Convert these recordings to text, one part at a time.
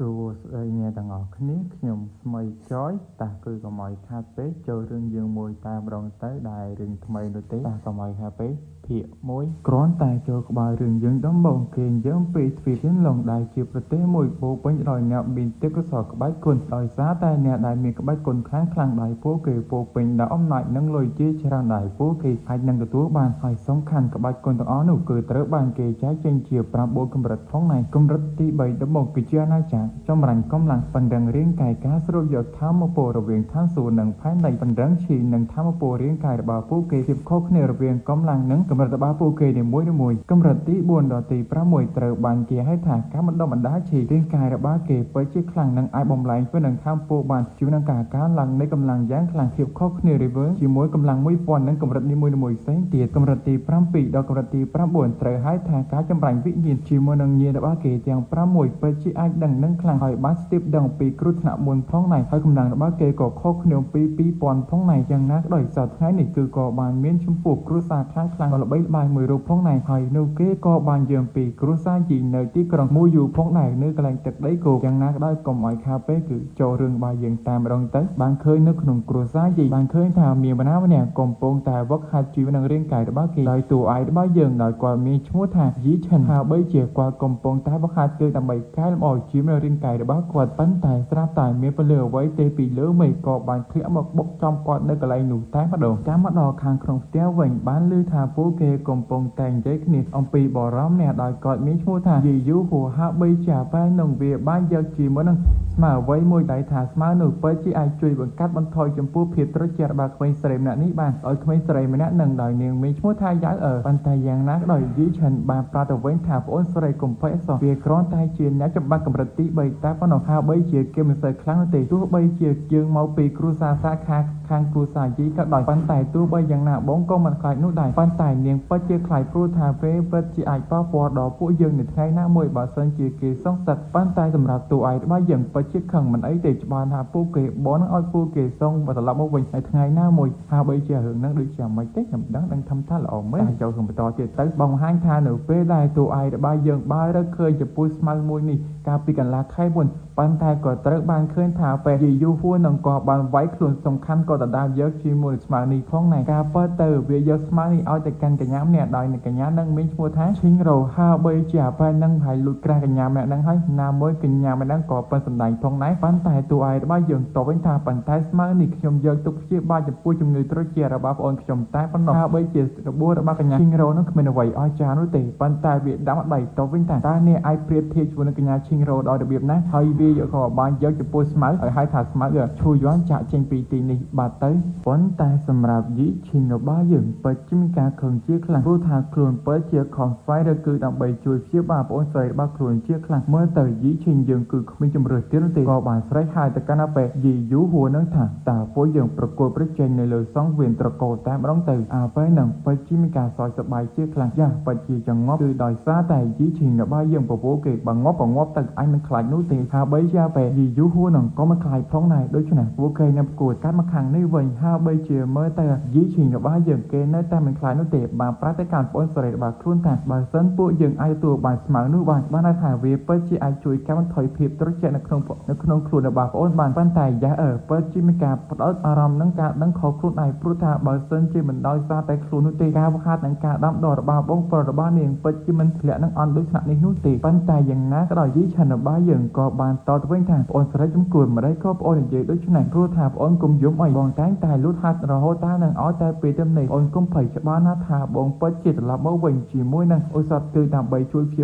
អ្នកទាំងអស់គ្នាខ្ញុំស្មីចយតាគឺកុំឲ្យខាតពេកចូលរឿងយើងមួយតែម្ដងទៅដែលរឿងថ្មីនោះទេតាកុំឲ្យខាតពេកភាគ1គ្រាន់តែចូលក្បាលរឿងយើងដំបូងគេយើងពីទ្វីបជិនឡុងដែលជាប្រទេសមួយពោពេញដោយអ្នកមានទេពកោសល្យក្បាច់គុណដោយសារតែអ្នកដែលមានក្បាច់គុណខ្លាំងដោយពួកគេពោពេញដោយអំណាចនិងលុយជាច្រើនដែលពួកគេអាចនឹងទទួលបានហើយសំខាន់ក្បាច់គុណទាំងអស់នោះគឺត្រូវបានគេចែកចេញជា9កម្រិតផងដែរកម្រិតទី3ដំបូងគឺជាអាណាចក្រចម្រាញ់កម្លាំងបណ្ដឹងរាងកាយការស្រូបយកធម្មពលរវាងឋានសួគ៌និងផែនដីបណ្ដឹងឈីនិងធម្មពលរាងកាយរបស់ពួកគេភាពខុសគ្នារវាងកម្លាំងនិងកម្រិតរបស់ពួកគេនីមួយៗកម្រិតទី4ដល់ទី6ត្រូវបានគេហៅថាការបណ្ដុះបណ្ដាលឈីរាងកាយរបស់គេពិតជាខ្លាំងនិងអាចបំលែងទៅនឹងធម្មពលបានជួយនឹងការកើនឡើងនៃកម្លាំងយ៉ាងខ្លាំងភាពខុសគ្នារវាងជាមួយកម្លាំង1000និងកម្រិតនីមួយៗផ្សេងទៀតកម្រិតទី7ដល់កម្រិតទី9ត្រូវហៅថាការចម្រាញ់វិញ្ញាណជាមួយនឹងញាណរបស់គេទាំង6ពិតជាអាចដឹងនិងខ្លាំងហើយបានស្ទាបដឹងពីគ្រោះថ្នាក់មុនផងដែរហើយកម្លាំងរបស់គេក៏ខុសគ្នាពី2000ផងដែរយ៉ាងណាក៏ដោយសពថ្ងៃនេះគឺក៏បានមានចំពោះគ្រួសារខ្លាំងៗល្បីល្បាញមួយរូបផងដែរហើយនោះគេក៏បានយើងពីគ្រួសារជីនៅទីក្រុងមូយូផងដែរនៅកន្លែងទឹកដីគោកយ៉ាងណាក៏ដោយកុំឲ្យខាតពេកគឺចូលរឿងរបស់យើងតែម្ដងទៅបានឃើញនៅក្នុងគ្រួសារជីបានឃើញថាមានបណ្ណាម្នាក់កំពុងតែវឹកហាត់ជីវនឹងរាងកាយរបស់គេដោយតួឯករបស់យើងដោយគាត់មានឈ្មោះថាយីឆិនហើយបីជាគាត់កំពុងតែវឹកហាត់គឺដើម្បីកែលម្អជីវនៅរាងកាយរបស់គាត់ប៉ុន្តែស្រាប់តែមានពលិអ្វីទេពីលើមេឃក៏បានធ្លាក់មកបុកចំគាត់នៅកន្លែងនោះតែម្ដងចាំមកដល់ខាងក្នុងផ្ទះវិញបានឮថាពួកគេកំពុងតែនិយាយគ្នាអំពីបរិមម្នាក់ដោយគាត់មានឈ្មោះថាយីយូហូហាបីជាបែរនឹងវាបានយកជាមួយនឹងស្មើអ្វីមួយដែលថាស្មើនោះពិតជាអាចជួយបង្កាត់បន្ថយចំពោះភាពត្រជាក់របស់ក្មេងស្រីម្នាក់នេះបានឲ្យក្មេងស្រីម្នាក់នឹងដោយនាងមានឈ្មោះថាយ៉ាវប៉ុន្តែយ៉ាងណាក៏ដោយយីឆិនបានប្រាប់ទៅវិញថាប្អូនស្រីកុំភ័យអសោះវាគ្រាន់តែជាអ្នកចម្បាំងកម្រិតទី3តែប៉ុណ្ណោះហាបីជាគេមិនសូវខ្លាំងនោះទេទោះបីជាយើងមកពីគ្រួសារសាខាខាងគ្រួសារយីក៏ដោយប៉ុន្តែទោះបីយ៉ាងណាបងក៏មិនខ្លាចនោះដែរប៉ុន្តែនាងពិតជាខ្លាចព្រោះថាពេលពិតជាអាចប៉ះពាល់ដល់ពួកយើងនៅថ្ងៃណាមួយបើសិនជាគេសងសឹកប៉ុន្តែសម្រាប់តួឯករបស់យើងពិតជាខឹងមិនអីទេច្បាស់ថាពួកគេបងនឹងឲ្យពួកគេសងត្រឡប់មកវិញនៅថ្ងៃណាមួយហាបីជារឿងហ្នឹងដូចជាមិនទេខ្ញុំដឹងថាល្អមែនតែចូលក្នុងបន្តទៀតទៅបង្ហាញថានៅពេលដែលតួឯករបស់យើងបើរកឃើញចំពោះស្មៅមួយនេះកាលពីកន្លះខែមុនប៉ុន្តែក៏ត្រូវបានឃើញថាពេលយីយូហួរនឹងក៏បានវាយខ្លួនសំខាន់ក៏ដដាលយកជាមួយស្មៅនេះផងដែរការពិតទៅវាយកស្មៅនេះឲ្យទៅកាន់កញ្ញាម្នាក់ដោយកញ្ញានឹងមានឈ្មោះថាឈីងរ៉ូហាបីជាអាប៉ែនឹងហើយលួចក្រាស់កញ្ញាម្នាក់នឹងហើយណាមួយកញ្ញាម្នាក់នឹងក៏ប៉ិនសម្ដែងផងដែរប៉ុន្តែតួឯករបស់យើងតបវិញថាប៉ុន្តែស្មៅនេះខ្ញុំយកទុកព្យាបាលចំពោះជំងឺត្រជារបស់ប្អូនខ្ញុំតែប៉ុណ្ណោះហាបីជារបួសរបស់កញ្ញាឈីងរ៉ូនឹងគ្មានអ្វីអស្ចារ្យនោះទេប៉ុន្តែវាដាំដៃតបវិញថាតើអ្នកអាចប្រៀបធៀបជាមួយនឹងកញ្ញាឈីងរ៉ូដោយរបៀបណាហើយវាយកក៏បានយកចំពោះស្មៅឲ្យហៅថាស្មៅឈូយន់ចាក់ចេញពីទីនេះបាត់ទៅប៉ុន្តែសម្រាប់យីឈីងរបស់យើងពិតជាមានការខឹងជាខ្លាំងព្រោះថាខ្លួនពិតជាខំស្វែងរកគឺដើម្បីជួយព្យាបាលប្អូនស្រីរបស់ខ្លួនជាខ្លាំងមើលទៅយីឈីងយើងគឺគ្មានជំរឿសទៀតនោះទេក៏បានស្រែកហៅទៅកាន់អាប៉ែយីយូហួរនឹងថាតើពួកយើងប្រកួតប្រជែងនៅលើសង្វៀនត្រកូលតែម្ដងទៅអាប៉ែនឹងពិតជាមានការសោកសប្បាយជាខ្លាំងយ៉ាពិតជាចងប់គឺដោយសារតែយីឈីងរបស់យើងពពោគេបើងាប់ទៅអញមិនខ្លាចនោះទេហាបីជាអាប៉ែយីយូហួរនឹងក៏មិនខ្លាចផងដែរដូច្នេះពួកគេនឹងប្រកួតកាត់មកខាងនេះវិញហាបីជាមើលទៅយីឈីងរបស់យើងគេនៅតែមិនខ្លាចនោះទេបានប្រាប់ទៅកាន់ប្អូនស្រីរបស់ខ្លួនថាបើសិនពួកយើងអាចទទួលបានស្មៅនោះបានថាវាពិតជាអាចជួយកាត់បន្ថយភាពត្រជាក់នៅក្នុងខ្លួនរបស់ប្អូនបានប៉ុន្តែយ៉ាពិតជាមានការផ្ដោតអារម្មណ៍នឹងការដឹងខុសខ្លួនឯងព្រោះថាបើសិនជាមិនដោយសារតែខ្លួននោះទេការវឹកហាត់និងការដាំដុះរបស់បងប្រុសរបស់នាងពិតជាមិនធ្លាក់នឹងអន់ដូចថ្នាក់នេះនោះទេប៉ុន្តែយ៉ាងណាក៏ដោយយីឆានរបស់យើងក៏បានតទៅវិញថាប្អូនស្រីចំគួរម្ដេចក៏ប្អូននិយាយដូចនេះព្រោះថាប្អូនគុំយំអីបងតែលូតហាត់រហូតតានឹងឲ្យតែពេលទៅនេះប្អូនគុំភ័យច្បាស់ណាស់ថាបងពិតជាត្រឡប់មកវិញជាមួយនឹងឧស្សាហ៍គឺដើម្បីជួយព្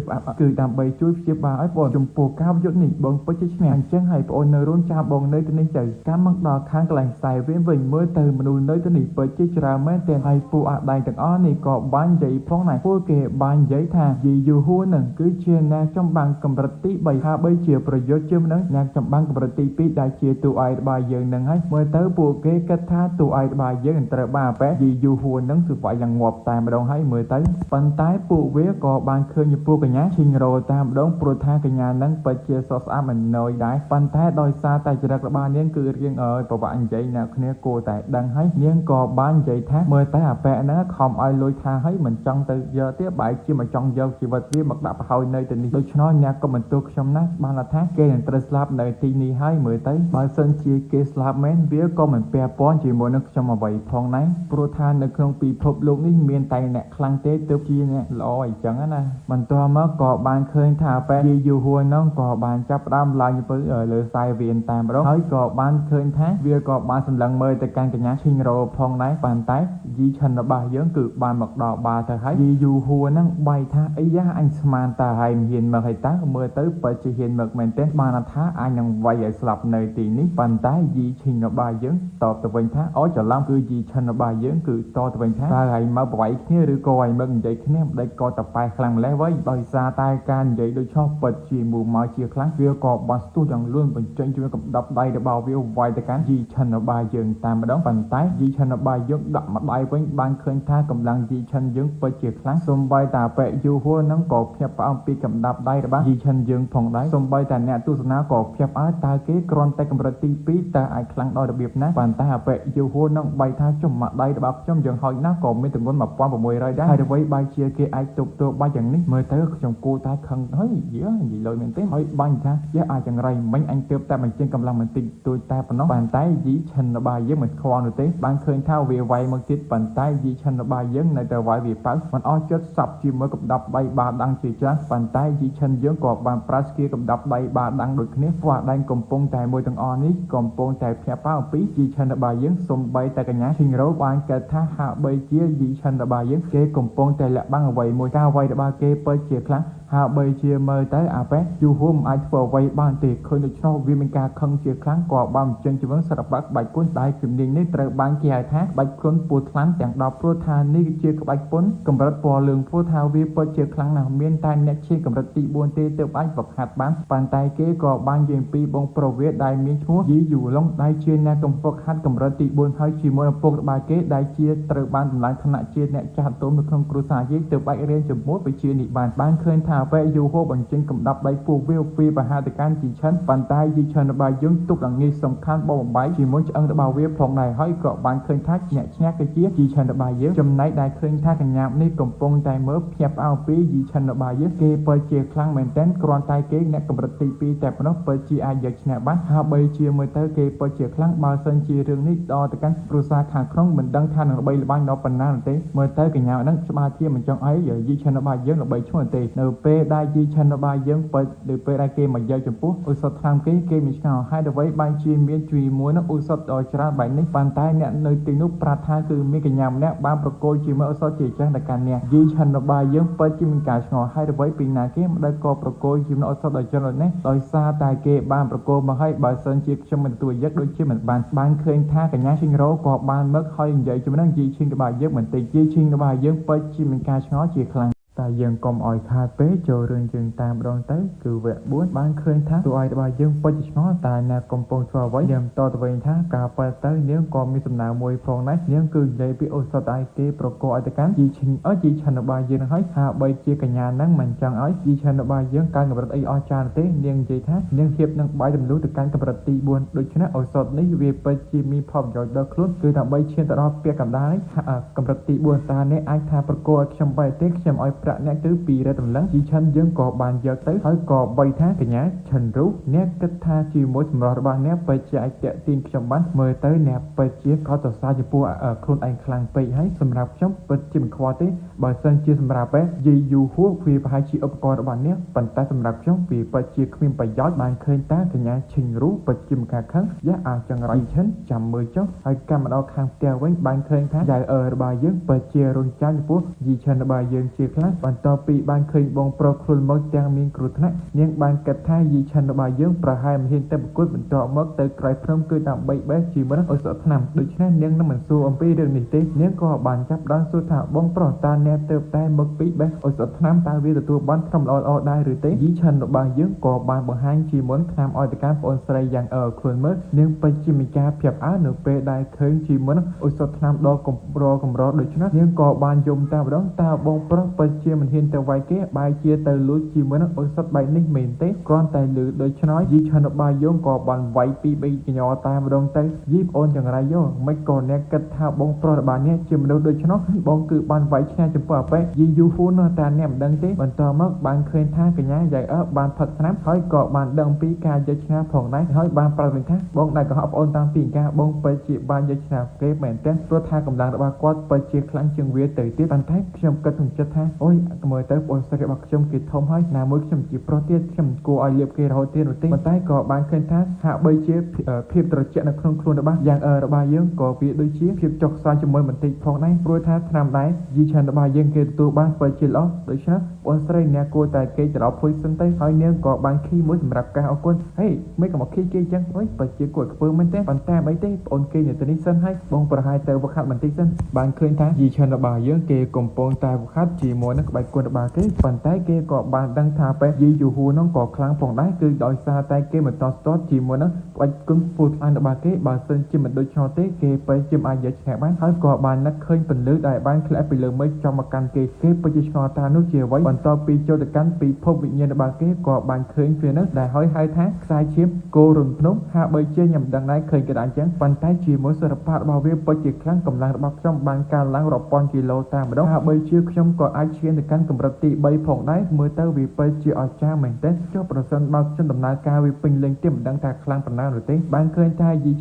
យាបាលឲ្យបងចំពោះការយុទ្ធនេះបងពិតជាឈ្នះអញ្ចឹងហើយប្អូននៅរងចាំបងនៅទីនេះទៅកម្មមកដល់ខាងកន្លែងខ្សែវិញមើលទៅមនុស្សនៅទីនេះពិតជាច្រើនមែនទែនហើយពួកអាដៃទាំងអស់នេះក៏បាននិយាយផងដែរពួកគេបាននិយាយថាយីយូហួរនឹងគឺជាអ្នកចម្បាំងកម្រិតទី3ហាបីជាប្រយុទ្ធជើងនឹងអ្នកចម្បាំងកម្រិតទី2ដែលជាតួឯករបស់យើងនឹងហើយមើលទៅពួកគេគិតថាតួឯករបស់យើងត្រូវបានប៉ែយីយូហួរនឹងគឺវាយយ៉ាងងាប់តែម្ដងហើយមើលទៅប៉ុន្តែពួកវាក៏បានឃើញចំពោះកញ្ញាឈីងរ៉ូតែម្ដងព្រោះថាកញ្ញានឹងពិតជាសស្អាតមិនណយដែរប៉ុន្តែដោយសារតែចរិតរបស់នាងគឺរៀងប្រវាក់និយាយអ្នកគ្នាគួរតែដឹងហើយនាងក៏បាននិយាយថាមើលតែអាប៉ែហ្នឹងខំឲ្យលុយថាហើយមិនចង់ទៅយកទៀតបែរជាមកចង់យកជីវិតវាមកដាក់ប្រហោយនៅទីនេះដូច្នោះអ្នកក៏បន្ទោសខ្ញុំណាស់បានថាគេ នឹងត្រូវស្លាប់នៅទីនេះហើយមើលទៅបើសិនជាគេស្លាប់មែនវាក៏មិនពាក់ព័ន្ធជាមួយនឹងខ្ញុំអ្វីផងដែរព្រោះថានៅក្នុងពិភពលោកនេះមានតែអ្នកខ្លាំងទេទើបជាអ្នកល្អអញ្ចឹងណាបន្ទាប់មកក៏បានឃើញថាប៉ែយីយូហួរនោះក៏បានចាប់ផ្ដើមឡើងទៅលើខ្សែវៀនតែម្ដងហើយក៏បានឃើញថាវាក៏បានសម្លឹងមើលទៅកាន់កញ្ញាឈីងរ៉ូផងដែរប៉ុន្តែយីឆិនរបស់យើងគឺបានមកដល់បាល់ទៅហើយយីយូហួរហ្នឹងបែកថាអីយ៉ាអញស្មានតើហើយមិនហ៊ានមកឲ្យតើមើលទៅពិតជាហ៊ានមកមែនទេបានថាអញនឹងវាយឲ្យស្លាប់នៅទីនេះប៉ុន្តែយីឈិនរបស់យើងតបទៅវិញថាអូច្រឡំគឺយីឆិនរបស់យើងគឺតទៅវិញថាតើឲ្យមកបវាយគ្នាឬក៏ឲ្យមកនិយាយគ្នាមិនដេចក៏តប៉ែខ្លាំងម្លេះវិញដោយសារតែការនិយាយដូចឆោះពិតជាមួយមកជាខ្លាំងវាក៏បានស្ទុះយ៉ាងលឿនបញ្ចេញជាមួយកំដប់ដៃរបស់វាវាយទៅកាន់យីឆិនរបស់យើងតែម្ដងប៉ុន្តែយីឆិនរបស់យើងដាក់ម្ដាយវិញបានឃើញថាកម្លាំងយីឆិនយើងពិតជាខ្លាំងសូម្បីតែប៉ែយូហួរនឹងក៏ភ្ញាក់ផ្អើលពីកំដាប់ដៃរបស់យីឆិនយើងផងដែរសូម្បីតែអ្នកទស្សនាក៏ភ្ញាក់ផ្អើលតើគេគ្រាន់តែកម្រិតទី2តើអាចខ្លាំងដល់របៀបណាប៉ុន្តែប៉ែយូហួរនឹងបែកថាចំម្ដាយរបស់ខ្ញុំយើងហោចណាស់ក៏មានទម្ងន់1600ដែរហើយអ្វីបែកជាគេអាចទប់ទល់បាច់យ៉ាងនេះមើលទៅខ្ញុំគួរតែខឹងហើយយានិយាយលុយមែនទេហើយបាញ់ថាយាអាចយ៉ាងไรមិញអញទើបតែបញ្ចេញកម្លាំងបន្តិចតួចតែប៉ុណ្ណោះប៉ុន្តែយីឆិនរបស់យើងមិនខ្វល់នោះទេបានឃើញថាវាវាយមកទៀតប៉ុន្តែយីឆិនរបស់យើងនៅតែវាយវាប៉ៅមិនអស់ចិត្តសាប់ជាមួយកំដាប់ដៃបាដាំងជាច្រើនប៉ុន្តែយីឆិនយើងក៏បានប្រាស្គាកំដាប់ដៃបាដាំងដូចគ្នាព្រោះដែងកំពុងតែមួយទាំងអស់នេះកំពុងតែភ្ញាក់ផ្អើលអំពីយីឆិនរបស់យើងសំបីតែកញ្ញាឈីងរ៉ូបានកើតថាហាក់បីជាយីឆិនរបស់យើងគេកំពុងតែលាក់បាំងអ្វីមួយការវាយរបស់គេពិតជាខ្លាំងហាក់បីជាមើលទៅអាប៉ែយូហួរមិនអាចធ្វើអ្វីបានទេឃើញដូច្នោះវាមានការខឹងជាខ្លាំងក៏បានបញ្ចេញជើងសិល្បៈក្បាច់គុនដែលជំនាញនេះត្រូវបានគេហៅថាក្បាច់គុនពូថ្លាន់ទាំង10ព្រោះថានេះជាក្បាច់គុនកម្រិតពណ៌លឿងព្រោះថាវាពិតជាខ្លាំងណាស់មានតែអ្នកឈានកម្រិតទី4ទេទើបអាចហ្វឹកហាត់បានប៉ុន្តែគេក៏បាននិយាយពីបងប្រុសវាដែលមានឈ្មោះយីយូឡុងដែលជាអ្នកកំហ្វឹកហាត់កម្រិតទី4ហើយជាមួយឪពុករបស់គេដែលជាត្រូវបានតម្លៃឋានៈជាអ្នកចាស់ទុំនៅក្នុងគ្រួសារយើងទើបអាចរៀនជាមួយវិជ្ជានេះបានឃើញថាពេលយូហួរបញ្ចេញកំដាប់ដៃពោះវាពីបហាទៅកាន់ជីឆិនប៉ុន្តែជីឆិនរបស់យើងទុកដល់ងាយសំខាន់បបបំបាយជាមួយឆ្អឹងរបស់វាផងដែរហើយក៏បានឃើញថាអ្នកឈ្នះគឺជាជីឆិនរបស់យើងចំណែកដែលឃើញថាកញ្ញានេះកំពុងតែមើលភ្ញាក់ផ្អើលពីជីឆិនរបស់យើងគេពិតជាខ្លាំងមែនទែនគ្រាន់តែគេអ្នកកម្រិតទី2តែប៉ុណ្ណោះពិតជាអាចយកឈ្នះបានហើយបីជាមើលទៅគេពិតជាខ្លាំងបើសិនជារឿងនេះដល់ទៅកាន់គ្រួសារខាងក្នុងមិនដឹងថានឹងល្បីល្បាញដល់ប៉ុណ្ណាទេមើលទៅកញ្ញាហ្នឹងច្បាស់ជាមិនចង់អីជីឆិនរបស់យើងល្បីឈ្មោះទេនៅពេលដែលជីឆិនរបស់យើងពិតនៅពេលដែលគេមកយកចំពោះឧស្សាហកម្មគេមានឆ្ងល់ហើយអ្វីបានជាមានជាមួយនឹងឧស្សាហដ៏ច្រើនបែបនេះប៉ុន្តែអ្នកនៅទីនោះប្រាប់ថាគឺមានកញ្ញាម្នាក់បានប្រកួតជាមួយឧស្សាហជាច្រើនតែកាន់អ្នកយីឆិនរបស់យើងពិតជាមានការឆ្ងល់ហើយអ្វីពីណាគេមិនដែលក៏ប្រកួតជាមួយឧស្សាហដ៏ច្រើនដូចនេះដោយសារតែគេបានប្រកួតមកហើយបើសិនជាខ្ញុំមិនទទួលយកដូចជាមិនបានឃើញថាកញ្ញាឈីងរ៉ូក៏បានមកហើយនិយាយជាមួយនឹងយីឈីងរបស់យើងបន្តិចយីឈីងរបស់យើងពិតជាមានការឆ្ងល់ជាខ្លាំងតែយើងកុំឲ្យខាតពេកចូលរឿងយើងតាមម្ដងទៅគឺវគ្គ4បានឃើញថាតួឯករបស់យើងពិតជាឆ្ងល់តែអ្នកកំពុងធ្វើអ្វីយើងតទៅវិញថាការប៉ែទៅនាងក៏មានសំណើមួយផងដែរនាងគឺនិយាយពីអូសតឯគេប្រកោឲ្យទៅកាន់ជីឈិនជីឆិនរបស់យើងហើយថាបីជាកញ្ញាហ្នឹងមិនចង់ឲ្យជីឆិនរបស់យើងកាន់កម្រិតអីអស្ចារ្យទេនាងនិយាយថានាងធៀបនឹងបាយទម្លុះទៅកាន់កម្រិតទី4ដូច្នេះអូសតនេះវាពិតជាមានផលប្រយោជន៍ដល់ខ្លួនគឺដើម្បីឈានទៅដល់ពាក្យកណ្ដាលកម្រិតទី4តើអ្នកអាចថាប្រកោឲ្យខ្ញុំបែរទេខ្ញុំឲ្យប្រាក់អ្នកគឺ200តម្លឹងជីឆិនយើងក៏បានយកទៅហើយក៏បីថាកញ្ញាឆិនរូអ្នកគិតថាជាមួយសម្រស់របស់អ្នកពិតជាអាចតាក់ទាញខ្ញុំបានមើលទៅអ្នកពិតជាក៏សរសើរចំពោះខ្លួនឯងខ្លាំងពេកហើយសម្រាប់ខ្ញុំពិតជាមិនខ្វល់ទេបើសិនជាសម្រាប់យីយូហួរវាប្រហែលជាឧបករណ៍របស់អ្នកប៉ុន្តែសម្រាប់ខ្ញុំវាពិតជាគ្មានប្រយោជន៍បានឃើញតាកញ្ញាឈិនរូពិតជាមិនការខឹងយ៉ាអាចង្រៃឆិនចាំមើលចុះហើយកម្មមកដល់ខាងផ្ទះវិញបានឃើញថាយ៉ៅរបស់យើងពិតជារងចាំចំពោះយីឆិនរបស់យើងជាខ្លាំងបន្តពីបានឃើញបងប្រុសខ្លួនមកទាំងមានគ្រោះថ្នាក់នាងបានគិតថាយីឆិនរបស់យើងប្រហែលមិនហ៊ានទៅប្រកួតបន្តមកទៅក្រៅភ្នំគឺដើម្បីបេះជាមួយនឹងឧស្សាហកម្មដូច្នេះនាងនឹងមិនសួរអំពីរឿងនេះទេនាងក៏បានចាប់ដើមសួរថាបងប្រុសតើអ្នកទៅតែមកពីបេះឧស្សាហកម្មតើវាទទួលបានថ្នាំល្អដែរឬទេយីឆិនរបស់យើងក៏បានបង្ហាញជាមួយថ្នាំឲ្យទៅកាន់ប្អូនស្រីយ៉ាងខ្លួនមើលនាងពិតជាមានការភ្ញាក់ផ្អើលនៅពេលដែលឃើញជាមួយនឹងឧស្សាហកម្មដ៏កម្រដូច្នេះនាងក៏បានយំតាមម្ដងតើបងប្រុសពិតជា ជាមិនហ៊ានទៅវាយគេបែរជាទៅលួចជាមួយនឹងអ៊ុយសុតបែបនេះមែនទេគ្រាន់តែលឺដូច្នោះយីឆានបាយយងក៏បានវាយពីបីកញ្ញោតែម្ដងទៅយីប្អូនចង្រៃយោមិនក៏អ្នកគិតថាបងប្រុសរបស់អ្នកជាមនុស្សដូច្នោះបងគឺបានវាយឆ្ងាយចំពោះអាប៉ែយីយូហ៊ូនតែអ្នកមិនដឹងទេបន្តមកបានឃើញថាកញ្ញាយាយបានផឹកស្នាមហើយក៏បានដឹងពីការយកឆ្ងាផងដែរហើយបានប្រាប់វិញថាបងដែលកុហកប្អូនតាំងពីការបងពិតជាបានយកឆ្ងាគេមែនទេព្រោះថាកម្លាំងរបស់គាត់ពិតជាខ្លាំងជាងវាទៅទៀតប៉ុន្តែខ្ញុំគិតក្នុងចិត្តថាអូយមើលទៅប្អូនស្រីរបស់ខ្ញុំគេធំហើយណាមួយខ្ញុំជាប្រុសទៀតខ្ញុំគួរឲ្យលៀបគេរហូតទៀតនោះទេប៉ុន្តែក៏បានឃើញថាហាក់បីជាភាពត្រជាក់នៅក្នុងខ្លួនរបស់យ៉ាងរបស់យើងក៏វាដូចជាភាពចុកខ្សោយជាមួយបន្តិចផងដែរព្រោះថាឆ្នាំដែរយីឆានរបស់យើងគេទទួលបានពិតជាល្អដូច្នេះប្អូនស្រីអ្នកគួរតែគេច្រឡំភុយសិនទៅហើយនាងក៏បានខីមួយសម្រាប់ការអរគុណហេមិនក៏មកខីគេចឹងអុយពិតជាគួរខ្ពើមែនទេប៉ុន្តែអីទេប្អូនគេនៅទីនេះសិនហើយបងប្រហែលទៅវឹកហាត់បន្តិចសិនបានឃើញថាយីឆានរបស់យើងគេកំពុងតែវឹកហាត់ជាមួយនឹងក្បាច់គុណរបស់គេប៉ុន្តែគេក៏បានដឹងថាពេលយីយូហ៊ូនោះក៏ខ្លាំងផងដែរគឺដោយសារតែគេមិនតស្ទាត់ជាមួយនឹងក្បាច់គុណពូថ្លានរបស់គេបើសិនជាមិនដូចឆ្នោតទេគេបែរជាអាចយកឆ្ងាយបានហើយក៏បាននឹកឃើញពន្លឺដែលបានធ្លាក់ពីលើមេឃចំមកកាន់គេពិតជាឆ្ងល់ថានោះជាអ្វីបន្ទាប់ពីចូលទៅកាន់ពិភពវិញ្ញាណរបស់គេក៏បានឃើញវានោះដែលហៅថាខ្សែឈាមគោរុនភ្នំហាក់បីជាខ្ញុំមិនដឹងដែរឃើញគេដែរអញ្ចឹងប៉ុន្តែជាមួយសិល្បៈរបស់វាពិតជាខ្លាំងកម្លាំងរបស់ខ្ញុំបានកើនឡើងរាប់ពាន់គីឡូតាមម្ដងហាក់បីជាខ្ញុំក៏អាចឈានទៅកាន់កម្រិតទី3ផងដែរមើលទៅវាពិតជាអស្ចារ្យមែនទែនចុះប្រសិនបើខ្ញុំដំណើរការវាពេញលេញទៀតមិនដឹងថាខ្លាំងប៉ុណ្ណានោះទេបានឃើញថាយី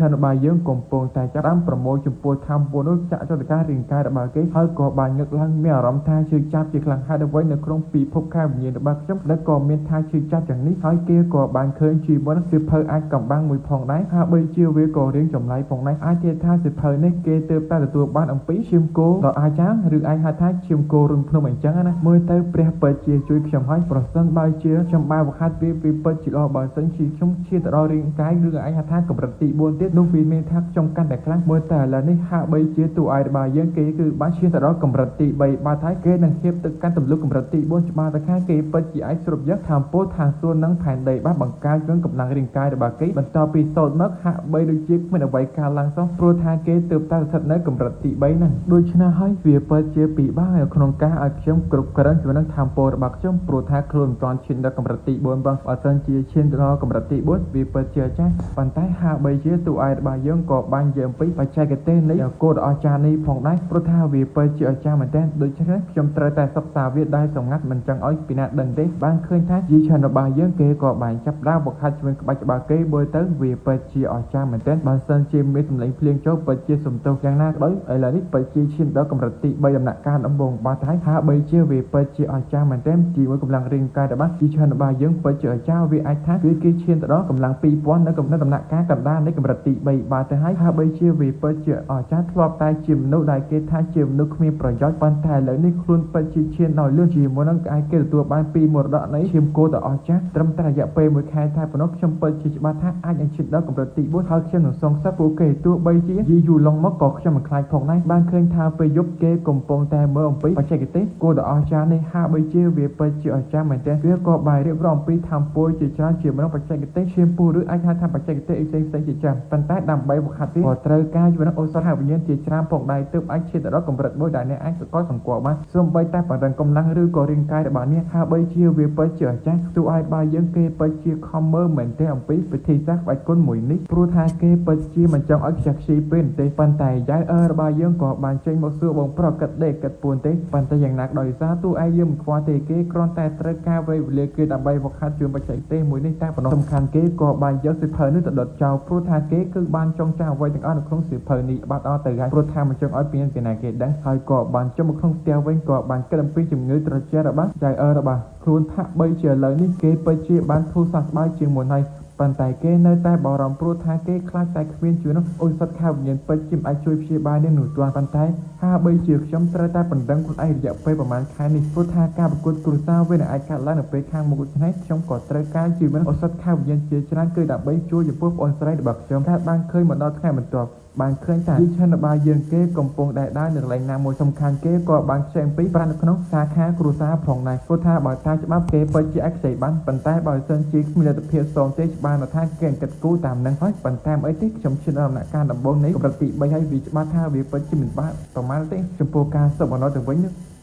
ឆានរបស់យើងកំពុងតែចាប់តាមប្រមូលចំពោះធម្មពលនោះចាក់ចតការរាងកាយរបស់គេហើយក៏បានងឹកឡើងមានអារម្មណ៍ថាជឿចាប់ជាខ្លាំងហើយដើម្បីនៅក្នុងពិភពខាងវិញ្ញាណរបស់ខ្ញុំដែលក៏មានថាជឿចាប់យ៉ាងនេះហើយគេក៏បានឃើញជាមួយនឹងសិភៅអាចកំបាំងមួយផងដែរហាក់បីជាវាក៏រៀងចម្លែកផងដែរអាចនិយាយថាសិភៅនេះគេទើបតែទទួលបានអំពីឈាមគោដ៏អាចារ្យឬអាចហៅថាឈាមគោរុនភ្នំអញ្ចឹងណាមើលទៅព្រះពិតជាជួយខ្ញុំហើយប្រសិនបើជាខ្ញុំបានវឹកហាត់វាពិតជាល្អបើសិនជាខ្ញុំឈានទៅដល់រាងកាយឬអាចហៅថាកម្រិតទី4ទៀតនោះវាមានថាខ្ញុំកាន់តែខ្លាំងមើលតែឥឡូវនេះហាក់បីជាតួឯករបស់យើងគេគឺបានឈានទៅដល់កម្រិតទី3បាទហើយគេនឹងហៀបទៅកាន់ទម្លុះកម្រិតទី4ច្បាស់ទៅថាគេពិតជាអាចស្រូបយកធម្មពលខាងសួននិងផែនដីបានបង្កើនជើងកម្លាំងរាងកាយរបស់គេបន្តពីសូត្រមកហាក់បីដូចជាគ្មានអ្វីកើតឡើងសោះព្រោះថាគេទើបតែស្ថិតនៅកម្រិតទី3ហ្នឹងដូច្នេះហើយវាពិតជាពិបាកក្នុងការឲ្យខ្ញុំគ្រប់គ្រងជាមួយនឹងធម្មពលរបស់ខ្ញុំព្រោះថាខ្លួនមិនទាន់ឈានដល់កម្រិតទី4បងបើសិនជាឈានដល់កម្រិតទី4វាពិតជាចាស់ប៉ុន្តែហាក់បីជាតួឯករបស់យើងក៏បាននិយាយអំពីបច្ចេកទេសនៃគោលដ៏អស្ចារ្យនេះផងដែរព្រោះថាវាពិតជាអស្ចារ្យមែនទែនដូច្នេះខ្ញុំត្រូវតែសិក្សាវាដែរសម្ងាត់មិនចង់ឲ្យពីណាដឹងទេបានឃើញថាយីឆានរបស់យើងគេក៏បានចាប់ដើមវឹកហាត់ជាមួយក្បាច់ច្បាស់គេមើលទៅវាពិតជាអស្ចារ្យមែនទែនបើសិនជាមានសម្លេងភ្លៀងចូលពិតជាសំទោសយ៉ាងណាក៏ដោយឥឡូវនេះពិតជាឈានដល់កម្រិតទី3ដំណាក់កាលដំបូងបាទហើយហាក់បីជាវាពិតជាអស្ចារ្យមែនទែនជាមួយកម្លាំងរាងកាយរបស់យីឆានរបស់យើងពិតជាអស្ចារ្យវាអាចថាគេឈានទៅដល់កម្លាំង2000នៅកំណត់ដំណាក់កាលកណ្ដាលនៃកម្រិតទី3បាទទៅហើយហាក់បីជាវាពិតជាអស្ចារ្យធ្លាប់តែជាមនុស្សដែលគេថាជាមនុស្សគ្មានប្រយោជន៍ប៉ុន្តែឥឡូវនេះខ្លួនពិតជាឈានដល់លឿនជាមួយនឹងអាចគេទទួលបានពីមរតកនៃឈាមគោដ៏អស្ចារ្យត្រឹមតែរយៈពេល1ខែតែប៉ុណ្ណោះខ្ញុំពិតជាច្បាស់ថាអាចនឹងឈានដល់កម្រិតទី4ហើយខ្ញុំនឹងសងសឹកពួកគេទោះបីជាយីយូឡុងមកក៏ខ្ញុំមិនខ្លាចផងដែរបានឃើញថាពេលយប់គេកំពុងតែមើលអំពីបច្ចេកទេសគោដ៏អស្ចារ្យនេះហាក់បីជាវាពិតជាអស្ចារ្យមែនទែនវាក៏បានរៀបរាប់អំពីធម្មពលជាច្រើនជាមួយនឹងបច្ចេកទេសឈាមពូឬអាចហៅថាបច្ចេកទេសផ្សេងៗជាច្រើនប៉ុន្តែដើម្បីវឹកហាត់វាក៏ត្រូវការជាមួយនឹងឱសថវិញ្ញាណជាច្រើនផងដែរទើបអាចឈានទៅដល់កម្រិតមួយដែលអ្នកអាចស្គាល់សង្កត់បានសូម្បីតែបរិញ្ញាកម្លាំងឬក៏រាងកាយរបស់អ្នកហាក់បីជាវាពិតជាអស្ចារ្យទោះឲ្យបើយើងគេពិតជាខំមើលមែនទេអំពីពិធីសាស្ត្រក្បាច់គុណមួយនេះព្រោះថាគេពិតជាមិនចង់ឲ្យខ្ជះខ្ជាយពេកទេប៉ុន្តែយ៉ៅរបស់យើងក៏បានចេញមកសួរបងប្រុសគិតដេកគិតពួនទេប៉ុន្តែយ៉ាងណាក៏ដោយសារទោះឯងយើងមិនខ្វល់ទេគេគ្រាន់តែត្រូវការវេលាគេដើម្បីវឹកហាត់ជួយបច្ចេកទេសមួយនេះតែប៉ុណ្ណោះសំខាន់គេក៏បានយកសិភៅនេះទៅដុតចោលព្រោះថាគេគឺបានចងចាំអ្វីទាំងអស់នៅក្នុងសិភៅនេះបាត់អស់ទៅហើយព្រោះថាមិនចង់ឲ្យពីណាគេដឹងហើយក៏បានចុះមកក្នុងផ្ទះវិញក៏បានគិតអំពីជំងឺត្រជាក់របស់យ៉ៅរបស់ខ្លួនថាបីជាឥឡូវនេះគេពិតជាបានធូរសះស្បើយជាងមុនហើយប៉ុន្តែគេនៅតែបារម្ភព្រោះថាគេខ្លាចតែគ្មានជួយនោះអ៊ុយសុតខាវវិញ្ញាណពិតជាមិនអាចជួយព្យាបាលនឹងនោះទាន់ប៉ុន្តែហាបីជាខ្ញុំត្រូវតែបណ្ដឹងខ្លួនឯងរយៈពេលប្រហែលខែនេះព្រោះថាការប្រកួតគ្រួសារវានឹងអាចកាត់ឡើងនៅពេលខាងមុខឆ្នេះខ្ញុំក៏ត្រូវការជួយនឹងអ៊ុយសុតខាវវិញ្ញាណជាច្រើនគឺដើម្បីជួយចំពោះប្អូនស្រីរបស់ខ្ញុំតែបានឃើញមកដល់ថ្ងៃបន្ទាប់បានឃើញថាយីឆានរបស់យើងគេកំពុងតែដើរនៅកន្លែងណាមួយសំខាន់គេក៏បានខ្ចីអំពីប្រាក់នៅក្នុងសាខាគ្រួសារផងដែរព្រោះថាបើតាមច្បាប់គេពិតជាអាចខ្ចីបានប៉ុន្តែបើសិនជាគ្មានលទ្ធភាពសងទេច្បាស់ថាគេគិតគូរតាមនឹងហើយប៉ុន្តែអីទេខ្ញុំឈានដល់ដំណាក់កាលដំបូងនៃកម្រិតទី3ហើយវាច្បាស់ថាវាពិតជាមិនបាក់ប្រមាណទេចំពោះការសឹកបណ្ដោះទៅវិញ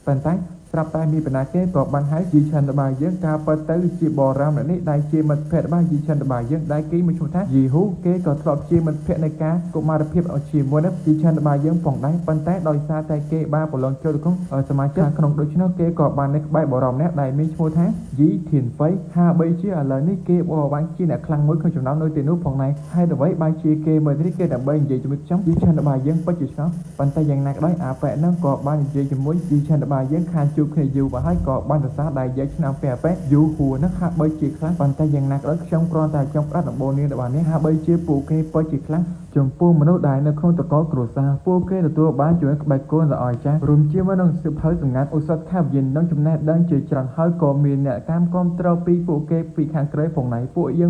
ប៉ុន្តែស្រាប់តែមានបណ្ណាគេក៏បានហៅជីឆាន់របស់យើងការពិតទៅជាបរមនេះដែលជាមិត្តភក្តិរបស់ជីឆាន់របស់យើងដែលគេមួយឈ្មោះថាយីហ៊ូគេក៏ធ្លាប់ជាមិត្តភក្តិនៃការកុមារភាពជាមួយនឹងជីឆាន់របស់យើងផងដែរប៉ុន្តែដោយសារតែគេបានប្រឡងចូលក្នុងសមាជិកក្នុងដូច្នោះគេក៏បាននៅក្បែរបរមនេះដែលមានឈ្មោះថាយីធានហ្វៃហាបីជាឥឡូវនេះគេក៏បានជាអ្នកខ្លាំងមួយក្នុងចំណោមនៅទីនោះផងដែរហើយអ្វីបានជាគេមើលនេះគេដើម្បីនិយាយជាមួយខ្ញុំជីឆាន់របស់យើងពិតជាឆ្ងល់ប៉ុន្តែយ៉ាងណាក៏ដោយអាប៉ែនឹងក៏បាននិយាយជាមួយជីឆាន់របស់យើងខានជួបគ្នាយូរមកហើយក៏បានសរសើរដែលយកឆ្នាំពេលអាប៉ែយូរហួរនឹងហាក់បីជាខ្លាំងប៉ុន្តែយ៉ាងណាក៏ដោយខ្ញុំគ្រាន់តែចង់ប្រាប់ដំបូងនេះរបស់នេះហាក់បីជាពួកគេពិតជាខ្លាំងចំពោះមនុស្សដែលនៅក្នុងតកលគ្រួសារពួកគេទទួលបានជួយក្បាច់គុណល្អចាស់រួមជាមួយនឹងសិភៅសម្ងាត់ឧស្សាហកម្មវិញ្ញាណនិងចំណេះដឹងជាច្រើនហើយក៏មានអ្នកកម្មគ្រប់គ្រងពីពួកគេពីខាងក្រៅផងដែរពួកយើ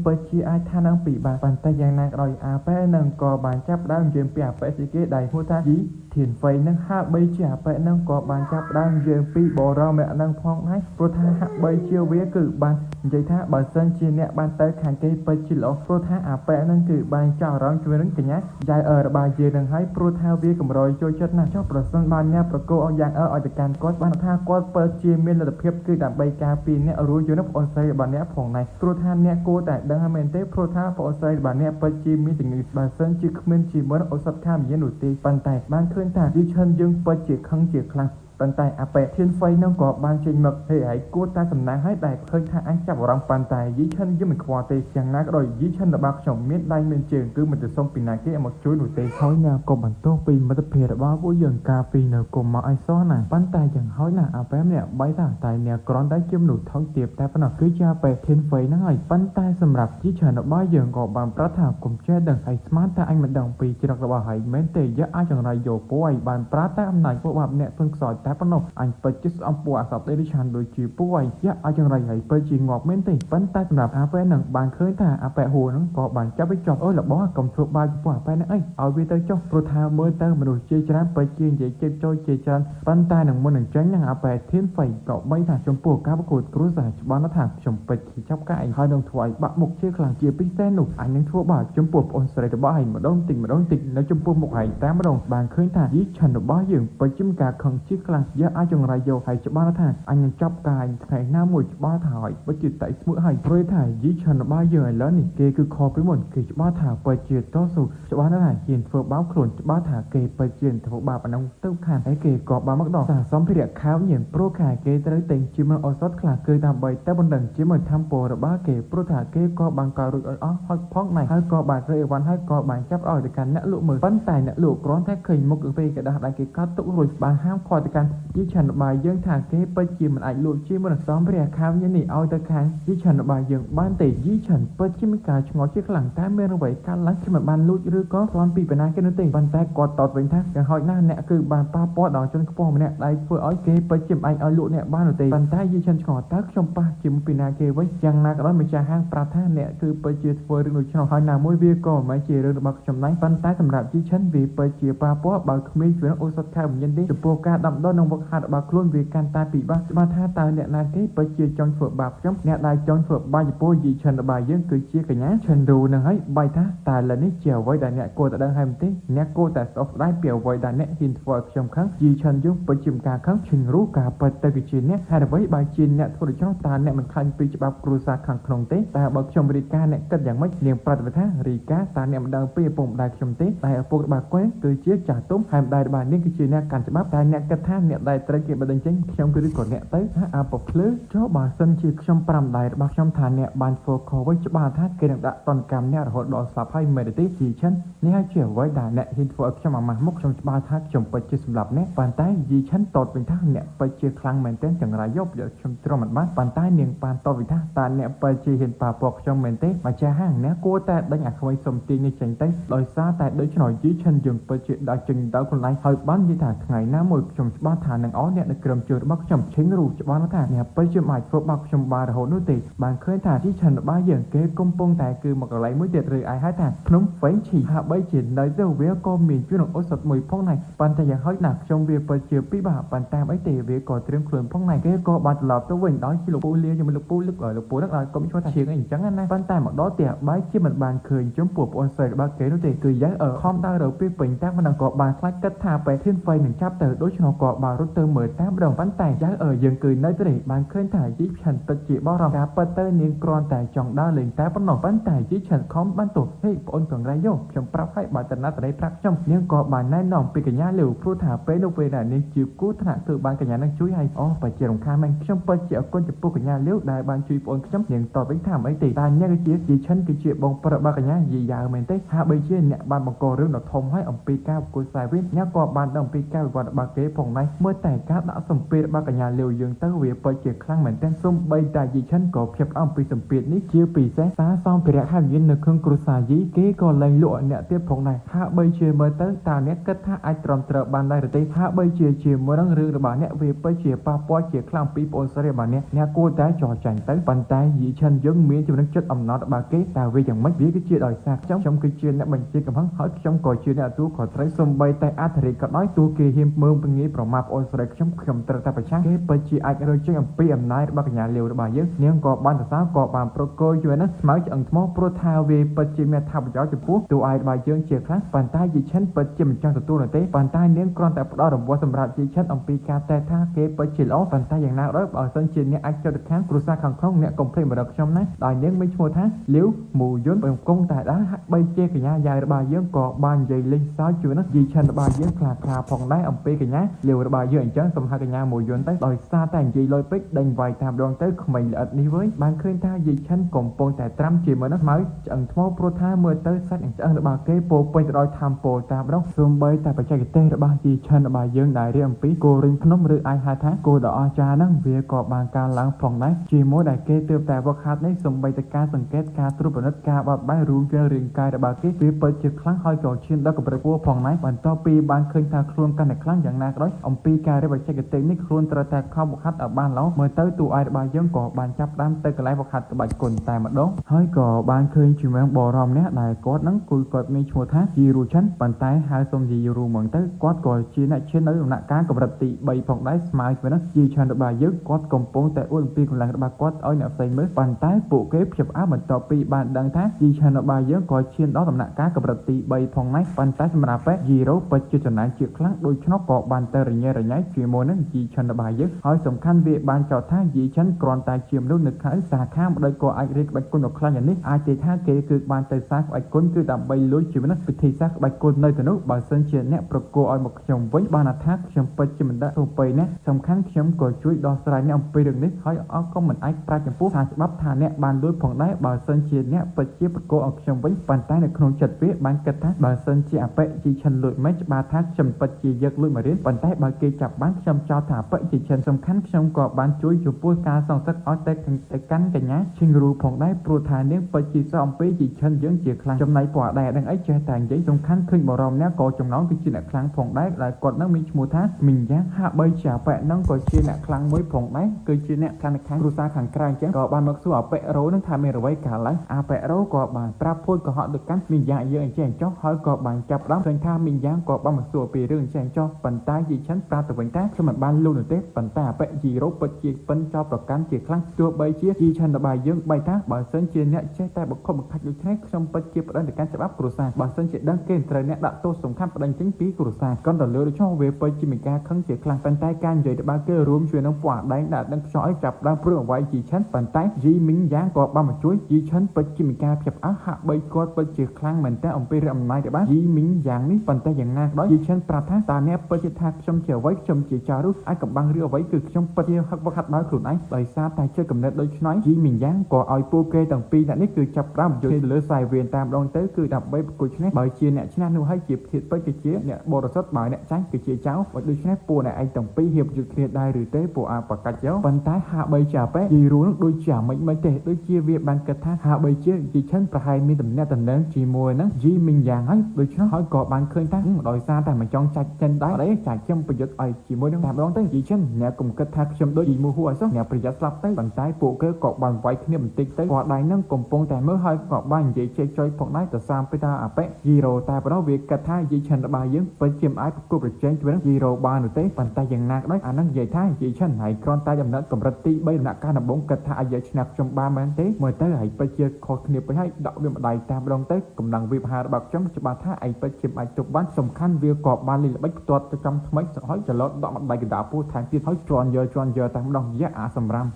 ងពិតជាអាចថានឹងពីបានប៉ុន្តែយ៉ាងណាក៏ដោយអាប៉ែនឹងក៏បានចាប់ដើមយើងពីអាប៉ែស្អីគេដែលហៅថាយីធានហ្វៃនឹងហាក់បីជាអាប៉ែនឹងក៏បានចាប់ដើមយើងពីបរមអ្នកនឹងផងដែរព្រោះថាហាក់បីជាវាគឺបាននិយាយថាបើសិនជាអ្នកបានទៅខាងគេពិតជាល្អព្រោះថាអាប៉ែនឹងគឺបានចោលអារម្មណ៍ជួយនឹងកញ្ញាយាយរបស់យើងនឹងហើយព្រោះថាវាកម្រយចូលចិត្តណាស់ចុះប្រសិនបានអ្នកប្រកោឲ្យយ៉ាងឲ្យទៅកាន់គាត់បានថាគាត់ពិតជាមានលទ្ធភាពគឺដើម្បីការពារអ្នករួចយល់ប្អូនស្រីរបស់អ្នកផងដែរព្រោះថាអ្នកគួរតែដឹងហើយមែនទេព្រោះថាប្អូនស្រីរបស់អ្នកពិតជាមានជំងឺបើសិនជាគ្មានជាមួយឱសថខាមវិញ្ញាណនោះទេប៉ុន្តែបានឃើញថាយីឆាន់យើងពិតជាខឹងជាខ្លាំងប៉ុន្តែអាប៉ែធានហ្វៃនឹងក៏បានចេញមកហេហើយគួរតែសំណាងឲ្យដែលឃើញថាអញចាប់អារម្មណ៍ប៉ុន្តែយីឆាន់យើងមិនខ្វល់ទេយ៉ាងណាក៏ដោយយីឆាន់របស់ខ្ញុំមានដៃមានជើងគឺមិនទៅសុំពីណាគេមកជួយនោះទេហើយណាក៏បន្ទោសពីមិត្តភ័ក្តិរបស់ពួកយើងកាលពីនៅគុំមកឲ្យសោះណាប៉ុន្តែយ៉ាងហើយណាអាប៉ែម្នាក់បីថាតែអ្នកគ្រាន់តែជាមនុស្សថោកទាបតែប៉ុណ្ណោះគឺជាអាប៉ែធានហ្វៃហ្នឹងហើយប៉ុន្តែសម្រាប់យីឆាន់របស់យើងក៏បានប្រាប់ថាកុំចេះដឹងឲ្យស្មានតែអញមិនដឹងពីច្រករបស់ហើយមែនទេយកអាចចង្រៃយកពួកឲ្យបានប្រាប់តែអំណាចពួកបាប់អ្នកពឹងខ្សោយតែប៉ុណ្ណោះអញពិតជាស្អំពួកអាសត្វទេរីឆានដូចជាពួកឯងយកឲ្យចង្រៃហើយពិតជាងាប់មែនទេប៉ុន្តែសម្រាប់អាប៉ែនឹងបានឃើញថាអាប៉ែហួរនឹងក៏បានចាប់វាចប់អើយរបស់កុំធ្វើបាបពួកអាប៉ែនឹងអីឲ្យវាទៅចុះព្រោះថាមើលទៅមនុស្សជាច្រើនពិតជានិយាយជិបចូលជាច្រើនប៉ុន្តែនឹងមុននឹងចាញ់នឹងអាប៉ែធានហ្វៃក៏បីថាចំពោះការប្រកួតគ្រួសារច្បាស់ណាស់ថាខ្ញុំពិតជាចាប់កាយហើយនឹងធ្វើឲ្យបាក់មុខជាខ្លាំងជាពិសេសនោះអញនឹងធ្វើបាបចំពោះប្អូនស្រីរបស់ឯងម្ដងតិចនៅចំពោះមុខឯងតែម្ដងបានឃើញថាយីឆាន់របស់យើងពិតជាមានការខឹងជាខ្លាំងយកឲ្យចង្រៃយកហើយច្បាស់ថាអញនឹងចាប់កាយថ្ងៃណាមួយច្បាស់ថាហើយពិតជាតៃស្មួកហើយព្រោះថាយីឆាន់របស់យើងឥឡូវនេះគេគឺខកពីមុនគេច្បាស់ថាពិតជាតស៊ូច្បាស់ណាស់ហើយហ៊ានធ្វើបាបខ្លួនច្បាស់ថាគេពិតជាធ្វើបាបអានោះទៅខាងហើយគេក៏បានមកដល់សារសម្ភារៈខាវញៀនព្រោះខាគេត្រូវតែជាមួយឱសថខ្លះគឺដើម្បីតែបណ្ដឹងជាមួយធម្មពលរបស់គេព្រោះថាគេក៏បានកោរួចអស់ហើយផងដែរហើយក៏បានរើអីវ៉ាន់ហើយក៏បានចាប់ឲ្យទៅកាន់អ្នកលក់មើលប៉ុន្តែអ្នកលក់គ្រាន់តែឃើញមុខពេលกระดาษដែលគេកាត់ទុករួចបានហាមខត់ទៅកាន់យីឆាន់របស់យើងថាគេពិតជាមិនអាចលក់ជាមួយនឹងសម្ភារៈខាវញៀននេះឲ្យទៅខាងយីឆាន់របស់យើងបានទេយីឆាន់ពិតជាមានការឆ្ងល់ជាខ្លាំងតែមានអ្វីកើតឡើងជាមិនបានលួចឬក៏ប្លន់ពីបណ្ណាគេនោះទេប៉ុន្តែគាត់តតវិញថាយ៉ាងហោចណាស់អ្នកគឺបានប៉ះពាល់ដល់ជនខ្ពស់ម្នាក់ដែលធ្វើឲ្យគេពិតជាមិនអាចឲ្យលក់អ្នកបាននោះទេប៉ុន្តែយីឆាន់ឆ្ងល់តើខ្ញុំប៉ះជាមួយពីណាគេវិញយ៉ាងណាក៏ដោយម្ចាស់ហាងប្រាប់ថាអ្នកគឺពិតជាធ្វើរឿងដូចនោះហើយណាមួយវាក៏មិនជារឿងរបស់ខ្ញុំដែរប៉ុន្តែសម្រាប់យីឆាន់វាពិតជាប៉ះពាល់បើគ្មានជួយអូសថខាវញៀនទេចំពោះការដាំដុះនិងវឹកហាត់របស់ខ្លួនវាកាន់តែពិបាកច្បាស់ថាតើអ្នកណាគេពិតជាចង់ធ្វើបាបខ្ញុំអ្នកដែលចង់ធ្វើបាបចំពោះយីឆាន់របស់យើងគឺជាកញ្ញាឆាន់រូនឹងហើយបាយថាតើលើនេះជាអ្វីដែលអ្នកគួរតែដឹងហើយមិនទេអ្នកគួរតែស្អប់ស្ដាយពីអ្វីដែលអ្នកហ៊ានធ្វើឲ្យខ្ញុំខឹងយីឆាន់យើងពិតជាមានការខឹងឈិនរូការពិតទៅគឺជាអ្នកហើយអ្វីបើជាអ្នកធ្វើដូច្នោះតើអ្នកមិនខ្លាចពីច្បាប់គ្រួសារខាងក្នុងទេតែបើខ្ញុំរីកាអ្នកគិតយ៉ាងម៉េចនាងប្រតិបត្តិថារីកាតើអ្នកមិនដឹងពីឪពុកម្ដាយខ្ញុំទេតែឪពុករបស់គាត់គឺជាចាស់ទុំហើយម្ដាយរបស់នាងគឺជាអ្នកកាន់ច្បាប់តែអ្នកគិតថាអ្នកដែលត្រូវគេបណ្ដឹងចេញខ្ញុំគឺក៏អ្នកទៅថាអាពភ្លឺចុះបើសិនជាខ្ញុំ5ដៃរបស់ខ្ញុំថាអ្នកបានធ្វើខុសវិញច្បាស់ថាគេនឹងដាក់តន្តកម្មអ្នករហូតដល់ស្លាប់ហើយមែនទេជីឆាន់នេះហើយជាអ្វីដែលអ្នកហ៊ានធ្វើឲ្យខ្ញុំអាម៉ាស់មុខខ្ញុំច្បាស់ថាខ្ញុំពិតជាសម្លាប់អ្នកប៉ុន្តែជីឆាន់តតវិញថាអ្នកពិតជាខ្លាំងមែនទែនចង្រៃយកខ្ញុំទ្រាំមិនបានប៉ុន្តែនាងបានតតវិញថាតើអ្នកពិតជាហ៊ានប៉ះពាល់ខ្ញុំមែនទេម្ចាស់ហាងអ្នកគួរតែដេញអាខ្វៃសុំទាញនេះចេញទៅដោយសារតែដូច្នោះជីឆាន់យើងពិតជាដាក់ចេញទៅខ្លួនឯងហើយបាននិយាយថាថ្ងៃណាមួយខ្ញុំច្បាស់ថានឹងអស់អ្នកនៅក្រុមជើងរបស់ខ្ញុំឈិញរូច្បាស់ថាអ្នកពិតជាមិនអាចធ្វើបាបខ្ញុំបានរហូតនោះទេបានឃើញថាជីឆាន់របស់យើងគេកំពុងតែគឺមកកន្លែងមួយទៀតឬអាចហៅថាភ្នំវែងឈីហាក់បីជានៅទៅវាក៏មានជួយនឹងអូសថមួយផងដែរប៉ុន្តែយ៉ាងហោចណាស់ខ្ញុំវាពិតជាពិបាកប៉ុន្តែអីទេវាក៏ត្រៀមខ្លួនផងដែរគេក៏បានត្រឡប់ទៅវិញដោយជាលោកពូលាជាមួយលោកពូលោកពូនឹងឲ្យកុំឈ្មោះថាជាងអីអញ្ចឹងណាប៉ុន្តែមកដល់ផ្ទះបាយជាមិនបានឃើញចំពោះប្អូនស្រីរបស់គេនោះទេគឺយ៉ាងខំដើរទៅពីពេញតែមិនក៏បានខ្លាចគិតថាបែធានហ្វៃនឹងចាប់ទៅដូច្នោះក៏ บารุเตอร์เหมือนตามดองปันแต่ย้ายยังคืนในตัวบางเคลื่อนถ่ายยิบฉันตะจีบอรองการเปิดเตอร์เนียงกรอนแต่จองดาวเลียงแต่ปนหนองปันแต่ยิบฉันคอมบันตุให้ปนของไรโยชมปรับให้บาดตนาแต่ได้พรักจำเนียงกอบานแน่นอนปีกัญญาเหลวพูดถาเป้ลูกเวน่ะเนียงจิ๋วกู้ถนัดคือบานกัญญานั่งช่วยให้ไปเจียรงคาแมงชมเปิดเจียก้นจะปูกัญญาเลี้ยวได้บานช่วยปนจำเนียงต่อไปถามไอตีตาเนี่ยก็เจียยิฉันก็เจียบงประบากัญญายียาวเหมือนเต้หาใบเชี่ยเนี่ยบานบังกอเรื่องดอกทมให้อมปีก้าวกุศลวิทย์เนี่ยกอบานดอกปีก้าววันบาเก๋ผงในเมื่อแต่ก้าวđãสมเปียบากัญญาเหลวยังเต้าเวียเปิดเจียครั้งเหมือนเต้ส้มใบแต่ยิฉันก็เพียบอมปีสมเปียนี้เจียปีแซ่ซาซอมเปียห้ามยินในเครื่องกรุษายีเก๋ก็เลยลวเนี่ยเตี้ยผงในหาใบเชี่ยเมื่อเต้ตาเนี่ยก็ถ้าไอตรอมเตอบานได้หรือเต้หาใบเชี่ยเชี่ยเมื่อรังเรือระบาดเนี่ยเวียเปิดเชี่ยปาปอเชี่ยครั้งปีปนเสรีบานเนี่ยกูแต่จ่อจังเต้ปันแต่ยิฉันยังมีจุดนั้นจุดอมนอตบาเก๋แต่เวียอย่างไม่เวียก็เชี่ยดอยซากจ้องชมก็เชี่ยเนี่ยบัญชีกับพังหอยชมก่อเชี่ยเนี่ยตู้ขอใช้ส้มใบแต่อาถรรพ์ก็น้อยตัวเกหิมเมืองเป็นงี้ประมาณปนเสรีชมขมเตอแต่ประชังเก๋เปิดเชี่ยไอเรือเชี่ยปีอมนายบากัญญาเร็วระบาดเยอะเนี่ยก่อบานแต่สาวก่อบานโปรโกอยู่นะสมัยจังทมอโปรทาเวเปิดเชี่ยเมียทับย้อนจะปุ๊บตัวไอบาเยอะเชี่ยครั้งปันใต้ยิฉันเปิดเชี่ยมันจังตัวนั่นเต้ปันใต้เนี้ยกรอนแต่ปลอดบัวสำหรับยิฉันอมปีกาแต่ท่าเก๋เปิดเชี่ยล้อปันใต้อย่างน่ารักสันเชี่ยเนี่ยไอเจ้าตะแคงกรุษาขังคล่องเนี่ยกลมเพลงมาดักชมนะได้เนี้ยไม่ชัวท่าเลี้ยวหมู่ย้อนไปกงแต่ด้าใบเชี่ยกันยายระบายเยอะก่อบานใหญ่เล็กซ้ายจุนะยิฉันระบายเยอะคลาคลาพองได้อมปีกันยาเลี้ยวระบายเยอะจังสมหากันยาหมู่ย้อนเต้ลอยซาแต่งยีลอยปิกดังไวตามดวงเต้ขมิ้นอัดนี้ไว้บางคืนท่ายิฉันกลมปงแต่ตรำเชี่ยมานักไม้จังทมอโปรท่าเมื่อเต้สักอย่างจังระบายเก๋โปไปรอยทำโปตามดอกซุ่มใบแต่ปัจจัยเต้ระบายยิฉันระบายเยอะได้เรื่องปีโกริงพนมหรือไอหาท่าโกดอจานั่งเวียกอบบางการล้างฟองได้จีโมได้เก๋เติมแต่ว่าขาดในซุ่มใบตะการสังเกตการตรุปนัดการบาดใบรู้เรื่องเรื่องกายระบายเก๋เวียเปิดเจ็บครั้งหอยก่อเช่นแล้วกับประกัวฟองได้วันต่อปีบางคืนทางครูนกันในครั้งอย่างนักร้อยอมปีการระบายเจ็บเต็งนี่ครูนตระแตกเข้าบุกฮัดởบ้านแล้วเมื่อเต้ตัวไอระบายเยอะก่อบานจับด้ามเต้กระไรบุกฮัดกระบายกลแต่มาดงหอยก่อบานคืนชิมแมงบ่อรอมเนี่ยได้กอดนั่งกุยกอดมีชัวท่าจีรูชั้นปันใต้หายสมจีรูเหมือนเต้กอดก่อจีน่ะเช่นนั้นหนักการกับระติใบฟองได้สมัยเป็นนักจีชันระบายเยอะกอดกลมโป่งแต่อ้วนปีกำลังระบายกอดอ้อยเนี่ยใส่มือปันใต้ปุเก็บเฉียบอ้าเหมือนต่อปีบานดังท่าจีชันระบายเยอะก่อเช่นđóหนักการกับระติใบฟองได้ปันใต้สำหรับแปะจีรูปัจจุบันนั้นจีครั้งโดยชนกก่อบานเตอร์ระยะจีโมนั้นจีชันระบายเยอะหอยสำคัญเวียบานจอท่าจีชันกรอนตายเฉียมรุ่นหนึ่งขายสาข้ามโดยก่อไอเรียกใบกุนออกคลายอย่างนี้อาเจท่าเกคือบานเตอร์ซักไอกุนคือดับใบลุยชีวิตนักพิธีซักใบกุนในตัวนู้บาเซนเชียนเนี่ยประกอบเอาหมกชมไว้บานทักชมปัจจุบันได้ส่งไปเนี่ยสำคัญชมก่อช่วยดอสไลเนี่ยไปดึงนี้หอยอ้อก็เหมือนไอปลาจมูกทางบับทานเนี่ยบานลุยผ่องได้บาเซนเชียนเนี่ยปัจจุบันประกอบเอาชมไว้ปันใต้ในขนมจัดเวบานกระทักบาเซนเชียเปะจีชันลุยไม่บาทักชมปัจจุยักลุยมาเรียนปันใต้บาเกจับบ้านชมจอถาเปะจีชันสำคัญชมก่อบานช่วยจุปูกาส่องสักอ้อเตกันกันนะชิงรูผ่องได้โปรทานเนี่ยปัจจุสอมเปจีชันยังเจียคลังจำในปอดแดดังไอเจแต่งใจสำคัญขึ้นบ่รอมเนี่ยก่อจมน้องก็จีน่ะคลังผ่องได้หลายกดนั่งมีชมูทัสมินยักหาใบฉาเปะนั่งก่อจีน่ะคลังมวยผ่องได้คือจีน่ะคลังคลังรูซาขังกลางเจ้าก่อบานมักสู้เปะโรนั่งทำเมรไว้กาไลอาเปะโรก่อบานปราบพูดก่อหอดึกกันมินยักเยอะเจ้าจ้อหอยก่อบานจับรับเพียงท่ามินยักก่อบานมักสู้ปีเรื่องเจ้าจ้อปันใต้ยีชั้นปลาตะวันใต้สมัยบ้านลูนเต้ปันใต้เปะยีโรปัจจีปันจอประกันจีคลังตัวใบเชี่ยจีชันระบายเยอะใบท่าบาเซนเชียเนี่ยใช้แต่บุคคลบุคคลอยู่แค่ชมปัจจีประเด็นการจับอัพกรุษาบาเซนเชียดังเกณฑ์เตรเนี่ยดักโตสงครามประเด็นจิ้งปีกรุษาก่อนต่อเรือช่องเวเปจิมิกาขังเจียคลังปันใต้การใหญ่บาเกอร์รวมช่วยน้ำปวดได้ดักดังช้อยจับดังเพื่อไว้จีชั้นปันใต้ยีมิงยางกอบบ้ามาช่วยจีชั้นปัจจิมิกาเพียบอาหะใบกอดปัจจีคลังเหมือนแต่องค์ไปเรียมนายแต่บ้านยีมิงยางนี่ปันใต้อย่างงาด้อยจีชั้นปราทัตาเนี่ยปัจจิทักชมเฉียวไว้ชมเจียจารุไอ้กับบางเรือไว้คือชมปัจจิหักบักหัดน้อยขุนไอ้โดยซาตายเชื่อกำเนิดโดยน้อยยีมิงยางก่อเอาปูเกต่างปีนั่นนี่คือจับร่ำโดยเลือดใส่เวียนตามดองเต้คือดับใบกุชเน่ใบเชียเนี่ยชนะนูให้จีบผิดไปเจี๊ยเนี่ยบริสุทธิ์ใบเนี่ยใช้คือเจี๊ยเจ้าว่าดูชนะปูเนี่ยไอ้ต่างปีเหี่ยวจุดเคลียได้หรือเต้ปูอาปากกัดเจ้าปันท้ายหาใบจ่าเป๊ะยีรู้นักโดยจ่าไม่เตะโดยเจี๊ยเวียบันกระทะหาใบเจี๊ยจีชั้นประหายมีตำแหน่งตำแหน่งจีมวยนะยีมิงยางให้โดยชนะหอยเกาะบานเคยตั้งโดยซาแต่มันจ้องจัดจันได้เลยจ่าจำประโยชน์ไอ้จีมวยนั่งตามดองเต้จีชั้นเนี่ยกลุ่มกระทะชมโดยจีมูหัวซะเนี่ยประหยัดสลับเต้ปันท้ายปูเกาะบานไว้เนี่ยมันติดเต้กอดได้นั่งกลมปงแต่เมื่อหอยเกาะบานจีเช็คจอยผ่องได้แต่ซามไปตาอาเป๊ะยีโรแต่เพราะเวียกระทะยีชั้นระบายเยอะไปเจียมไอ้ประกอบเจนจะเป็นยีโรบานหรือเต้ปันท้ายอย่างหนักได้อันนั้นใหญ่ท้ายยีชั้นไหนกรอนตายจำนั้นกับรัตติใบหนักการบงกระทะใหญ่ชนะชมบามันเต้เมื่อเต้ให้ไปเจียคอเนียไปให้ดอกเบี้ยใดตามดองเต้กำลังวิพาบักจำจะบาท่าไอ้ไปเจียมไอ้จบบ้านสำคัญเวียกอบบานเลยใบตัวจะจำทำไมห ហើយចលត់ដកដៃកណ្ដាលពោះថែមទៀតហើយជន់យើតែម្ដងយ៉ាអាសម្រាម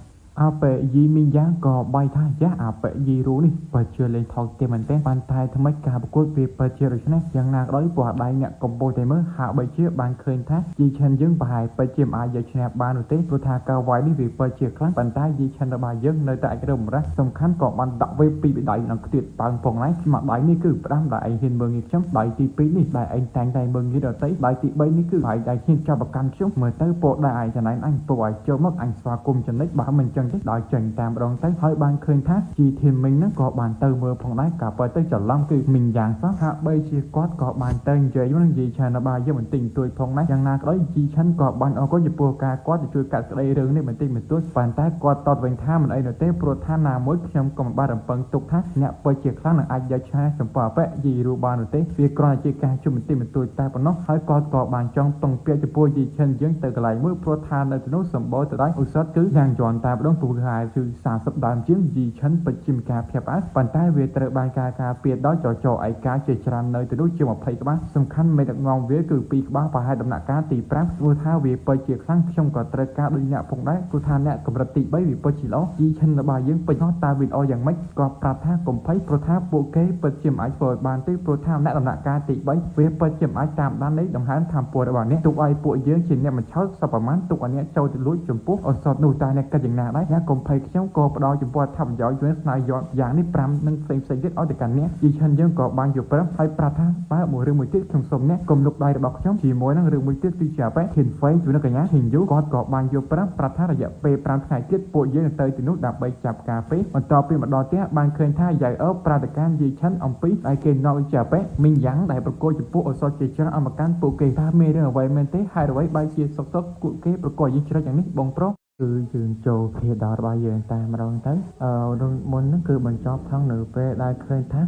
អាប៉ែយីមីងយ៉ាងក៏បាយថាយ៉ាអាប៉ែយីរូនេះបើជឿលេងថោកទេមែនទេបានតែថ្មីការប្រកួតវាបើជាដូច្នេះយ៉ាងណាក៏ដោយព្រោះដៃអ្នកកំពុងតែមើលហាក់បីជាបានឃើញថាយីឆាន់យើងប្រហែលបើជាមិនអាចយកឈ្នះបាននោះទេព្រោះថាការវាយនេះវាបើជាខ្លាំងប៉ុន្តែយីឆាន់របស់យើងនៅតែអាចរើបំរះសំខាន់ក៏បានដាក់វេពីបដៃនឹងខ្ទៀតប៉ើងផងដែរស្មាក់ដៃនេះគឺផ្ដាំដែលឯងហ៊ានមើលងាយខ្ញុំដៃទី2នេះដែលឯងតែងតែមើលងាយដទៃដៃទី3នេះគឺដៃដែលហ៊ានចាប់ប្រកាន់ខ្ញុំមើលទៅពោដៃឯងចំណែនអញពោឲ្យចូលមកអញស្វាគមន៍ចំណិចបើមិនចឹងទេដល់ចេញតាមម្ដងទៅហើយបានឃើញថាជីធីមីងហ្នឹងក៏បានទៅមើលផងដែរក៏បើទៅច្រឡំគឺមីងយ៉ាងសោះហាក់បីជាគាត់ក៏បានទៅនិយាយនឹងយីឆានរបស់យើងបន្តិចបន្តួចផងដែរយ៉ាងណាក៏ដោយជីឆាន់ក៏បានអរគុណចំពោះការគាត់ទៅជួយកាត់ក្តីរឿងនេះបន្តិចបន្តួចប៉ុន្តែគាត់តតវិញថាមិនអីនោះទេព្រោះថាណាមួយខ្ញុំក៏មិនបានរំពឹងទុកថាអ្នកពិតជាខ្លាំងនឹងអាចយកឈ្នះចំពោះអបិយីរូបាននោះទេវាគ្រាន់តែជាការជួយបន្តិចបន្តួចតែប៉ុណ្ណោះហើយគាត់ក៏បានចង់ពឹងពាក់ចំពោះយីឆាន់យើងទៅកន្លែងមួយព្រោះថានៅទីនោះសម្បូរទៅដោយឧស្សាហ៍គឺយ៉ាងយន់តែម្ដងព្រោះហើយគឺ30ដើមជាងយីឆាន់ពិតជាមានការភ័ព្វអើប៉ុន្តែវាត្រូវបានការពារដោយចចឯកាជាច្រើននៅទីនោះជា20ក្បាលសំខាន់មេដឹកនាំវាគឺ2ក្បាលប្រហែលដំណាក់កាលទី5ព្រោះថាវាពិតជាខ្លាំងខ្ញុំក៏ត្រូវការដូចអ្នកផងដែរព្រោះថាអ្នកកម្រិតទី3វាពិតជាល្អយីឆាន់របស់យើងពេញនោះតើវាល្អយ៉ាងម៉េចក៏ប្រាប់ថាកុំភ័យព្រោះថាពួកគេពិតជាមិនអាចធ្វើឲ្យបានទេព្រោះថាអ្នកដំណាក់កាលទី3វាពិតជាមិនអាចតាមដាននៃដង្ហើមថាមពលរបស់អ្នកទុកឲ្យពួកយើងជាអ្នកមិនឆោតសពប្រមាណទុកឲ្យអ្នកចូលទៅលួចចំពោះអសតនោះតែអ្នកគិតយ៉ាងណាដែរអ្នកកុំភ័យខ្ញុំក៏ផ្ដល់ចំពោះអត្ថប្រយោជន៍យើងស្នើយកយ៉ាងនេះ5និងផ្សេងទៀតឲ្យទៅកាន់អ្នកយីឆាន់យើងក៏បានយកប្រាប់ហើយប្រាប់ថាបើមួយរឿងមួយទៀតខ្ញុំសូមអ្នកកុំលុកដៃរបស់ខ្ញុំជាមួយនឹងរឿងមួយទៀតគឺជាអបិធានហ្វេជួយនឹងកញ្ញាហ៊ីងយូគាត់ក៏បានយកប្រាប់ថារយៈពេល5ថ្ងៃទៀតពួកយើងទៅទីនោះដើម្បីចាប់ការពេលបន្តពីម្ដងទៀតបានឃើញថាយ៉ៅអើប្រតិកម្មយីឆាន់អំពីដែលគេនាំជាអបិមីងយ៉ាងដែលប្រកួតចំពោះអសតជាច្រើនអមកាន់ពួកគេថាមានរឿងអ្វីមែនទេហើយអ្វីបែរជាសុកពួកគេប្រកួតយើងច្រើនយ៉ាងនេះបងប្រុសគឺយើងចូលគ្នាដល់របស់យើងតែម្ដងទៅមុនហ្នឹងគឺបញ្ចប់ថងនៅពេលដែលឃើញថា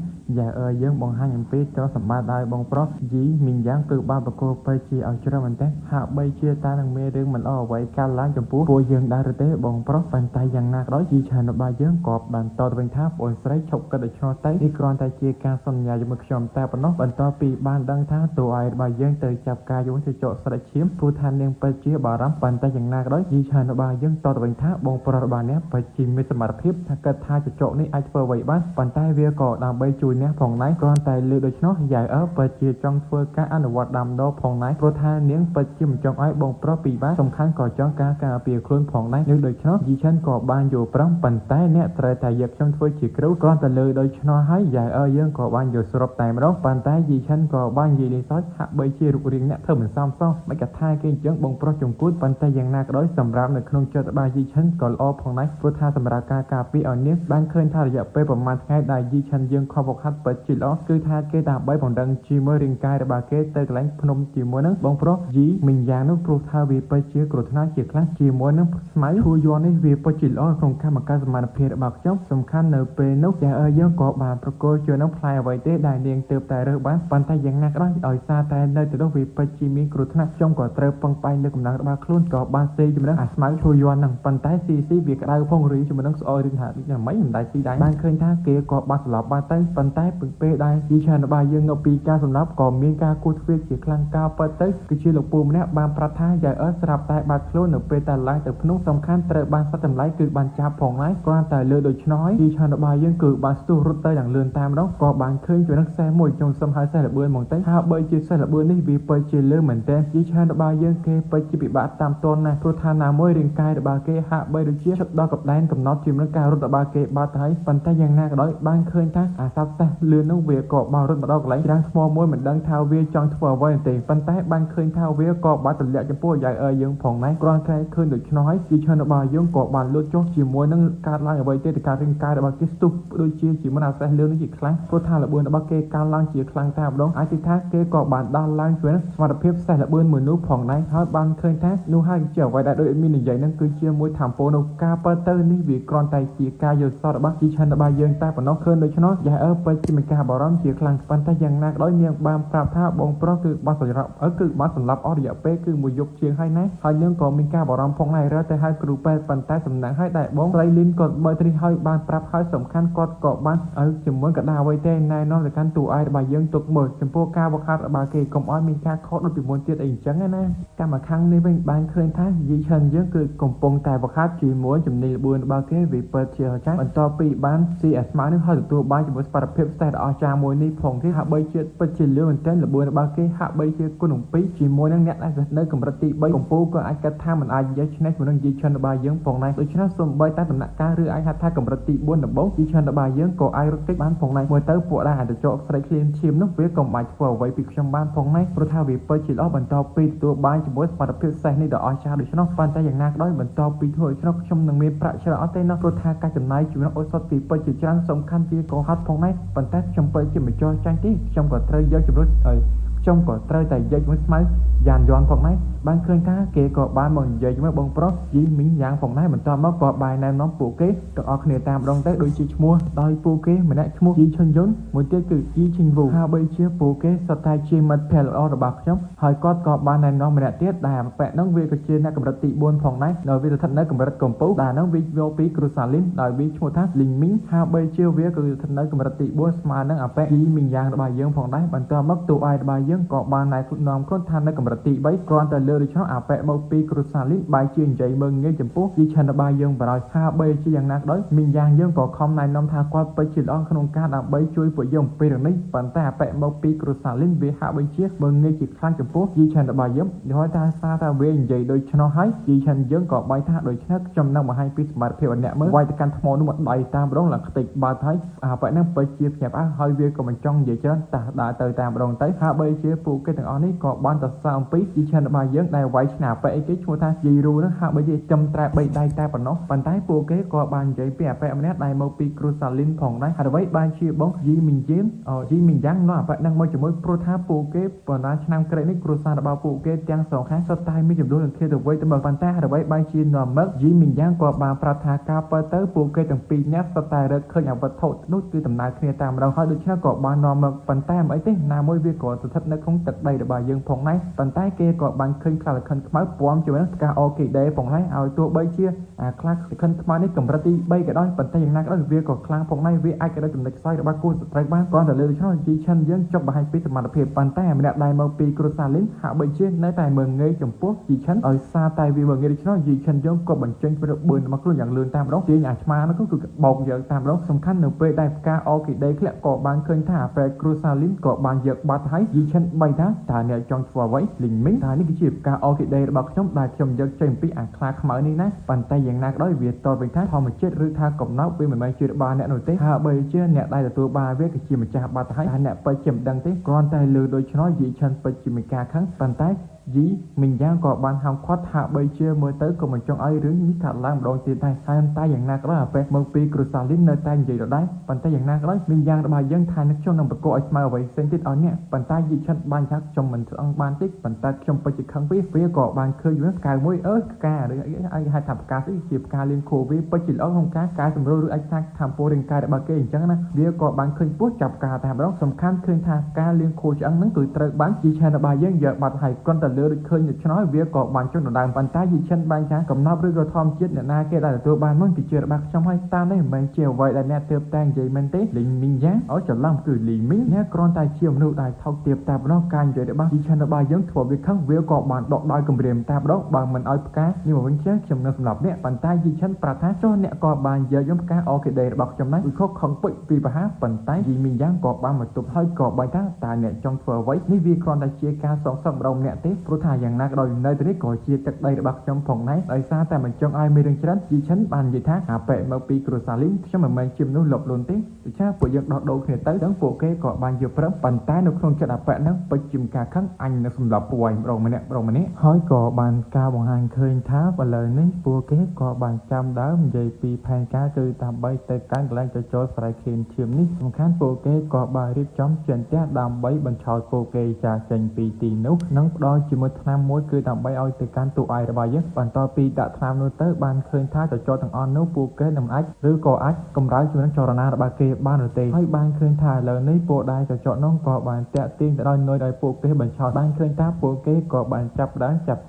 យើងបង្ហាញអំពីទ្រព្យសម្បត្តិដោយបងប្រុសយីមីងយ៉ាងគឺបានប្រកួតទៅជាឲ្យច្រើនមែនទេហាក់បីជាតែនឹងមានរឿងមិនល្អអ្វីកើតឡើងចំពោះពួកយើងដែរទេបងប្រុសប៉ុន្តែយ៉ាងណាក៏ដោយយីឆានរបស់យើងក៏បានតតវិញថាបងស្រីឈប់គិតឲ្យឆ្នោតទៅនេះគ្រាន់តែជាការសន្យាជាមួយខ្ញុំតែប៉ុណ្ណោះបន្ទាប់ពីបានដឹងថាតួឯករបស់យើងទៅចាប់ការយកទៅចកស្រិចឈាមព្រោះថានាងពិតជាបារម្ភប៉ុន្តែយ៉ាងណាក៏ដោយយីឆានរបស់យើងតតវិញថាបងប្រុសរបស់អ្នកពិតជាមានសមត្ថភាពថាគិតថាចចកនេះអាចធ្វើអ្វីបានប៉ុន្តែវាក៏ដើម្បីជួយអ្នកផងដែរគ្រាន់តែលើកដូច្នោះយ៉ៅអើពិតជាចង់ធ្វើការអនុវត្តដាំដរផងដែរព្រោះថានាងពិតជាមិនចង់ឲ្យបងប្រុសពីបានសំខាន់ក៏ចង់ការពារខ្លួនផងដែរនឹងដូច្នោះយីឆាន់ក៏បានយល់ព្រមប៉ុន្តែអ្នកត្រូវតែយកខ្ញុំធ្វើជាគ្រូគ្រាន់តែលើកដូច្នោះហើយយ៉ៅអើយើងក៏បានយល់ស្របតែម្ដងប៉ុន្តែយីឆាន់ក៏បាននិយាយលេងសើចហាក់បីជារូបរាងអ្នកធ្វើមិនសមសោះមិនក៏ថាគេអញ្ចឹងបងប្រុសចង្គួតប៉ុន្តែយ៉ាងណាក៏ដោយសម្រាប់នៅក្នុងចិត្តរបស់យីឆាន់ក៏ល្អផងដែរព្រោះថាសម្រាប់ការពារឲ្យនាងបានឃើញថារយៈពេលប្រហែលថ្ងៃដែលយីឆាន់យើងខំវឹកហាត់ពិតជាល្អគឺថាគេដើម្បីបណ្ដឹងជាមួយរាងកាយរបស់គេទៅកន្លែងភ្នំជាមួយនឹងបងប្រុសយីមីងយ៉ាងនោះព្រោះថាវាពិតជាគ្រោះថ្នាក់ជាខ្លាំងជាមួយនឹងស្មៅធូរយន់នេះវាពិតជាល្អក្នុងកម្មការសមត្ថភាពរបស់ខ្ញុំសំខាន់នៅពេលនោះយើងក៏បានប្រកល់ជួយនឹងផ្លែអ្វីទេដែលនាងទើបតែរើសបានប៉ុន្តែយ៉ាងណាក៏ដោយឲ្យសារតែនៅទៅនោះវាពិតជាមានគ្រោះថ្នាក់ខ្ញុំក៏ត្រូវពឹងផ្អែកលើកម្លាំងរបស់ខ្លួនក៏បានសេជាមួយនឹងអាស្មៅធូរយន់នឹងប៉ុន្តែស៊ីវាក្តៅផងរីជាមួយនឹងស្អុយរឿងថាដូចមិនដែលស៊ីដែរបានឃើញថាគេក៏បានស្លាប់បានទៅប៉ុន្តែពេលដែលយីឆានរបស់យើងនៅពីការសម្លាប់ក៏មានការគូសទ្វារជាខ្លាំងការពិតទៅគឺជាលោកពូម្នាក់បានប្រាប់ថាយ៉ៅអើស្រាប់តែបាត់ខ្លួននៅពេលតែឡើងទៅភ្នំសំខាន់ត្រូវបានសត្វចម្លែកគឺបានចាប់ផងហើយគ្រាន់តែលើដូចឆ្នោយយីឆានរបស់យើងគឺបានស្ទុះរត់ទៅយ៉ាងលឿនតាមម្ដងក៏បានឃើញជាមួយនឹងខ្សែមួយខ្ញុំសុំហៅខ្សែល្បឿនមកទៅហើយបើជាខ្សែល្បឿននេះវាពិតជាលឿនមែនទែនយីឆានរបស់យើងគេពិតជាពិបាកតាមតនណាស់ព្រោះថាណាមួយរាងកាយរបស់គេហាក់បីដូចជាឈឹកដល់កណ្ដែនកំណត់ជាមួយនឹងការរត់របស់គេបាត់ទៅហើយប៉ុន្តែយ៉ាងណាក៏ដោយបានឃើញថាអាសត្វសេះលឿននោះវាក៏បានរត់មកដល់កន្លែងច្រាំងថ្មមួយមិនដឹងថាវាចង់ធ្វើអ្វីទេប៉ុន្តែបានឃើញថាវាក៏បានទម្លាក់ចំពោះយ៉ៅអើយើងផងដែរគ្រាន់តែឃើញដូច្នោះហើយយីឆានរបស់យើងក៏បានលូតចុះជាមួយនឹងការឡើងអ្វីទេទៅការរាងកាយរបស់គេស្ទុះដូចជាមួយអាសេះលឿននេះជាខ្លាំងព្រោះថាល្បឿនរបស់គេកើនឡើងជាខ្លាំងតែម្ដងអាចថាគេក៏បានដោះឡើងជាមួយនឹងសមត្ថភាពសេះល្បឿនមួយនោះផងដែរហើយបានឃើញថានោះហើយជាអ្វីដែលដូចមាននិយាយនឹង គឺជាមួយធម្មពលនោះការបើទៅនេះវាគ្រាន់តែជាការយល់សប្តិរបស់ជីឆានរបស់យើងតែប៉ុណ្ណោះឃើញដូច្នោះយ៉ាពិតជាមានការបារម្ភជាខ្លាំងប៉ុន្តែយ៉ាងណាក៏ដោយនាងបានប្រាប់ថាបងប្រុសគឺបាត់សម្រាប់គឺបាត់សម្រាប់អស់រយៈពេលគឺមួយយប់ជាងហើយណាហើយនាងក៏មានការបារម្ភផងដែររើតែហៅគ្រូពេទ្យប៉ុន្តែសំណាងឲ្យតែបងស្រីលីនក៏បើទៅនេះហើយបានប្រាប់ឲ្យសំខាន់គាត់ក៏បានឲ្យជាមួយកដាអ្វីទេណែនាំទៅកាន់តួឯករបស់យើងទុកមើលចំពោះការវឹកហាត់របស់គេកុំឲ្យមានការខុសដូចពីមុនទៀតអីអញ្ចឹងណាកម្មខាងនេះវិញបានឃើញថាយីឆិនយើងគឺកំពុងតែវឹកហាត់ជាមួយជំនាញល្បឿនរបស់គេវាពិតជាចាស់បន្ទាប់ពីបានស៊ីអាស្មានេះហើយទទួលបានជាមួយសកម្មភាពស្ទះដ៏អស្ចារ្យមួយនេះផងទៀតហាក់បីជាពិតជាលឿនមែនទែនល្បឿនរបស់គេហាក់បីជាគុណអំពីជាមួយនឹងអ្នកដែលនៅកម្រិតទី3កម្ពុជាក៏អាចកាត់ថាមិនអាចនិយាយឆ្នេះជាមួយនឹងយីឆិនរបស់យើងផងដែរដូច្នេះសូម្បីតែដំណាក់កាលឬអាចហៅថាកម្រិតទី4ដំបូងយីឆិនរបស់យើងក៏អាចរត់គេចបានផងដែរមើលទៅពួកដែលអាចទៅចោលស្រីឃ្លានឈាមនោះវាក៏មិនអាចធ្វើអ្វីពីខ្ញុំបានផងដែរព្រោះថាវាពិតជាល្អបន្ទាប់ពីទទួលបានជាមួយសមត្ថភាពសេះនេះដ៏អស្ចារ្យដូច្នោះប៉ុន្តែយ៉ាងណាក៏ដោយបន្ទាប់ពីធ្វើដូច្នោះខ្ញុំនឹងមានប្រាក់ច្រើនអត់ទេណាព្រោះថាការចំណាយជំនួសអូសថពីពិតជាច្រើនសំខាន់វាក៏ហត់ផងដែរប៉ុន្តែខ្ញុំពិតជាមិនចោះចាញ់ទេខ្ញុំក៏ត្រូវយកជំនួសខ្ញុំក៏ត្រូវតែយកមួយស្មៅយ៉ានយន់ផងដែរបានឃើញថាគេក៏បានមកនិយាយជាមួយបងប្រុសយីមីងយ៉ាងផងដែរបន្ទាប់មកក៏បានណែនាំពួកគេទាំងអស់គ្នាតាមដងទៅដូចជាឈ្មោះដោយពួកគេម្នាក់ឈ្មោះយីឈុនយុនមួយទៀតគឺយីឈិនវូហើយបីជាពួកគេសុទ្ធតែជាមិត្តភក្តិល្អរបស់ខ្ញុំហើយគាត់ក៏បានណែនាំម្នាក់ទៀតដែលប៉ែកហ្នឹងវាក៏ជាអ្នកកម្រិតទី4ផងដែរដោយវាស្ថិតនៅកម្រិតកំពូលដែលហ្នឹងវាយកពីគ្រូសាលីនដោយវាឈ្មោះថាលីងមីងហើយបីជាវាក៏ស្ថិតនៅកម្រិតទី4ស្មើនឹងអាប៉ែកយីមីងយ៉ាងរបស់យើងផងដែរបន្ទាប់មកតួឯករបស់យើងក៏បានណែនាំខ្លួនថានៅកម្រិតទី3គ្រាន់តែលើដូច្នោះអាប៉ែកមកពីគ្រូសាលីនបាយជានិយាយមើងងាយចំពោះយីឆានរបស់យើងបរោយថាបីជាយ៉ាងណាក៏ដោយមីងយ៉ាងយើងក៏ខំណែនាំថាគាត់ពិតជាល្អក្នុងការដើម្បីជួយពួកយើងពីរឿងនេះប៉ុន្តែអាប៉ែកមកពីគ្រូសាលីនវាហាក់បីជាមើងងាយជាខ្លាំងចំពោះយីឆានរបស់យើងហើយថាសារថាវានិយាយដូច្នោះហើយយីឆានយើងក៏បាយថាដូច្នេះខ្ញុំនឹងបង្ហាញពីសមត្ថភាពរបស់អ្នកមើលវាយទៅកាន់ថ្មនោះមកដៃតាមរងឡើងខ្ទេចបាត់ហើយអាប៉ែកនឹងពិតជាភ្ញាក់ផ្អើលហើយវាក៏មិនចង់និយាយច្រើនតែដើរទៅតាមរងទៅហាក់បីជាពួកគេទាំងអស់នេះក៏បានទៅសារអំពីយីឆានរបស់យើងដែលវាយឆ្នាប៉ែកអីគេឈ្មោះថាយីរូនឹងហាក់បីជាចំត្រែ3ដៃតែប៉ុណ្ណោះប៉ុន្តែពួកគេក៏បាននិយាយពីអាប៉ែកម្នាក់ដែលមកពីគ្រូសាលីនផងដែរហើយអ្វីបានជាបងយីមីងយានយីមីងយ៉ាងនោះអាប៉ែនឹងមកជាមួយព្រោះថាពួកគេបណ្ដាឆ្នាំក្រេកនេះគ្រូសារបស់ពួកគេទាំងសងខាងសុទ្ធតែមានចំនួននឹងគ្នាទៅវិញទៅមកប៉ុន្តែអ្វីបានជានាំមកយីមីងយ៉ាងក៏បានប្រាប់ថាការបើទៅពួកគេទាំងពីរនាក់សុទ្ធតែរកឃើញអវត្ថុនោះគឺដំណើរគ្នាតាមម្ដងហើយដូច្នេះក៏បាននាំមកប៉ុន្តែមិនអីទេណាមួយវាក៏ស្ថិតនៅក្នុងទឹកដីរបស់យើងផងដែរប៉ុន្តែគេក៏បានឃើញខ្លាលខិនខ្មៅពំជាមួយនឹងការអូគីដេផងដែរឲ្យទោះបីជាខ្លាខិនខ្មៅនេះកម្រិតទី3ក៏ដោយប៉ុន្តែយ៉ាងណាក៏ដោយវាក៏ខ្លាំងផងដែរវាអាចរកចំណុចខ្សោយរបស់គូសត្រូវបានគ្រាន់តែលើដូច្នោះជីឆិនយើងចុះបង្ហាញពីសមត្ថភាពប៉ុន្តែម្នាក់ដែលមកពីគ្រូសាលីនហាក់បីជានៅតែមើងងាយចំពោះជីឆិនឲ្យសារតែវាមើងងាយដូច្នោះជីឆិនយើងក៏បញ្ចេញពីរបឿនរបស់ខ្លួនយ៉ាងលឿនតាមម្ដងទាញអាឆ្មានោះគឺបោកយើងតាមម្ដងសំខាន់នៅពេលដែលផ្កាអូគីដេធ្លាក់ក៏បានឃើញថាអាប៉ែគ្រូសាលីនក៏បានយកបាត់ហើយជីឆិនបីថាតើអ្នកចង់ធ្វើអ្វីលីងមីងថានេះគឺជាផ្កាអូគីដេរបស់ខ្ញុំដែលខ្ញុំយកចេញពីអាខ្លាខ្មៅនេះណាប៉ុន្តែយ៉ាងណាក៏ដោយវាតតវិញថាធម្មជាតិឬថាកំណត់វាមិនមែនជារបស់អ្នកនោះទេហើយបើជាអ្នកដែលទទួលបានវាគឺជាម្ចាស់បាត់ហើយតែអ្នកពិតជាមិនដឹងទេគ្រាន់តែលើដូច្នោះយីឆិនពិតជាមានការខឹងប៉ុន្តែយីមីងយ៉ាងក៏បានហៅគាត់ថាបីជាមើលទៅក៏មិនចង់ឲ្យរឿងនេះកើតឡើងម្ដងទៀតដែរហើយតែយ៉ាងណាក៏ដោយអាប៉ែមកពីគ្រូសាលីននៅតែនិយាយដដែលប៉ុន្តែយ៉ាងណាក៏ដោយមីងយ៉ាងរបស់យើងថានឹងខ្ញុំនឹងប្រកបឲ្យស្មើអ្វីផ្សេងទៀតឲ្យអ្នកប៉ុន្តែយីឆិនបានថាខ្ញុំមិនស្អងបានទេប៉ុន្តែខ្ញុំពិតជាខឹងវាក៏បានឃើញរឿងផ្កាមួយផ្កាឬអីហៅថាផ្កាស្អីជាផ្កាលៀងខូវាពិតជាល្អក្នុងការកែសម្រួលឬអាចថាធម្មពលរាងកាយរបស់គេអញ្ចឹងណាវាក៏បានឃើញពោះចាប់ផ្កាតែម្ដងសំខាន់ឃើញថាផ្កាលៀងខូឆ្អឹងហ្នឹងគឺត្រូវបានយីឆិនរបស់យើងយកបាត់ហើយគ្រាន់តែលើដូចឃើញឆ្នោយវាក៏បានចុះដណ្ដើមប៉ុន្តែយីឆិនបានថាកំណត់ឬក៏ធម្មជាតិអ្នកណាគេដែលទទួលបានមុនគឺជារបស់ខ្ញុំហើយតាមនេះមិនមែនជាអ្វីដែលអ្នកទើបតែនិយាយមែនទេលីងមីងយ៉ាងឲ្យច្រឡំគឺលីមីងអ្នកគ្រាន់តែជាមនុស្សដែលថោកទាបតែប៉ុណ្ណោះការនិយាយរបស់យីឆិនរបស់យើងធ្វើវាខឹងវាក៏បានដកដោយគម្រាមតែម្ដងបើមិនឲ្យផ្កានេះមកវិញខ្ញុំនឹងសម្រាប់អ្នកប៉ុន្តែយីឆិនប្រាប់ថាចុះអ្នកក៏បានយកផ្កាអូគីដេរបស់ខ្ញុំដែរខុសខំពេចពីបហាប៉ុន្តែយីមីងយ៉ាងក៏បានមកទប់ហើយក៏បាយថាតើអ្នកចង់ធ្វើអ្វីនេះវាគ្រាន់តែជាការសងសឹកម្ដងអ្នកទេព្រោះថាយ៉ាងណាក៏ដោយនៅទីនេះក៏ជាទឹកដីរបស់ខ្ញុំផងដែរដោយសារតែមិនចង់ឲ្យមានរឿងច្រើនយីឆិនបាននិយាយថាអាប៉ែមកពីគ្រូសាលីនខ្ញុំមិនមែនជាមនុស្សលបលន់ទេដូច្នេះពួកយើងដោះដូរគ្នាទៅទាំងពួកគេក៏បានយកព្រមប៉ុន្តែនៅក្នុងចិត្តអាប៉ែហ្នឹងពិតជាការខឹងអញនឹងសម្លាប់ពួកឯងម្ដងម្នាក់ហើយក៏បានការបង្ហាញឃើញថាឥឡូវនេះពួកគេក៏បានចាំដើមនិយាយពីផែនការគឺដើម្បីទៅកាន់កន្លែងចូលស្រែខៀនឈាមនេះសំខាន់ពួកគេក៏បានរៀបចំជាផ្ទះដើម្បីបញ្ឆោតពួកគេចាចេញពីទីនោះនិងផ្ដល់ ជាមួយថ្នាំមួយគឺដើម្បីឲ្យទៅកាន់តួឯករបស់យើងបន្ទាប់ពីដាក់ថ្នាំនោះទៅបានឃើញថាចចទាំងអស់នោះពួកគេនឹងអាចឬក៏អាចកម្រើជាមួយនឹងចរណារបស់គេបានឬទេហើយបានឃើញថាឥឡូវនេះពួកដែលចចនោះក៏បានតាក់ទាញទៅដល់នុយដោយពួកគេបញ្ឆោតបានឃើញថាពួកគេក៏បានចាប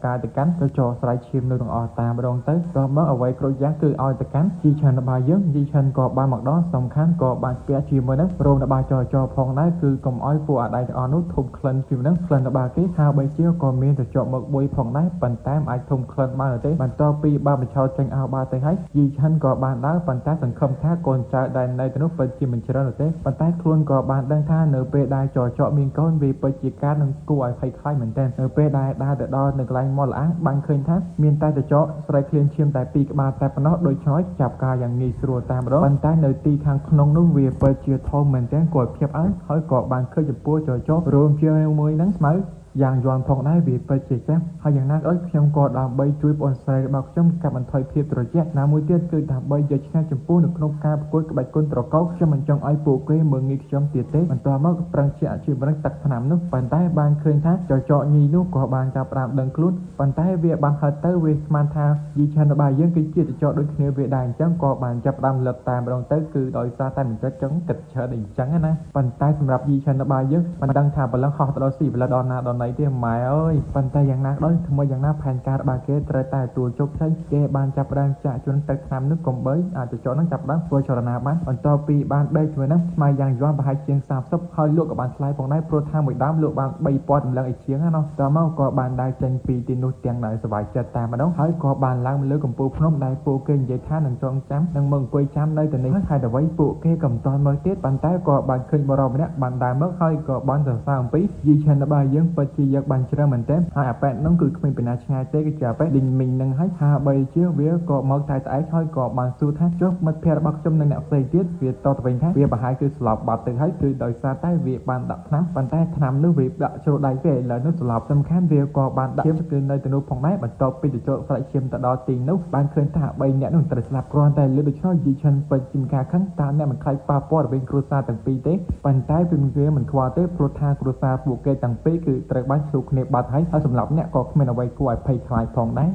់ការទៅកាន់ចចស្រ័យឈាមនោះទាំងអស់តាមម្ដងទៅក៏មកអ្វីគ្រប់យ៉ាងគឺឲ្យទៅកាន់ជីឆានរបស់យើងជីឆានក៏បានមកដល់សំខាន់ក៏បានស្ពាក់ជាមួយនឹងរោមរបស់ចផងដែរគឺកុំឲ្យពួកអាដៃទាំងអស់នោះធំក្លិនជាមួយនឹងក្លិនរបស់គេហើយបីជាក៏មានចចមកបុយផងដែរប៉ុន្តែអាចធំក្លិនបានទេបន្ទាប់ពីបានបញ្ឆោតចេញអស់បាត់ទៅហើយជីឆានក៏បានដើរប៉ុន្តែសង្ឃឹមថាកូនចៅដែលនៅទៅនោះពិតជាមិនច្រើនទេប៉ុន្តែខ្លួនក៏បានដឹងថានៅពេលដែលចមានកូនវាពិតជាការនឹងគួរឲ្យភ័យខ្លាចមែនទែននៅពេលដែលដើរទៅដល់នៅកន្លែងមាត់ល្អបានឃើញថាមានតែចស្រែកឃ្លានឈាមតែ2ក្បាលតែប៉ុណ្ណោះដូចឆ្លើយចាប់ការយ៉ាងងាយស្រួលតាមម្ដងប៉ុន្តែនៅទីខាងក្នុងនោះវាពិតជាធំមែនទែនគាត់ភ្ញាក់ផ្អើលហើយក៏បានឃើញចំពោះចរួមជាមួយនឹងស្មៅយ៉ាងយន់ផងដែរវាពិតជាចាស់ហើយយ៉ាងណាក៏ដោយខ្ញុំក៏ដើម្បីជួយបងស្រីរបស់ខ្ញុំកាត់បន្ថយភាពត្រជាក់ណាមួយទៀតគឺដើម្បីយកឈ្នះចំពោះនៅក្នុងការប្រកួតក្បាច់គុនត្រកោខ្ញុំមិនចង់ឲ្យពួកគេមើលងាយខ្ញុំទៀតទេបន្ទាប់មកប្រឹងជាអាជីវរដ្ឋទឹកថ្នាំនោះប៉ុន្តែបានឃើញថាចញីនោះក៏បានចាប់ផ្ដើមដឹងខ្លួនប៉ុន្តែវាបានហត់ទៅវាស្មានថាយីឆានរបស់យើងគឺជាចដូចគ្នាវាដែរអញ្ចឹងក៏បានចាប់ផ្ដើមលឹកតែម្ដងទៅគឺដោយសារតែមិនចិត្តចឹងគិតច្រើនអីចឹងណាប៉ុន្តែសម្រាប់យីឆានរបស់យើងមិនដឹងថាប្រឡងហោះទៅដល់ស៊ីវឡដល់ណាដល់ណៃទេម៉ែអើយប៉ុន្តែយ៉ាងណាដោយថ្មីយ៉ាងណាផែនការរបស់គេត្រូវតែទទួលជោគជ័យគេបានចាប់ផ្ដើមចាក់ជន់ទឹកថ្នាំនោះកុំបីអាចចនឹងចាប់ផ្ដើមធ្វើចលនាបានបន្ទាប់ពីបានដេកជាមួយនឹងស្មៅយ៉ាងយន់ប្រហែលជាង30ហើយលោកក៏បានឆ្លៃផងដែរព្រោះថាមួយដើមលោកបាន3000តម្លឹងអីជាងណាតមកក៏បានដើរចេញពីទីនោះទាំងដោយសុវ័យចិត្តតែម្ដងហើយក៏បានឡើងលើកំពូលភ្នំដែលពួកគេនិយាយថានឹងចងចាំនឹងមកអង្គុយចាំនៅទីនេះហើយអ្វីពួកគេក៏មិនទាន់មើលទៀតប៉ុន្តែក៏បានឃើញបរិបម្នាក់បានដើរមកហើយក៏បានសរសើរអំពីយីឆានរបស់យើងពិតជាយកបានច្រើនមែនទែនហើយអាប៉ែតនោះគឺគ្មានពីណាឆ្ងាយទេគឺជាអាប៉ែតលីងមីងនឹងហើយហាបីជាវាក៏មកតែស្អែកហើយក៏បានសួរថាចុះមិត្តភ័ក្តិរបស់ខ្ញុំនិងអ្នកផ្សេងទៀតវាតទៅវិញថាវាប្រហែលគឺស្លាប់បាត់ទៅហើយគឺដោយសារតែវាបានដាក់ថ្នាំប៉ុន្តែថ្នាំនោះវាដាក់ជ្រុលដៃគេឥឡូវនោះស្លាប់សំខាន់វាក៏បានដាក់ឈាមគឺនៅទៅនោះផងដែរបន្ទាប់ពីទៅស្រែកឈាមទៅដល់ទីនោះបានឃើញថា3អ្នកនោះត្រូវស្លាប់គ្រាន់តែលើដូច្នោះយីឆានពេញជាការខឹងតើអ្នកមិនខ្លាចប៉ះពាល់ដល់វិញគ្រួសារទាំងពីរទេប៉ុន្តែវាមិនខ្វល់ទេព្រោះថាគ្រួសារពួកគេទាំងពីរគឺត្រូវបានឆ្លុះគ្នាបាត់ហើយសម្រាប់អ្នកក៏គ្មានអ្វីគួរឲ្យភ័យខ្លាចផងដែរ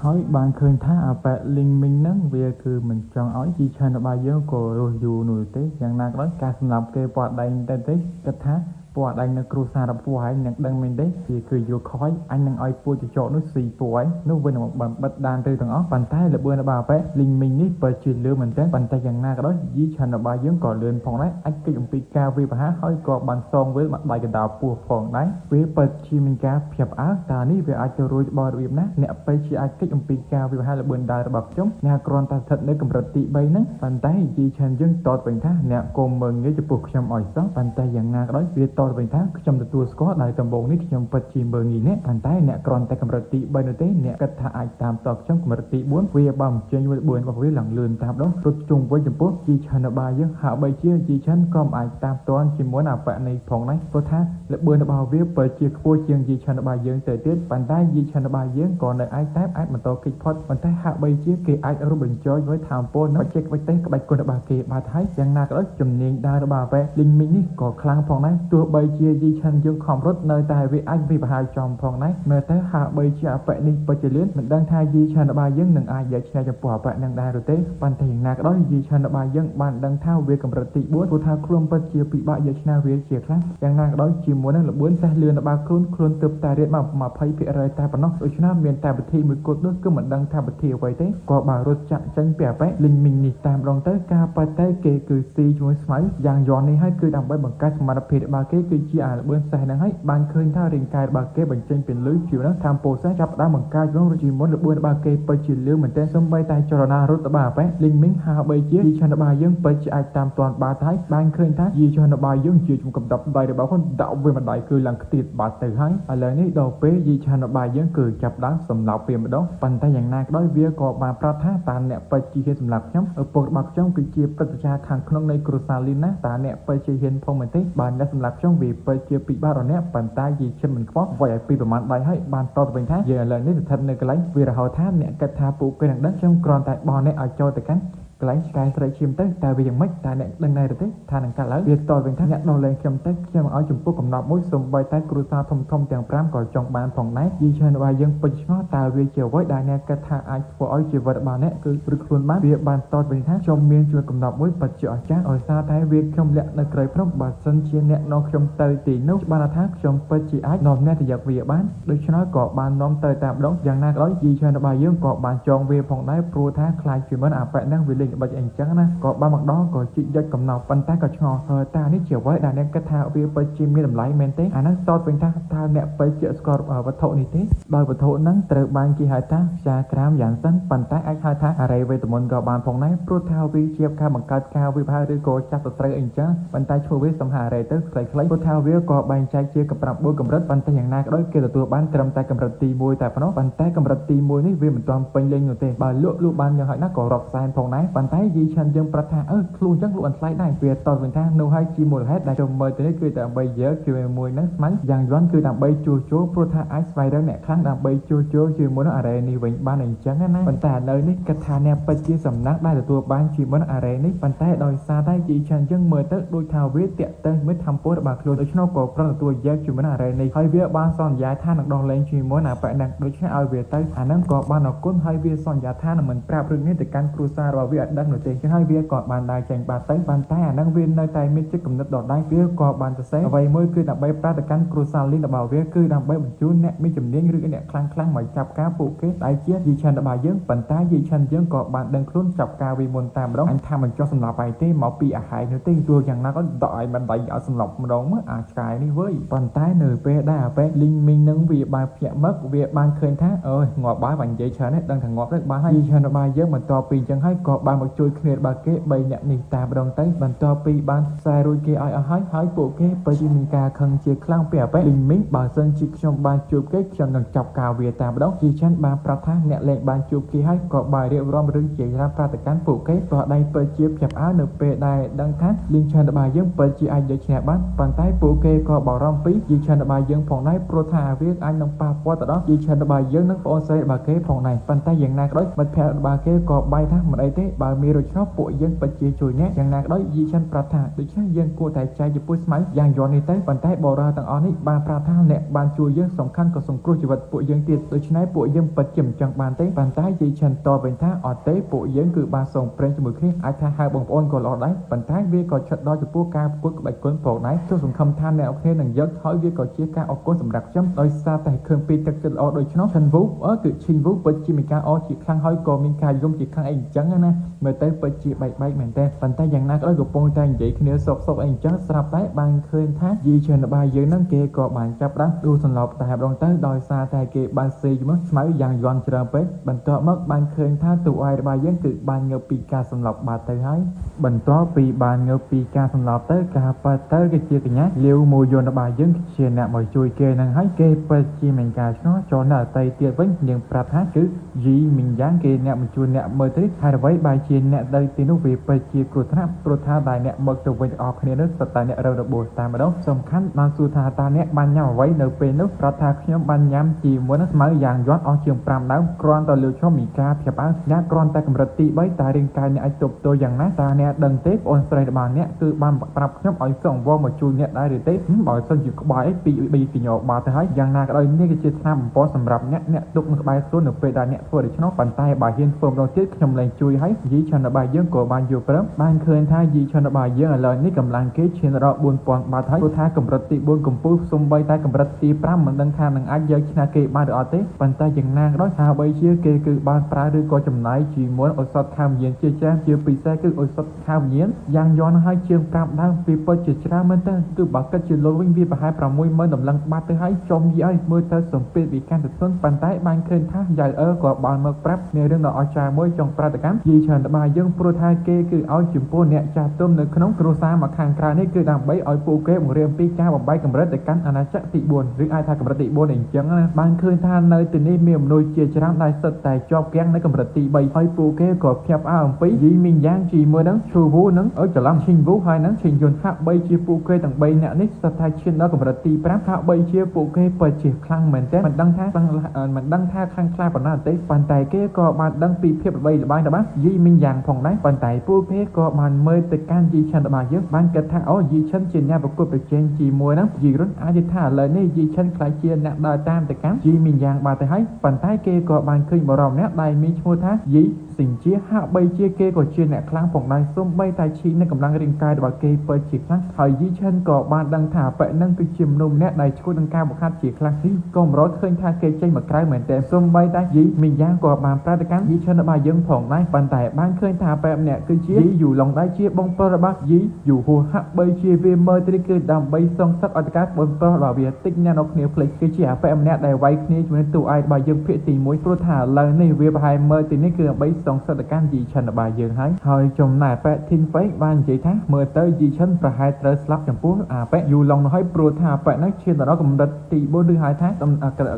ហើយបានឃើញថាអាប៉ែលីងមីងហ្នឹងវាគឺមិនចង់ឲ្យជីឆានរបស់យើងក៏រស់យូរនោះទេយ៉ាងណាក៏ដោយការសម្លាប់គេព័ត៌ដែងតែទេគិតថាពួកអញនៅគ្រូសាររបស់ពួកឯងនឹងដឹងមែនទេវាគឺយកខ້ອຍអញនឹងឲ្យពួកចចនោះស៊ីពួកឯងនោះវិញនឹងបានបិទដានទៅទាំងអស់ប៉ុន្តែលបឿនរបស់ប៉ែលីងមីងនេះពិតជាលឿនមែនទែនប៉ុន្តែយ៉ាងណាក៏ដោយយីឆានរបស់យើងក៏លឿនផងដែរអាចគិតអំពីការវាបហាហើយក៏បានសងវិលមកដៃកណ្ដាលពោះផងដែរវាពិតជាមានការភ្ញាក់ផ្អើលតើនេះវាអាចទៅរួចបរបៀបណាអ្នកពេជាអាចគិតអំពីការវាបហាលបឿនដែររបស់ខ្ញុំអ្នកគ្រាន់តែស្ថិតនៅកម្រិតទី3ហ្នឹងប៉ុន្តែយីឆានយើងតតវិញថាអ្នកកុំមើងងាយចំពោះខ្ញុំឲ្យសោះប៉ុន្តែយ៉ាងណាក៏ដោយវាតតវិញថាខ្ញុំទទួលស្គាល់ដែលដំបូងនេះខ្ញុំពិតជាមើងងាយនេះប៉ុន្តែអ្នកគ្រាន់តែកម្រិតទី3នោះទេអ្នកគិតថាអាចតាមតខ្ញុំកម្រិតទី4វាបើមិនចេញ4របស់វាឡើងលឿនតាមដងរត់ជុំវិញចំពោះជីឆានរបស់យើងហាក់បីជាជីឆានក៏មិនអាចតាមទាន់ជាមួយអាប៉ែនេះផងដែរព្រោះថាល្បឿនរបស់វាពិតជាខ្ពស់ជាងជីឆានរបស់យើងទៅទៀតប៉ុន្តែជីឆានរបស់យើងក៏នៅអាចបន្តគេចផុតប៉ុន្តែហាក់បីជាគេអាចរួមបញ្ចូលvớiថាមពលនៅជាក្បាច់ទេសក្បាច់គុនរបស់គេបាទហើយយ៉ាងណាក៏ដោយជំនាញដើររបស់អាប៉ែលីងមីងនេះក៏ខ្លាំងផងដែរទោះបីជាជីឆានយើងខំរត់នៅតែវាអាចវាប្រហែលចំផងដែរមើលទៅហាក់បីជាអាប៉ែនេះពិតជាលឿនមិនដឹងថាយីឆានរបស់យើងនឹងអាចយកឈ្នះចំពោះអាប៉ែនឹងដែរឬទេប៉ុន្តែយ៉ាងណាក៏ដោយយីឆានរបស់យើងបានដឹងថាវាកម្រិតទី4ព្រោះថាខ្លួនពិតជាពិបាកយកឈ្នះវាជាខ្លាំងយ៉ាងណាក៏ដោយជាមួយនឹងល្បឿនសេះលឿនរបស់ខ្លួនទើបតែរៀនមក20% តែប៉ុណ្ណោះដូច្នេះមានតែវិធីមួយគត់នោះគឺមិនដឹងថាវិធីអ្វីទេក៏បានរត់ចាក់ចេញពីអាប៉ែលីងមីងនេះតាមដងទៅការប៉ែតែគេគឺស៊ីជាមួយស្មៅយ៉ាងយន់នេះហើយគឺដើម្បីបង្កើតសមត្ថភាពរបស់គេគឺជាអាល្បឿនសេះហ្នឹងហើយបានឃើញថារាងកាយរបស់គេបញ្ចេញពីលឺជានឹងតាមពោសេះចាប់ដើមបង្កើតក្នុងរជាមុនល្បឿនរបស់គេពិតជាលឿនមែនទែនសូម្បីតែចលនារត់របស់អាប៉ែលីងមីងហាបីជាយីឆានរបស់យើងពិតជាអាចតាមទាន់បានហើយបានឃើញថាយីឆានរបស់យើងជាជំកំដប់ដៃរបស់ខ្លួនដាក់វាម្ដាយគឺឡើងខ្ទៀតបាត់ទៅហើយឥឡូវនេះដល់ពេលយីឆានរបស់យើងគឺចាប់ដើមសម្លាប់វាម្ដងប៉ុន្តែយ៉ាងណាក៏ដោយវាក៏បានប្រាប់ថាតើអ្នកពិតជាហ៊ានសម្លាប់ខ្ញុំឪពុករបស់ខ្ញុំគឺជាព្រឹទ្ធាចារ្យខាងក្នុងនៃគ្រួសារលីនណាតើអ្នកពិតជាហ៊ានផងមែនទេបានអ្នកសម្លាប់ខ្ញុំវាពិតជាពិបាករអ្នកប៉ុន្តែយីឆានមិនខ្វល់វាយឲ្យពីប្រមាណដៃហើយបានតតវិញថាយើងឥឡូវនេះស្ថិតនៅកន្លែងវារហូតថាអ្នកគិតថាពួកគេនឹងដឹងខ្ញុំគ្រាន់តែបោះអ្នកឲ្យចូលទៅកាន់ កន្លែងឆ្កែស្រែកឈាមទៅតែវាយ៉ាងម៉េចតែអ្នកដឹងដែរទេថានឹងកាត់ឡើងវាតវិញថាអ្នកដោះលែងខ្ញុំទៅខ្ញុំឲ្យចំពោះកំណត់មួយសូម្បីតែគ្រួសារធំទាំង5ក៏ចង់បានផងដែរយីឆានរបស់យើងពេញឆ្ងល់តើវាជាអ្វីដែលអ្នកគិតថាអាចធ្វើឲ្យជីវិតរបស់អ្នកគឺព្រឹកខ្លួនបានវាបានតវិញថាខ្ញុំមានជួយកំណត់មួយពិតជាអស្ចារ្យដោយសារតែវាខ្ញុំលាក់នៅក្រោយព្រំបើសិនជាអ្នកនាំខ្ញុំទៅទីនោះបានថាខ្ញុំពិតជាអាចនាំអ្នកទៅយកវាបានដូច្នេះក៏បាននាំទៅតាមដងយ៉ាងណាក៏ដោយយីឆានរបស់យើងក៏បានចងវាផងដែរព្រោះថាខ្លាចជាមិនអាប៉ែហ្នឹងវាលេងល្បិចអីចឹងណាក៏បានមកដល់ក៏ជីកយកកំណត់ប៉ុន្តែក៏ឆ្ងល់តានេះជាអ្វីដែលអ្នកគិតថាវាពិតជាមានតម្លៃមែនទេអាហ្នឹងតវិញថាតើអ្នកពិតជាស្គាល់វត្ថុនេះទេដោយវត្ថុហ្នឹងត្រូវបានគេហៅថាខ្យាក្រាមយ៉ាងសិនប៉ុន្តែអាចហៅថាអរិយវេទមន្តក៏បានផងដែរព្រោះថាវាជាការបង្កើតការវិភាគឬក៏ចាប់ទៅត្រូវអីចឹងប៉ុន្តែឈ្មោះវាសំហារ៉េទៅខ្លីៗព្រោះថាវាក៏បែងចែកជា9កម្រិតប៉ុន្តែយ៉ាងណាក៏ដោយគេទទួលបានត្រឹមតែកម្រិតទី1តែប៉ុណ្ណោះប៉ុន្តែកម្រិតទី1នេះវាមិនទាន់ពេញលេញនោះទេបើលក់បានយ៉ាងហោចណាស់ក៏រាប់សែនផងដែរប៉ុន្តែយីឆានយើងប្រាប់ថាខ្លួនចឹងលក់អត់ថ្លៃដែរវាតវិញថានោះហើយជាមូលហេតុដែលចូលមើលទៅនេះគឺដើម្បីយកជាមួយនឹងស្មាញ់យ៉ាងយន់គឺដើម្បីជួសជុលព្រោះថាអាចស្វែងរកអ្នកខ្លះដើម្បីជួសជុលជាមួយនឹងអរ៉េនេះវិញបានអញ្ចឹងណាប៉ុន្តែឥឡូវនេះគិតថាអ្នកពិតជាសំណាក់ដែលទទួលបានជាមួយនឹងអរ៉េនេះប៉ុន្តែដោយសារតែយីឆានយើងមើលទៅដូចថាវាតាក់ទងមួយធម្មពលរបស់ខ្លួនដូច្នោះក៏ប្រឹងទទួលយកជាមួយនឹងអរ៉េនេះហើយវាបានសន្យាថានឹងដោះលែងជាមួយនឹងប៉ែណាំងដូច្នេះឲ្យវាទៅអាហ្នឹងក៏បានអរគុណហើយវាសន្យាថានឹងមិនប្រាប់រឿងនេះទៅកាន់គ្រួសាររបស់វាអត់ដឹងនោះទេហើយវាក៏បានដើរចេញបាត់ទៅប៉ុន្តែអាហ្នឹងវានៅតែមានចិត្តគំនិតដដែលវាក៏បានសរសេរអ្វីមួយគឺដើម្បីប្រាប់ទៅកាន់គ្រួសារលីនរបស់វាគឺដើម្បីបញ្ជូនអ្នកមានជំនាញឬអ្នកខ្លាំងមកចាប់ការពួកគេដែលជាយីឆានរបស់យើងប៉ុន្តែយីឆានយើងក៏បានដឹងខ្លួនចាប់ការវាមុនតែម្ដងអញថាមិនចោះសម្លាប់ឯទេមកពីអាហារនោះទេទោះយ៉ាងណាក៏ដកឲ្យមិនដៃឲ្យសម្លាប់ម្ដងមើលអាឆ្កែនេះវើយប៉ុន្តែនៅពេលដែលអាប៉ែលីងមីងនឹងវាបានភ្ញាក់មកវាបានឃើញថាងាប់បាយបាញ់និយាយច្រើនហ្នឹងដឹងថាងាប់ទៅបានហើយយីឆានរបស់យើងបន្ទាប់ពីអញ្ចឹងហើយក៏បានមកជួយគ្នារបស់គេ3នាក់នេះតែម្ដងទៅបន្ទាប់ពីបានខ្សែរួចគេឲ្យអស់ហើយពួកគេពិតជាមានការខឹងជាខ្លាំងពីអាប៉ែលីងមីងបើសិនជាខ្ញុំបានជួបគេខ្ញុំនឹងចាប់ការវាតែម្ដងយីឆានបានប្រាប់ថាអ្នកលេងបានជួបគេហើយក៏បានរៀបរាប់រឿងជាច្រើនប្រតិកម្មពួកគេព្រោះដៃពិតជាភ្ញាក់ផ្អើលនៅពេលដែលដឹងថាលីងឆានរបស់យើងពិតជាអាចយកឈ្នះបានប៉ុន្តែពួកគេក៏បារម្ភពីយីឆានរបស់យើងផងដែរព្រោះថាវាអាចនឹងប៉ះពាល់ទៅដល់យីឆានរបស់យើងនិងប្អូនស្រីរបស់គេផងដែរប៉ុន្តែយ៉ាងណាក៏ដោយមិត្តភក្តិរបស់គេក៏បាយថាមិនអីទេបើមានរចោលពួកយើងពិតជាជួយអ្នកយ៉ាងណាក៏ដោយយីឆានប្រាប់ថាដូច្នេះយើងគួរតែចែកចំពោះស្មៅយ៉ាងយន់នេះទៅប៉ុន្តែបរិយាទាំងអស់នេះបានប្រាប់ថាអ្នកបានជួយយើងសំខាន់ក៏សង្គ្រោះជីវិតពួកយើងទៀតដូច្នេះពួកយើងពិតជាមិនចង់បានទេប៉ុន្តែយីឆានតបវិញថាអត់ទេពួកយើងគឺបានសងព្រេងជាមួយគ្នាអាចថាហៅបងប្អូនក៏ល្អដែរប៉ុន្តែវាក៏ឈិតដល់ចំពោះការប្រកួតក្បាច់គុណផងដែរទោះសង្ឃឹមថាអ្នកនរគ្នានឹងយកហើយវាក៏ជាការអរគុណសម្រាប់ខ្ញុំដោយសារតែឃើញពីទឹកចិត្តល្អដូច្នោះឈិនវូគឺឈិនវូពិតជាមានការអរជាខ្លាំងហើយក៏មានការយំជាខ្លាំងអីអញ្ចឹងណាមើលទៅពិតជាបែកមែនទេប៉ុន្តែយ៉ាងណាក៏ដោយកំពុងតែនិយាយគ្នាសុកអីអញ្ចឹងស្រាប់តែបានឃើញថាយីឆានរបស់យើងនឹងគេក៏បានចាប់ដាក់ដួលសន្លប់តែម្ដងទៅដោយសារតែគេបានសេជាមួយស្មៅយ៉ាងយន់ច្រើនពេកបន្ទាប់មកបានឃើញថាទូអាយរបស់យើងគឺបានងើបពីការសន្លប់បាត់ទៅហើយបន្ទាប់ពីបានងើបពីការសន្លប់ទៅការប៉ះទៅគេជាកញ្ញាលាវមួយយន្តរបស់យើងជាអ្នកមកជួយគេនឹងហើយគេពិតជាមានការឆ្ងល់ចូលនៅអតីតទៀតវិញយើងប្រាប់ថាគឺយីមីងយ៉ាងគេអ្នកមកជួយអ្នកមើលទៅហើយអ្វីបើជាអ្នកទៅទីនោះវាពិតជាគ្រោះថ្នាក់ព្រោះថាដែលអ្នកមកទៅវិញអស់គ្នានោះស្ទើរតែអ្នករងរបួសតែម្ដងសំខាន់បានសួរថាតើអ្នកបានញ៉ាំអ្វីនៅពេលនោះប្រាប់ថាខ្ញុំបានញ៉ាំជាមួយនឹងស្មៅយ៉ាងយន់អស់ជាង5ដើមគ្រាន់តែលើឈុំមីការភ្ញាក់ផ្អើលអ្នកគ្រាន់តែកម្រិតទី3តែរាងកាយអ្នកអាចទប់ទល់យ៉ាងណាតើអ្នកដឹងទេបងស្រីរបស់អ្នកគឺបានប្រាប់ខ្ញុំឲ្យសង្វរមកជួយអ្នកដែរឬទេបើសិនជាក្បាយពីពីញោបាទៅហើយយ៉ាងណាក៏ដោយនេះគឺជាថ្នាំបំពន់សម្រាប់អ្នកទុកនៅក្បែរខ្លួននៅពេលដែលអ្នកធ្វើដូច្នោះប៉ុន្តែបើហ៊ានធ្វើម្ដងទៀតខ្ញុំលែងជួយហើយយីឆានរបស់យើងក៏បានយល់ព្រមបានឃើញថាយីឆានរបស់យើងឥឡូវនេះកម្លាំងគេឈានដល់4000បាតហើយព្រោះថាកម្រិតទី4កំពូលសំបីតែកម្រិតទី5មិនដឹងថានឹងអាចយកឈ្នះគេបានឬអត់ទេប៉ុន្តែយ៉ាងណាក៏ដោយថាបីជាគេគឺបានប្រើឬក៏ចំណាយជាមួយឱសថខាមវិញ្ញាណជាច្រើនជាពិសេសគឺឱសថខាមវិញ្ញាណយ៉ាងយន់ហើយជាង5ដើមពីពិតជាច្រើនមែនតើគឺបើគិតជាលុយវិញវាប្រហែល60000តម្លឹងបាត់ទៅហើយចំយីឲ្យមើលទៅសំពេតវិការទៅទុនប៉ុន្តែបានឃើញថាយ៉ៅក៏បានមកប្រាប់មានរឿងដ៏អស្ចារ្យមួយចង់ប្រតិកម្មយីឆានរបស់យើងព្រោះថាគេគឺឲ្យចំពោះអ្នកចាស់ទុំនៅក្នុងគ្រួសារមកខាងក្រៅនេះគឺដើម្បីឲ្យពួកគេបង្រៀនពីការបំបែកកម្រិតទៅកាន់អាណាចក្រទី4ឬអាចថាកម្រិតទី4អីចឹងណាបានឃើញថានៅទីនេះមានមនុស្សជាច្រើនដែលសិតតែជាប់គាំងនៅកម្រិតទី3ហើយពួកគេក៏ភ្ញាក់ផ្អើលអំពីយីមីងយ៉ាងជាមួយនឹងឈូវូនឹងច្រឡំឈិញវូហើយនឹងឈិញយុនហាក់បីជាពួកគេទាំង3នាក់នេះស្ទើរតែឈានដល់កម្រិតទី5ហាក់បីជាពួកគេពិតជាខ្លាំងមែនទេមិនដឹងថាខ្លាំងខ្លាប៉ុណ្ណាទេប៉ុន្តែគេក៏បានដឹងពីភាពល្បីល្បាញរបស់យីមីង មីងយ៉ាងផងដែរប៉ុន្តែពួកគេក៏បានមើលទៅកាន់យីឆិនរបស់យើងបានគិតថាអូយីឆិនជាអ្នកប្រកួតប្រជែងជាមួយនឹងយីរុនអាចថាឥឡូវនេះយីឆិនខ្លាចជាអ្នកដើរតាមទៅកាន់យីមីងយ៉ាងបាទទៅហើយប៉ុន្តែគេក៏បានឃើញបរិបម្នាក់ដែលមានឈ្មោះថាយីសិង្ជាហាក់បីជាគេក៏ជាអ្នកខ្លាំងផងដែរសូម្បីតែឈីនៅកម្លាំងរាងកាយរបស់គេពិតជាខ្លាំងហើយយីឆិនក៏បានដឹងថាប៉ែនឹងគឺជាមនុស្សម្នាក់ដែលឈ្មោះនឹងការបង្ហាត់ជាខ្លាំងនេះក៏មិនរត់ឃើញថាគេចេញមកក្រៅមែនទេសូម្បីតែយីមីងយ៉ាងក៏បានប្រាប់ទៅកាន់យីឆិនរបស់យើងផងដែរប៉ុន្តែបានឃើញថាប៉ែម្នាក់គឺជាយីយូឡុងដែរជាបងប្រុសរបស់យីយូហួហាក់បីជាវាមើលទៅគឺដើម្បីសងសឹកឲ្យទៅកាន់បងប្រុសរបស់វាតិចអ្នកនរគ្នាភ្លេចគឺជាប៉ែម្នាក់ដែលវាយគ្នាជាមួយនឹងតួឯករបស់យើងភាគទី1ព្រោះថាឥឡូវនេះវាប្រហែលមើលទីនេះគឺដើម្បីសងសឹកទៅកាន់យីឆិនរបស់យើងហើយចំណែកប៉ែធីនហ្វេកបាននិយាយថាមើលទៅយីឆិនប្រហែលត្រូវស្លាប់ចំពោះប៉ែយូឡុងនោះហើយព្រោះថាប៉ែហ្នឹងឈានទៅដល់កម្រិតទី4ឬហៅថ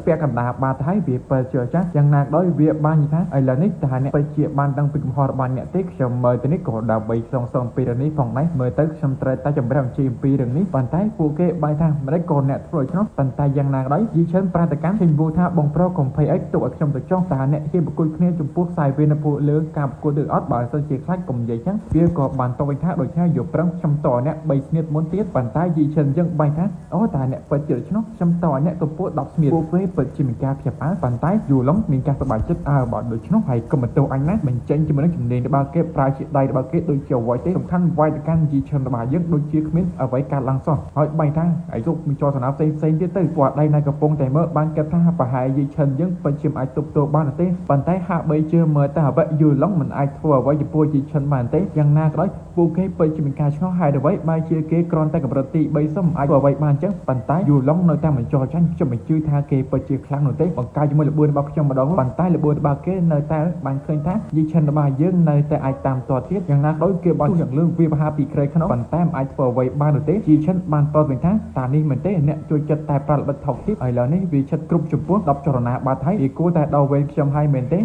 ាពាក់កណ្ដាលបាត់ហើយវាពិតជាចាស់យ៉ាងណាដោយវាបាននិយាយថាឥឡូវនេះតើអ្នកពិតជាបានដឹងពីកំហុសរបស់អ្នកទេខ្ញុំមើលទៅនេះក៏ដើម្បីសងពីរឿងនេះផងដែរមើលទៅខ្ញុំត្រូវតែចម្រាស់អំពីរឿងនេះប៉ុន្តែពួកគេបាយថាមិនក៏អ្នកធ្វើឲ្យឆ្នោះប៉ុន្តែយ៉ាងណាក៏ដោយយីឆិនប្រតិកម្មចេញវូថាបងប្រុសកុំភ័យអីទុកឲ្យខ្ញុំទៅចុះតើអ្នកហ៊ានប្រកួតគ្នាចំពោះខ្សែវានៅពួកលើការប្រកួតឬអត់បើសិនជាខ្លាចកុំនិយាយចឹងវាក៏បានតបវិញថាដូចថាយកប្រឹងខ្ញុំតអ្នក3ស្នៀតមុនទៀតប៉ុន្តែយីឆិនចឹងបាយថាអូតើអ្នកពិតជាឆ្នោះខ្ញុំតអ្នកកំពុះ10ស្នៀតពួកគេពិតជាមានការភ្ញាក់ផ្អើលប៉ុន្តែយូឡុងមានការសប្បាយចិត្តបើដូច្នោះហើយកុំបន្ទោសអញណាមិនចេញជាមួយនឹងជំនាញរបស់គេប្រើជាដៃរបស់គេដូចជាអ្វីទេសំខាន់វាយទៅកាន់យីឆិនរបស់យើងដូចជាគ្មានអ្វីកើតឡើងសោះហើយបាយថាឯជុកមានចលនាផ្សេងទៀតទៅពួកដៃណៃកំពុងតែមើលបានគិតថាប្រហែលយីឆិនយើងពិតជាមិនអាចទប់ទល់បានទេប៉ុន្តែហាក់បីជាមើលទៅអ្វីយូឡុងមិនអាចធ្វើអ្វីចំពោះយីឆិនបានទេយ៉ាងណាក៏ដោយពួកគេពិតជាមានការឆ្ងល់ហើយអ្វីបែរជាគេគ្រាន់តែកម្រិតទី3សមអាចធ្វើអ្វីបានចឹងប៉ុន្តែយូឡុងនៅតែមិនចោលចាញ់ខ្ញុំមិនជឿថាគេពិតជាខ្លាំងនោះទេបង្កើតជាមួយល្បឿនរបស់ខ្ញុំម្ដងប៉ុន្តែល្បឿនរបស់គេនៅតែបានឃើញថាយីឆិនរបស់យើងនៅតែអាចតាមទាត់ទៀតយ៉ាងណាក៏ដោយគេបានយ៉ាងលឿនវាបហាពីក្រៃខ្នោះប៉ុន្តែមិនអាចធ្វើអ្វីបាននោះទេយីឆិនបានតបវិញថាតានេះមិនទេអ្នកជួយចិត្តតែប្រល្បិតថោកទៀតឥឡូវនេះវាឈិតគ្រប់ចំពោះ10ចរណាបាត់ហើយវាគួរតែដល់វេនខ្ញុំហើយមែនទេឥ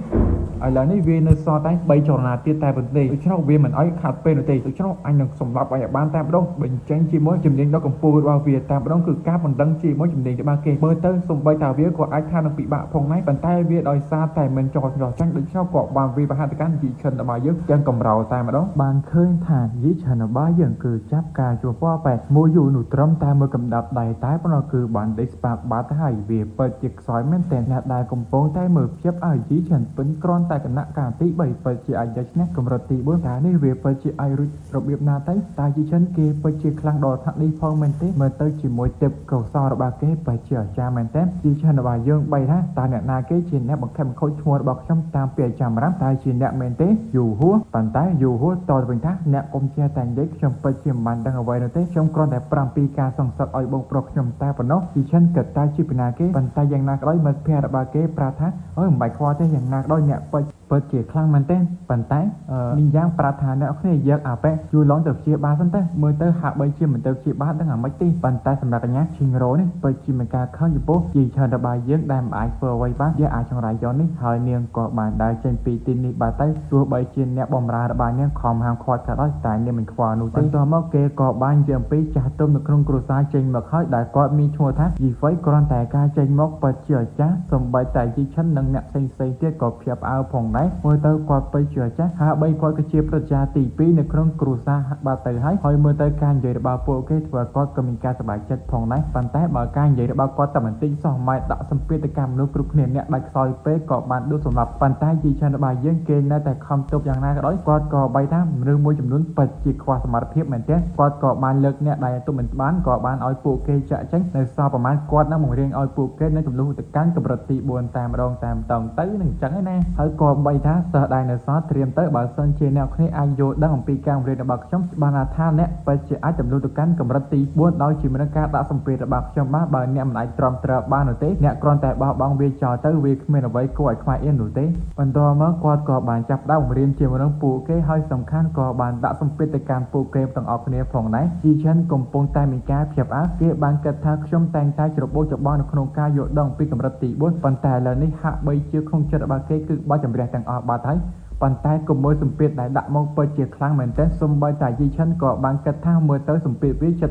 ឡូវនេះវានៅសល់តែ3ចរណាទៀតតែប៉ុណ្ណេះដូច្នោះវាមិនអោយខាត់ពេលនោះទេដូច្នោះអញនឹងសម្លាប់ឲ្យបានតែម្ដងបញ្ចេញជាមួយជំនាញដ៏កម្ពូលរបស់វាតែម្ដងគឺការបណ្ដឹងជាមួយជំនាញរបស់គេមើលទៅសំបីតាវាក៏អាចថានឹងពិបាកផងដែរប៉ុន្តែវាដោយសារតែមិនចោលចាញ់ដូច្នោះក៏បានវាបហាទៅកាន់យីឆិនរបស់យើងទាំងកំរោតែម្ដងបានឃើញថាយីឆិនរបស់យើងគឺចាប់ការជួបពណ៌ប៉ែតមួយយូរនោះត្រឹមតែមួយកំដាប់ដៃតែប៉ុណ្ណោះគឺបានដេកស្ប៉ាកបាត់ហើយវាពិតជាខ្សោយមែនតែអ្នកដែលកំពុងតែមើលភ្ជាប់ឲ្យយីឆិនពេញគ្រាន់តែគណៈការទី3ពិតជាអាចយកឈ្នះកម្រិតទី4តែនេះវាពិតជាអាចរួចរបៀបណាទៅតែយីឆិនគេពិតជាខ្លាំងដល់ថ្នាក់នេះផងមែនទេមើលទៅជាមួយទេពកោសល្យរបស់គេពិតជាអាចារ្យមែនទេយីឆិនរបស់យើងបីថាតើអ្នកណាគេជាអ្នកបង្ខំបង្ខូចឈ្មោះរបស់ខ្ញុំតាមពីអាចារ្យរាំតែជាអ្នកមែនទេយូហួរប៉ុន្តែយូហួរតទៅវិញថាអ្នកកុំចេះតែនិយាយខ្ញុំពិតជាមិនបានដឹងអ្វីនោះទេខ្ញុំគ្រាន់តែប្រាំពីការសង្សឹកឲ្យបងប្រុសខ្ញុំតែប៉ុណ្ណោះយីឆិនគិតតែជាពីណាគេប៉ុន្តែយ៉ាងណាក៏ដោយមិត្តភ័ក្តិរបស់គេប្រាប់ថាអូយមិនបាច់ខ្វល់ទេយ៉ាងណាក៏ដោយអ្នកពិតជាខ្លាំងមែនទេប៉ុន្តែមីងយ៉ាងប្រាប់ថាអ្នកគ្នាយកអាប៉ែយូឡុងទៅព្យាបាលសិនទៅមើលទៅហាក់បីជាមិនទៅព្យាបាលដឹងអាម៉េចទេប៉ុន្តែសម្រាប់កញ្ញាឈីងរ៉ូនេះពិតជាមានការខឹងចំពោះយីឆិនរបស់យើងដែលមិនអាចធ្វើអ្វីបានយកអាចចង្រៃយកនេះហើយនាងក៏បានដើរចេញពីទីនេះបាទទៅទោះបីជាអ្នកបម្រើរបស់នាងខំហាមឃាត់ក៏ដោយតែនាងមិនខ្វល់នោះទេបន្ទាប់មកគេក៏បាននិយាយអំពីចាស់ទុំនៅក្នុងគ្រួសារចេញមកហើយដែលគាត់មានឈ្មោះថាយីហ្វៃគ្រាន់តែការចេញមកពិតជាអាចារ្យសំបីតែយីឆិននិងអ្នកផ្សេងទៀតក៏ភ្ញាក់ផ្អើលផងដែរមើលទៅគាត់ពិតជាអាចារ្យហាក់បីគាត់ក៏ជាប្រតិយាទី2នៅក្នុងគ្រួសារបាទទៅហើយមើលទៅការនិយាយរបស់ពួកគេធ្វើគាត់ក៏មានការសប្បាយចិត្តផងដែរប៉ុន្តែបើការនិយាយរបស់គាត់តែបន្តិចសោះម៉ែដាក់សម្ពាធទៅកម្មមនុស្សគ្រប់គ្នាអ្នកដាច់ខ្សោយពេកក៏បានដួលសម្លាប់ប៉ុន្តែយីឆិនរបស់យើងគេនៅតែខំទប់យ៉ាងណាក៏ដោយគាត់ក៏បីថាមនុស្សមួយចំនួនពិតជាខ្វះសមត្ថភាពមែនទេគាត់ក៏បានលើកអ្នកដែលទប់មិនបានក៏បានឲ្យពួកគេចាក់ចេញនៅសល់ប្រហែលគាត់នឹងបង្រៀនឲ្យពួកគេនៅចំនួនទៅកាន់កម្រិតទី4តែម្ដងទៅនឹងអញ្ចឹងឯណាហើយក៏បីថាសិស្សដែលនៅសល់ត្រៀមទៅបើសិនជាអ្នកគ្នាអាចយល់ដឹងអំពីការបង្រៀនរបស់ខ្ញុំបានថាអ្នកពិតជាអាចទម្លុះទៅកាន់កម្រិតទី4ដោយជាមួយនឹងការដាក់សម្ពាធរបស់ខ្ញុំបានបើអ្នកមិនអាចទ្រាំទ្របាននោះទេអ្នកគ្រាន់តែបោះបង់វាចោលទៅវាគ្មានអ្វីគួរឲ្យខ្វាយអៀននោះទេបន្ទាប់មកគាត់ក៏បានចាប់ផ្ដើមបង្រៀនជាមួយនឹងពួកគេហើយសំខាន់ក៏បានដាក់សម្ពាធទៅកាន់ពួកគេទាំងអស់គ្នាផងដែរជីឆិនកំពុងតែមានការភ្ញាក់ផ្អើលគេបានគិតថាខ្ញុំតែងតែច្របូកច្របល់នៅក្នុងការយល់ដឹងពីកម្រិតទី4ប៉ុន្តែឥឡូវនេះហាក់បីជាក្នុងចិត្តរបស់គេគឺបោះជំរះទាំងអស់បាត់ហើយ ប៉ុន្តែក៏មើលសម្ពាធដែលដាក់មកពិតជាខ្លាំងមែនទែនសូម្បីតែយីឆិនក៏បានគិតថាមើលទៅសម្ពាធវាជិត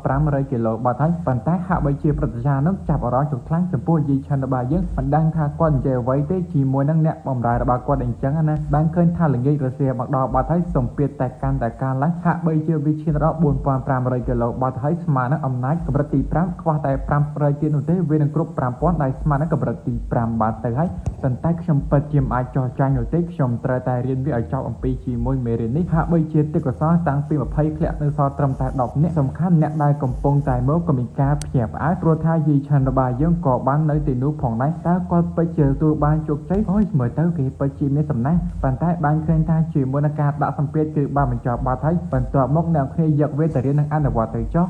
3,500 គីឡូបាត់ហើយប៉ុន្តែហាក់បីជាប្រតិចារនោះចាប់អារម្មណ៍ខ្លាំងចំពោះយីឆិនរបស់យើងមិនដឹងថាគាត់និយាយអ្វីទេជាមួយនឹងអ្នកបម្រើរបស់គាត់អញ្ចឹងណាបានឃើញថាល្ងាចរសៀលមកដល់បាត់ហើយសម្ពាធតែកាន់តែកើនឡើងហាក់បីជាវាឈានដល់ 4,500 គីឡូបាត់ហើយស្មើនឹងអំណាចកម្រិតទី 5ខ្វះតែ 500 ទៀតនោះទេវានឹងគ្រប់ 5,000 ដែលស្មើនឹងកម្រិតទី 5 បាត់ទៅហើយប៉ុន្តែខ្ញុំពិតជាមិនអាចចោះចាញ់នោះទេខ្ញុំត្រូវតែរៀនវាឲ្យចប់អំពីជាមួយមេរៀននេះហាក់បីជាទេពកោសល្យតាំងពី20ធ្លាក់នៅសល់ត្រឹមតែ10នាក់សំខាន់អ្នកដែលកំពុងតែមកក៏មានការភ្ញាក់ផ្អើលព្រោះថាយីឆាន់របស់យើងក៏បាននៅទីនោះផងដែរតើគាត់ពិតជាទទួលបានជោគជ័យអូយមើលទៅគេពិតជាមានសំណាងប៉ុន្តែបានឃើញថាជាមួយនឹងការដាក់សម្ពាធគឺបានបញ្ចប់បាត់ហើយបន្ទាប់មកអ្នកគ្នាយកវាទៅរៀននឹងអនុវត្តទៅចុះ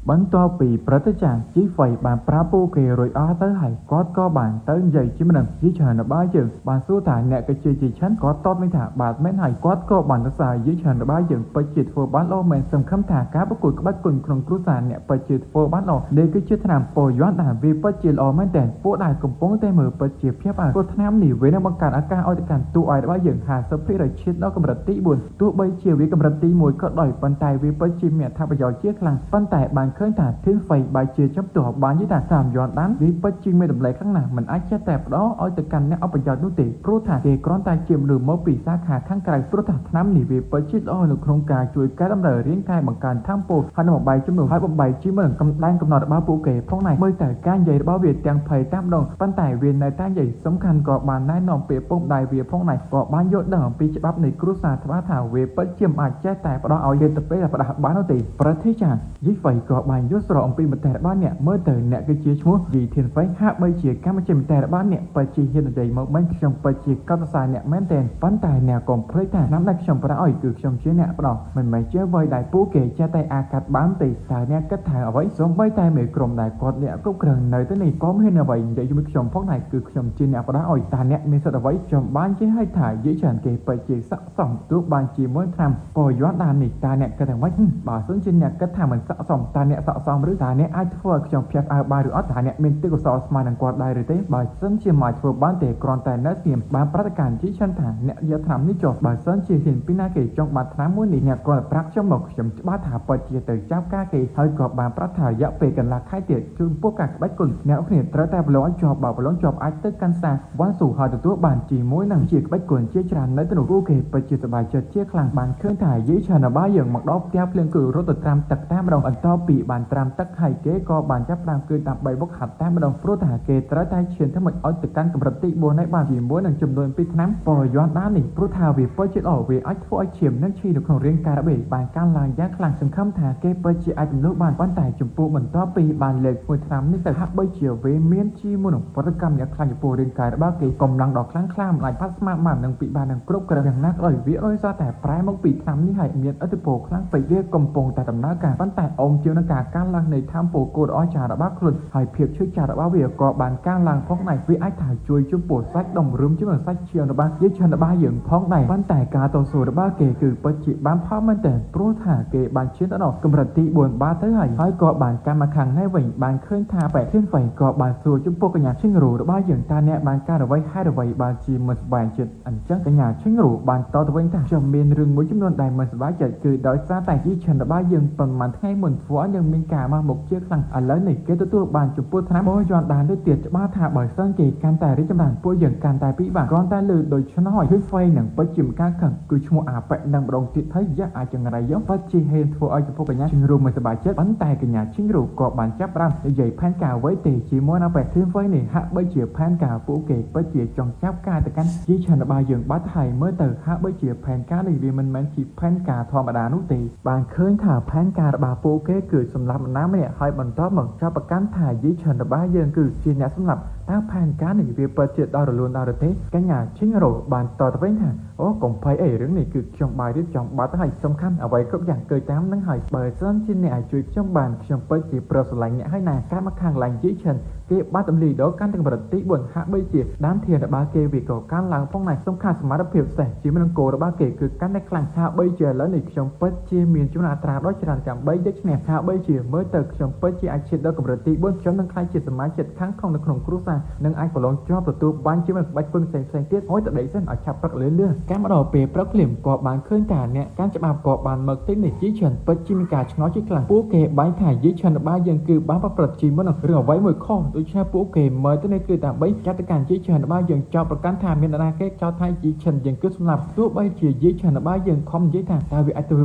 បន្ទាប់ពីព្រឹត្តិការណ៍ជីហ្វៃបានប្រាប់ពួកគេរួចអស់ទៅហើយគាត់ក៏បានទៅនិយាយជាមួយនឹងយីឆានរបស់យើងបានសួរថាអ្នកក៏ជាយីឆានគាត់តបវិញថាបាទមែនហើយគាត់ក៏បានសរសើរយីឆានរបស់យើងពិតជាធ្វើបានល្អមែនសង្ឃឹមថាការប្រកួតក្បាច់គុណក្នុងគ្រួសារអ្នកពិតជាធ្វើបានល្អនេះគឺជាថ្នាំពោយ័ន្តដែលវាពិតជាល្អមែនតែពួកដែលកំពុងតែមើលពិតជាភ្ញាក់ផ្អើលព្រោះថ្នាំនេះវានឹងបង្កើនឱកាសឲ្យទៅកាន់តួឲ្យរបស់យើង 50% ឈានដល់កម្រិតទី 4 ទោះបីជាវាកម្រិតទី 1 ក៏ដោយប៉ុន្តែវាពិតជាមានអត្ថប្រយោជន៍ជាខ្លាំងប៉ុន្តែបានឃើញថាធានហ្វៃបាយជាចំទោះបាននិយាយថាតាមយន់ដានវាពិតជាមានតម្លៃខ្លាំងណាស់មិនអាចចេះតែផ្ដោឲ្យទៅកាន់អ្នកអបប្រយោជន៍នោះទេព្រោះថាគេគ្រាន់តែជាមនុស្សមកពីសាខាខាងក្រៅព្រោះថាថ្នាំនេះវាពិតជាល្អនៅក្នុងការជួយកែតម្រូវរាងកាយបង្កើនធម៌ពលហើយនឹងបំបែកចំនួនហើយបំបែកជាមួយនឹងកម្ដៅកំណត់របស់ពួកគេផងដែរមើលតែការនិយាយរបស់វាទាំងភ័យតាមដងប៉ុន្តែវានៅតែនិយាយសំខាន់ក៏បានណែនាំពីពុកម្ដាយវាផងដែរក៏បានយល់ដឹងអំពីច្បាប់នៃគ្រួសារថាវាពិតជាមិនអាចចេះតែផ្ដោឲ្យទៅពេលផ្ដាស់បាននោះទេប្រតិចារយីហ្វៃក៏បានយល់ស្រកអំពីមតិរបស់អ្នកមើលទៅអ្នកគឺជាឈ្មោះយីធានហ្វៃហាក់បីជាកម្មជាមតិរបស់អ្នកពិតជាហ៊ាននិយាយមកមិនខ្ញុំពិតជាកោតសរសើរអ្នកមែនទែនប៉ុន្តែអ្នកកុំភ្លេចថាឆ្នាំដែលខ្ញុំប្រាឲ្យគឺខ្ញុំជាអ្នកផ្ដោមិនមែនជាអ្វីដែលពួកគេចេះតែអាកាត់បានទេតើអ្នកគិតថាអ្វីសូម្បីតែមេក្រុមដែលគាត់អ្នកគ្រប់គ្រងនៅទីនេះក៏មានអ្វីនិយាយជាមួយខ្ញុំផងដែរគឺខ្ញុំជាអ្នកផ្ដោឲ្យតើអ្នកមានសិទ្ធិអ្វីខ្ញុំបានជាឲ្យថាយីច្រើនគេពិតជាស័ក្តិសមទោះបានជាមួយឆ្នាំក៏យន់ដាននេះតើអ្នកគិតថាម៉េចបើសិនជាអ្នកគិតថាមិនស័ក្តិសមតើអ្នកស័ក្តិសមឬតើអ្នកអាចធ្វើឲ្យខ្ញុំភ្ញាក់ផ្អើលបានឬអត់តើអ្នកមានទេពកោសល្យស្មើនឹងគាត់ដែរឬទេបើសិនជាមិនធ្វើបានទេគ្រាន់តែនៅស្ងៀមបានប្រតិកម្មជីឆាន់ថាអ្នកយកថ្នាំនេះចុះបើសិនជាហ៊ានពីណាគេចង់បានថ្នាំមួយនេះអ្នកគ្រាន់តែប្រាប់ខ្ញុំមកខ្ញុំច្បាស់ថាពិតជាទៅចាប់ការគេហើយក៏បានប្រាប់ថារយៈពេលកន្លះខែទៀតជួនពោះការក្បាច់គុណអ្នកគ្នាត្រូវតែប្រឡងឲ្យជាប់បើប្រឡងជាប់អាចទៅកាន់សាវ៉ាន់ស៊ូហើយទទួលបានជាមួយនឹងជាក្បាច់គុណជាច្រើននៅទៅនោះពួកគេពិតជាសប្បាយចិត្តជាខ្លាំងបានឃើញថាយីឆាន់របស់យើងមកដល់ផ្ទះភ្លៀងគឺរត់ទៅត្រាំទឹកតាមម្ដងអន្តរពីបានត្រាំទឹកហើយគេក៏បានចាប់ផ្ដើមគឺដើម្បីបុកហាត់តែម្ដងព្រោះថាគេត្រូវតែឈានទៅមិនឲ្យទៅកាន់កម្រិតទី 4 ហើយបានជាមួយនឹងចំនួន2ឆ្នាំបរិយ័នដាននេះព្រោះថាវាពិតជាល្អវាអាចធ្វើឲ្យឈាមនិងឈីនៅក្នុងរាងកាយរបស់បានកើនឡើងយ៉ាងខ្លាំងសង្ឃឹមថាគេពិតជាអាចទម្លាក់បានប៉ុន្តែចំពោះបន្ទាប់ពីបានលើកមួយឆ្នាំនេះទៅហាក់បីជាវាមានជាមួយនឹងប្រតិកម្មយ៉ាងខ្លាំងចំពោះរាងកាយរបស់គេកម្លាំងដ៏ខ្លាំងក្លាមិនអាចផាត់ស្មារតីនឹងពិបាកនឹងគ្រប់គ្រងយ៉ាងណាក៏ដោយវាដោយសារតែប្រែមកពីឆ្នាំនេះហើយមានឥទ្ធិពលខ្លាំងពេកវាកំពុងតែដំណើរការប៉ុន្តែអមជាងនឹងការកើនឡើងនៃធម៌ពលគោលដ៏អស្ចារ្យរបស់ខ្លួនហើយភាពឈឺចាប់របស់វាក៏បានកើនឡើងផងដែរវាអាចថាជួយជំពោះសាច់ដុំរឹមជាមួយសាច់ឈាមរបស់យីឆាន់របស់យើងផងដែរប៉ុន្តែការតស៊ូរបស់គេគឺពិតជាបានផលមែនទែនព្រោះថាគេបានឈានទៅដល់កម្រិតទី 4 បាល់ទៅហើយក៏បានកាន់មកខាងនេះវិញបានឃើញថាបែបធានហ្វៃក៏បានសួរចំពោះកញ្ញាឈិងរូរបស់យើងតើអ្នកបានការអ្វីហេតុអ្វីបានជាមិនសប្បាយចិត្តអញ្ចឹងកញ្ញាឈិងរូបានតទៅវិញថាខ្ញុំមានរឿងមួយចំនួនដែលមិនសប្បាយចិត្តគឺដោយសារតែយីឆាន់របស់យើងប៉ុន្មានថ្ងៃមុនធ្វើឲ្យយើងមានការមកមុខជាខ្លាំងឥឡូវនេះគេទទួលបានចំពោះថ្នាំបរិយ័នដានទៅទៀតច្បាស់ថាបើសិនគេកាន់តែរីកចម្រើនពួកយើងកាន់តែពិបាកគ្រាន់តែលើដូច្នោះហើយហ្វៃនឹងពិតជាការខឹងគឺឈ្មោះអាប៉ែនឹងម្ដងទៀតហើយយ៉ាអាចចង្រៃយកពិតជាហេតុធ្វើឲ្យចំពោះកញ្ញាឈិងរូមិនសប្បាយចិត្តប៉ុន្តែកញ្ញាឈិងរូក៏បានចាប់ផ្ដើមនិយាយផែនការអ្វីទេជាមួយនឹងប៉ែធីមហ្វៃនេះហាក់បីជាផែនការពួកគេពិតជាចង់ចាប់ការទៅកាន់យីឆាន់របស់យើងបាត់ហើយមើលទៅហាក់បីជាផែនការនេះវាមិនមែនជាផែនការធម្មតានោះទេបានឃើញថាផែនការរបស់ពួកគេគឺសម្រាប់នរណាម្នាក់ហើយបន្តមកចាប់ប្រកាន់ថាយីឆាន់របស់យើងគឺជាអ្នកសម្រាប់តើផែនការនេះវាពិតជាដល់រលូនដល់ទេកញ្ញាឈិងរូបានតទៅវិញថាអូកុំភ័យអីរឿងនេះគឺខ្ញុំបាយរៀបចំបាត់ហើយសំខាន់អ្វីគ្រប់យ៉ាងគឺតាមនឹងហើយបើសិនជាអ្នកអាចជួយខ្ញុំបានខ្ញុំពិតជាប្រស្រឡាញ់អ្នកហើយណាការមកខាងឡាញយីឆាន់គេ គេបានទម្លាយដល់កាន់តែកម្រិតទី4ហាក់បីជាដើមធានរបស់គេវាក៏កាន់ឡើងផងដែរសំខាន់សមត្ថភាពសេះជាមួយនឹងគោលរបស់គេគឺកាន់តែខ្លាំងហាក់បីជាឥឡូវនេះខ្ញុំពិតជាមានចំណាត់អត្រាដ៏ច្រើនចាំ3ដូច្នេះហាក់បីជាមើលទៅខ្ញុំពិតជាអាចឈានដល់កម្រិតទី4ខ្ញុំនឹងខ្លាចជាសមាជិកខាងក្នុងនៅក្នុងគ្រួសារនឹងអាចប្រឡងជាប់ទទួលបានជាមួយក្បាច់គុណផ្សេងៗទៀតហើយតដីសិនឲ្យឆាប់ព្រឹកលឿនការមកដល់ពេលព្រឹកភ្លាមក៏បានឃើញថាអ្នកកាន់ច្បាប់ក៏បានមកទីនេះយីឈិនពិតជាមានការឆ្ងល់ជាខ្លាំងពួកគេបាញ់ថាយីឈិនរបស់យើងគឺបានប្រព្រឹត្តជាមួយនឹងរឿងអ្វីមួយខុសដូច្នេះពួកគេមើលទៅនេះគឺដើម្បីចាត់ការយីឈិនរបស់យើងចោទប្រកាន់ថាមាននរណាគេចោទថាយីឈិនយើងគឺសម្លាប់ទោះបីជាយីឈិនរបស់យើងខំនិយាយថាតើវាអាចទៅរ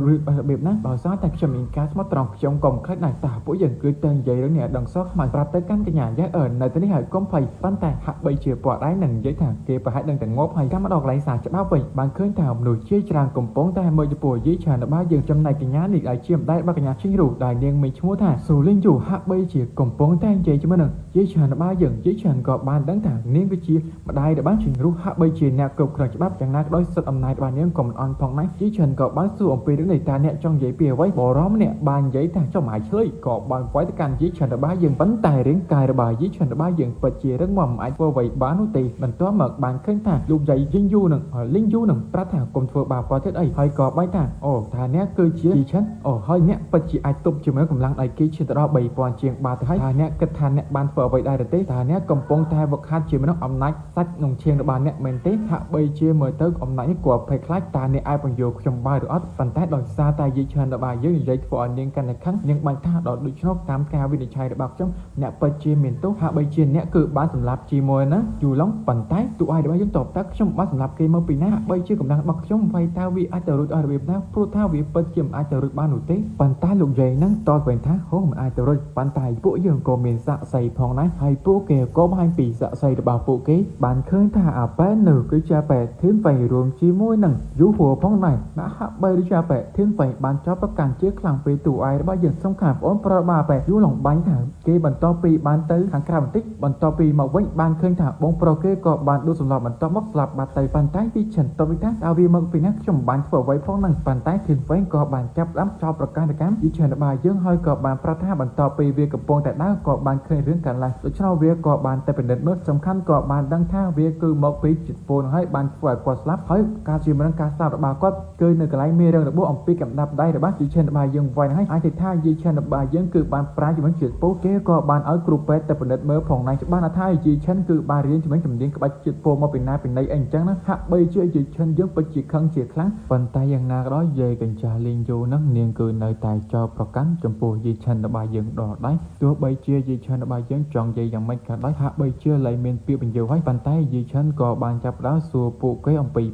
បៀបណាបើសារតែខ្ញុំមានការស្មោះត្រង់ខ្ញុំក៏មិនខ្លាចដែរតើពួកយើងគឺតែនិយាយរឿងនេះដឹងសោះខ្មៅប្រាប់ទៅកាន់កញ្ញាយ៉ានៅទីនេះហើយកុំភ័យប៉ុន្តែហាក់បីជាពួកឯងនឹងនិយាយថាគេប្រហែលនឹងតែងប់ហើយកម្មមកដល់កន្លែងសារច្បាប់វិញបានឃើញថាមនុស្សជាច្រើនកំពុងតែមើលចំពោះយីឈិនរបស់យើងចំណែកកញ្ញានេះដែលជាម្ដាយរបស់កញ្ញាឈិញរូដែលនាងមានឈ្មោះថាស៊ូលីនយូហាក់បីជាកំពុងតែនិយាយជាមួយនឹងយីឈិនរបស់យើងយីឈិនក៏បានដឹងថានាងគឺជាម្ដាយរបស់ឈិញរូហាក់បីជាអ្នកគ្រប់គ្រងច្បាប់យ៉ាងណាក៏ដោយសិទ្ធិអំណាចរបស់នាងក៏មិនអន់ផងដែរយីឈិនក៏បានសួរអំពីរឿងនេះតើអ្នកចង់និយាយពីអ្វីបរមម្នាក់បាននិយាយថាចុះមកឆ្លើយក៏បានវាយទៅកាន់យីឈិនរបស់យើងប៉ុន្តែរាងកាយរបស់យីឈិនរបស់យើងពិតជារឹងមាំមិនអាចធ្វើអ្វីបាននោះទេបន្ទាប់មកបានឃើញថាលោកយាយយីយូនឹងលីងយូនឹងប្រាប់ថាកុំធ្វើបាបគាត់ទៀតអីហើយក៏បែកថាអូថាអ្នកគឺជាយីឈិនអូហើយអ្នកពិតជាអាចទប់ជាមួយកម្លាំងដៃគេឈានទៅដល់3000ជាងបាតទៅហើយថាអ្នកគិតថាអ្នកបានធ្វើអ្វីដែរទេថាអ្នកកំពុងតែវឹកហាត់ជាមួយនឹងអំណាចសាច់ក្នុងឈាមរបស់អ្នកមែនទេហាក់បីជាមើលទៅអំណាចនេះគាត់ភ័យខ្លាចតើអ្នកអាចបញ្យោខ្ញុំបានឬអត់ប៉ុន្តែដោយសារតែយីឈិនរបស់យើងនិយាយធ្វើឲ្យនាងកាន់តែខឹងនាងបាញ់ថាដល់ដូច្នោះតាមការវិនិច្ឆ័យរបស់ខ្ញុំអ្នកពិតជាមានទោសហាក់បីជាអ្នកគឺបានសម្លាប់ជាមួយណាយូឡុងប៉ុន្តែទូឲ្យរបស់យើងតបតើខ្ញុំបានសម្លាប់គេមកពីណាហាក់បីជាកម្លាំងរបស់ខ្ញុំវាយតើវាអាចទៅរួចអត់របៀបណាព្រោះថាវាពិតជាមិនអាចទៅរួចបាននោះទេប៉ុន្តែលោកយាយហ្នឹងតបវិញថាហូមិនអាចទៅរួចប៉ុន្តែពួកយើងក៏មានស័ក្តិសិទ្ធិផងដែរហើយពួកគេក៏បង្ហាញពីស័ក្តិសិទ្ធិរបស់ពួកគេបានឃើញថាអាប៉ែនៅគឺជាប៉ែធឿនវៃរួមជាមួយនឹងយូហួរផងដែរណាហាក់បីជាប៉ែធឿនវៃបានចោទប្រកាន់ជាខ្លាំងពេលទូឯរបស់យើងសំខាន់បងប្រុសរបស់ប៉ែយូឡុងបាញ់ថាគេបន្តពីបានទៅខាងក្រៅបន្តិចបន្ទាប់ពីមកវិញបានឃើញថាបងប្រុសគេក៏បានដួលសម្លាប់បន្ទាប់មកស្លាប់បាត់ទៅប៉ុន្តែពីឈិនតបថាតើវាមកពីណាខ្ញុំបានធ្វើអ្វីផងហ្នឹងប៉ុន្តែធឿនវៃក៏បានចាប់ដើមចោទប្រកាន់កម្មពីឈិនរបស់យើងហើយក៏បានប្រាប់ថាបន្ទាប់ពីវាកំពុងតែដើរក៏បានឃើញរឿងកើតឡើងដូច្នោះវាក៏បានតែពិនិត្យមើលសំខាន់ក៏បានដឹងថាវាគឺមកពីជាតិពូនហើយបានធ្វើឲ្យគាត់ស្លាប់ហើយការជាមនុស្សការស្លាប់របស់គាត់គឺនៅកន្លែងមានរឿងរបួសអំពីកម្ដាប់ដៃរបស់យីឈិនរបស់យើងវាយហើយអាចថាយីឈិនរបស់យើងគឺបានប្រាជាមួយជាតិពូគេក៏បានឲ្យគ្រូពេទ្យទៅពិនិត្យមើលផងដែរច្បាស់ណាស់ថាយីឈិនគឺបានរៀនជាមួយជំនាញក្បាច់ជាតិពូមកពីណាពីណីអីអញ្ចឹងណាហាក់បីជាយីឈិនយើងពិតជាខឹងជាខ្លាំងប៉ុន្តែយ៉ាងណាក៏ដោយយាយកញ្ចាស់លីងយូហ្នឹងនាងគឺនៅតែចោទប្រកាន់ចំពោះយីឈិនរបស់យើងដល់ដែរទោះបីជាយីឈិនរបស់យើងចង់និយាយយ៉ាងម៉េចក៏ដោយហាក់បីជាលែងមានពាក្យបញ្យល់ហើយប៉ុន្តែយីឈិនក៏បានចាប់ផ្ដើមសួរពួកគេអំពី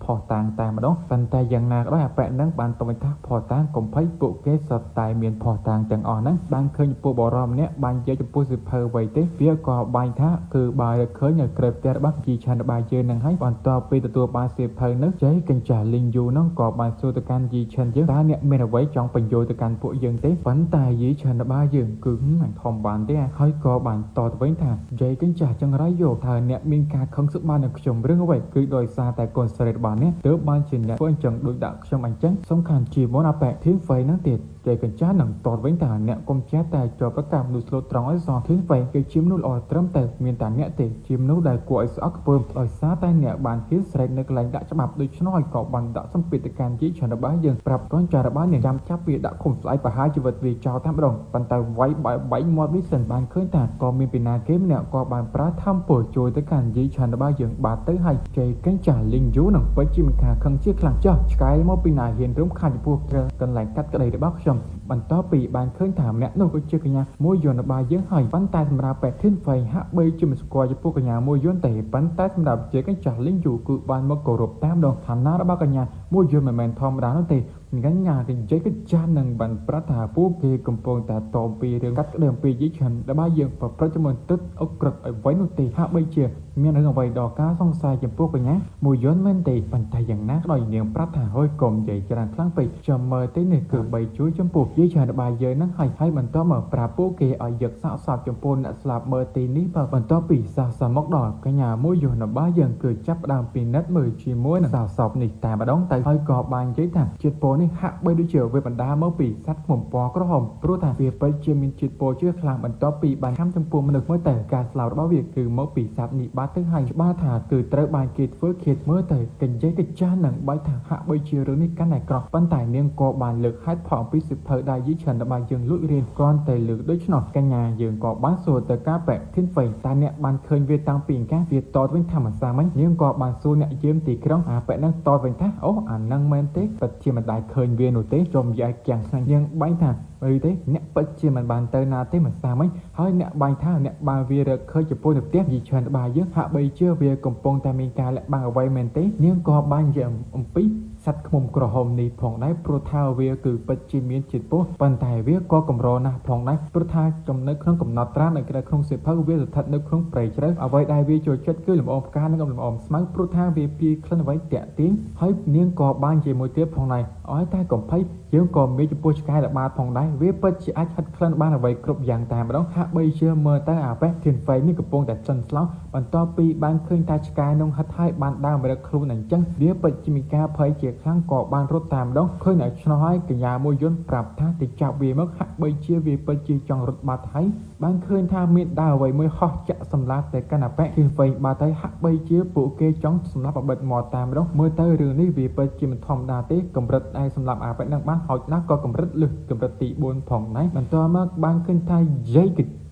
ផោះតាំងតែម្ដងប៉ុន្តែយ៉ាងណាក៏ដោយអាប៉ែហ្នឹងបានតបថាផោះតាំងកុំភ័យពួកគេសុទ្ធតែមានផោះតាំងទាំងអស់ហ្នឹងបានឃើញពួកបរិមម្នាក់បាននិយាយចំពោះសិភៅអ្វីទេវាក៏បាញ់ថាគឺបើឃើញនៅក្រៅផ្ទះរបស់យីឈិនរបស់យើងហ្នឹងហើយបន្ទាប់ពីទទួលបានសិភៅហ្នឹងចៃកញ្ចាស់លីងយូហ្នឹងក៏បានសួរទៅកាន់យីឈិនយើងតើអ្នកមានអ្វីចង់បញ្យល់ទៅកាន់ពួកយើងទេប៉ុន្តែយីឈិនរបស់យើងគឺមិនធំបានទេហើយក៏បានតទៅវិញថាចៃកញ្ចាស់ចង្រៃយកថាអ្នកមានការខឹងសុបាននឹងខ្ញុំរឿងអ្វីគឺដោយសារតែកូនស្រីរបស់អ្នកទើបបានជាអ្នកធ្វើអញ្ចឹងដូចដាក់ខ្ញុំអញ្ចឹងសំខាន់ជាមុនអាប៉ែធៀងហ្វៃហ្នឹងទៀតចៃកញ្ចាស់នឹងតទៅវិញថាអ្នកកុំចេះតែជាប់ប្រកម្មមនុស្សស្លូតត្រង់ឲ្យសោះធៀងហ្វៃគឺជាមនុស្សល្អត្រឹមតែមានតែអ្នកទេជាមនុស្សដែលគួរឲ្យស្អប់ខ្ពើមដោយសារតែអ្នកបានហ៊ានស្រែកនៅកន្លែងដាក់ច្បាប់ដូច្នោះក៏បានដាក់សម្ពាធទៅកាន់យីឈិនរបស់យើងប្រាប់កូនចាររបស់អ្នកចាំចាប់វាដាក់ឃុំស្លាយប្រហារជីវិតវាចោលតែម្ដងប៉ុន្តែវាយបែកមាត់វាសិនបានឃើញថាក៏មានពីណាគេម្នាក់ក៏បានប្រើធម្មពលជួយទៅកាន់យីឈិនរបស់យើងបាទទៅហើយកេកញ្ចាស់លីងយូនឹងពេចជាមិនខាខឹងជាខ្លាំងចោះឆ្កែមកពីណាហ៊ានរំខានចំពោះកន្លែងកាត់ក្តីរបស់ខ្ញុំបន្ទាប់ពីបានឃើញថាម្នាក់នោះក៏ជាកញ្ញាមួយយន្តរបស់យើងហើយប៉ុន្តែសម្រាប់ប៉ែធឿនវៃហាក់បីជាមិនស្គាល់ចំពោះកញ្ញាមួយយន្តទេប៉ុន្តែសម្រាប់ជាកញ្ចាស់លីងយូគឺបានមកគោរពតាមដងឋានៈរបស់កញ្ញាមួយយន្តមិនមែនធម្មតានោះទេកញ្ញាកញ្ចៃកញ្ចាស់នឹងបានប្រាប់ថាពួកគេកំពុងតែតបពីរឿងកាត់ក្តីអំពីយីឈិនរបស់យើងប្រព្រឹត្តជាមួយទឹកអុកក្រឹកឲ្យໄວនោះទេហាក់បីជា មានរឿងអ្វីដល់ការសង្ស័យចំពោះកញ្ញាមួយយន្តមែនទេប៉ុន្តែយ៉ាងណាក៏ដោយនាងប្រាប់ថាហើយកុំនិយាយច្រើនខ្លាំងពេកចាំមើលទេនេះគឺបីជួយចំពោះយាយច្រើនរបស់យើងហ្នឹងហើយបន្តមកប្រាប់ពួកគេឲ្យយកសាកសពចំពោះអ្នកស្លាប់មើលទីនេះបន្ទាប់ពីសាកសពមកដល់កញ្ញាមួយយន្តរបស់យើងគឺចាប់ផ្ដើមពិនិត្យមើលជាមួយនឹងសាកសពនេះតែម្ដងទៅហើយក៏បាននិយាយថាជាតិពណ៌នេះហាក់បីដូចជាវាបណ្ដាលមកពីសត្វឃ្មុំពណ៌ក្រហមព្រោះថាវាពិតជាមានជាតិពណ៌ជឿខ្លាំងបន្ទាប់ពីបានខំចំពោះមនុស្សមើលទៅការស្លាប់របស់វាគឺមកពីសត្វនេះបាត់ទៅហើយច្បាស់ថាគឺត្រូវបានគេធ្វើឃាតមើលទៅកញ្ចៃកញ្ចាស់នឹងបែកថាហាក់បីជារឿងនេះកាន់តែក្រក់ប៉ុន្តែនាងក៏បានលើកហេតុផលអំពីសិភៅដែលយីឆិនរបស់យើងលួចរៀនគ្រាន់តែលើកដូច្នោះកញ្ញាយើងក៏បានសួរទៅការបែកធីនហ្វេងតែអ្នកបានឃើញវាតាំងពីកាវាតតវិញថាមិនសាមិញនាងក៏បានសួរអ្នកយាមទីក្រុងបែកនឹងតតវិញថាអូអានឹងមែនទេពិតជាមិនដែលឃើញវានោះទេចំយាយទាំងខ្លាំងនាងបាញ់ថាអីទេអ្នកពិតជាមិនបានទៅណាទេមិនសាមិញហើយអ្នកបាញ់ថាអ្នកបានវារកឃើញចំពោះនៅផ្ទះយីឆិនរបស់យើងហាក់បីជាវាកំពុងតែមានការលាក់បាំងអ្វីមែនទេនាងក៏បាននិយាយអំពីសត្វឃ្មុំក្រហមនេះផងដែរព្រោះថាវាគឺពិតជាមានជាតិពុះប៉ុន្តែវាក៏កម្រណាស់ផងដែរព្រោះថានៅក្នុងកំណត់ត្រានៅក្នុងសៀវភៅវាស្ថិតនៅក្នុងព្រៃជ្រៅអ្វីដែលវាចូលចិត្តគឺលំអងផ្កានិងលំអងស្មៅព្រោះថាវាពីក្លិនអ្វីតាក់ទាញហើយនាងក៏បានជាមួយទៀតផងដែរឲ្យតែកំភៃយើងក៏មានចំពោះឆ្កែល្បាតផងដែរវាពិតជាអាចហិតក្លិនបានអ្វីគ្រប់យ៉ាងតែម្ដងហាក់បីជាមើលទៅអាប៉េះធានហ្វេងនេះកំពុងតែចិនស្លោបន្ទាប់ពីបានឃើញថាឆ្កែនោះហិតហើយបានដើរមករកខ្លួនអញ្ចឹងវាពិតជាមានការភ័យជាខ្លាំងក៏បានរត់តាមម្ដងឃើញតែឆ្នោះហើយកញ្ញាមួយយន្តប្រាប់ថាទៅចាប់វាមកហាក់បីជាវាពិតជាចង់រត់បាត់ហើយបានឃើញថាមានដើរអ្វីមួយហោះចាក់សម្លាប់តែកណ្ដាប៉ែធានហ្វេងបាត់ហើយហាក់បីជាពួកគេចង់សម្លាប់អាបិទមកតាមម្ដងមើលទៅរឿងនេះវាពិតជាមិនធម្មតាទេកម្រិតឯសម្លាប់អាបិទនឹងបានហោចណាស់ក៏កម្រិតលើសកម្រិតទី4ផងដែរបន្ទាប់មកបានឃើញថាយាយ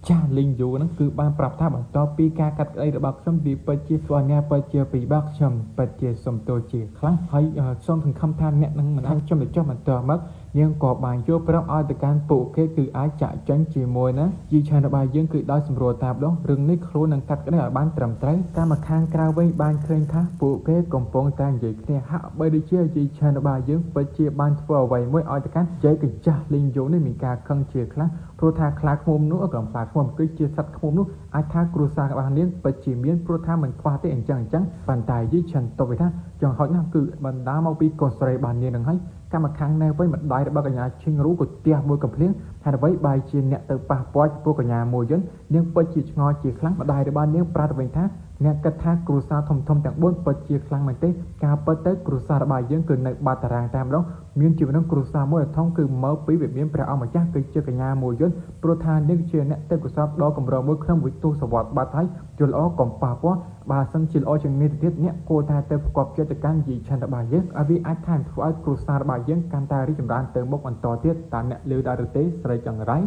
ចាស់លីងយូហ្នឹងគឺបានប្រាប់ថាបន្ទាប់ពីការកាត់ក្តីរបស់ខ្ញុំវាពិតជាស្វាញ្ញាពិតជាពីបាក់ខ្ញុំពិតជាសំទោសជាខ្លាំងហើយសូមសង្ឃឹមថាអ្នកនឹងមិនអាចចំទៅចុះបន្ទាប់មកនាងក៏បានយកប្រាប់ឲ្យទៅកាន់ពួកគេគឺអាចចាក់ចាញ់ជាមួយណាយីឆានរបស់យើងគឺដោយសម្រួលតាមដងរឿងនេះខ្លួននឹងកាត់ក្តីឲ្យបានត្រឹមត្រូវតាមមកខាងក្រៅវិញបានឃើញថាពួកគេកំពុងតែនិយាយគ្នាហាក់បីដូចជាយីឆានរបស់យើងពិតជាបានធ្វើអ្វីមួយឲ្យទៅកាន់យាយកញ្ចាស់លីងយូនេះមានការខឹងជាខ្លាំងព្រោះថាខ្លាឃ្មុំនោះក៏ខ្លាឃ្មុំគឺជាសត្វឃ្មុំនោះអាចថាគ្រួសាររបស់នាងពិតជាមានព្រោះថាមិនខ្វះទេអញ្ចឹងប៉ុន្តែយីឆានតបថាចង់ហោចណាស់គឺបណ្ដាមកពីកូនស្រីបាននាងនឹងហើយកម្មខាងនៅវិញម្ដាយរបស់កញ្ញាឈិញរូក៏ទះមួយកំភ្លៀងហើយអ្វីបាយជាអ្នកទៅប៉ះពាល់ពួកកញ្ញាមួយយន្តនាងពិតជាឆ្ងល់ជាខ្លាំងម្ដាយរបស់នាងប្រាប់ទៅវិញថាអ្នកគិតថាគ្រួសារធំទាំង4ពិតជាខ្លាំងមែនទេការពិតទៅគ្រួសាររបស់យើងគឺនៅបាត់តារាងតែម្ដងមានជីវិតក្នុងគ្រួសារមួយធំគឺមកពីវិមានព្រះអង្គម្ចាស់គឺជាកញ្ញាមួយយន្តព្រោះថានាងជាអ្នកទេពកោសល្យដ៏កម្រមួយក្នុងវិទូសវត្តបាត់ហើយយល់ល្អកំប៉ះពាល់បើសិនជាល្អជាងនេះទៀតអ្នកគួរតែទៅប្រកបចិត្តទៅកាន់យីឆានរបស់យើងឲ្យវាអាចថែមធ្វើឲ្យគ្រួសាររបស់យើងកាន់តែរីកចម្រើនទៅមុខបន្តទៀតតើអ្នកលឺដែរឬទេស្រីចង្រៃ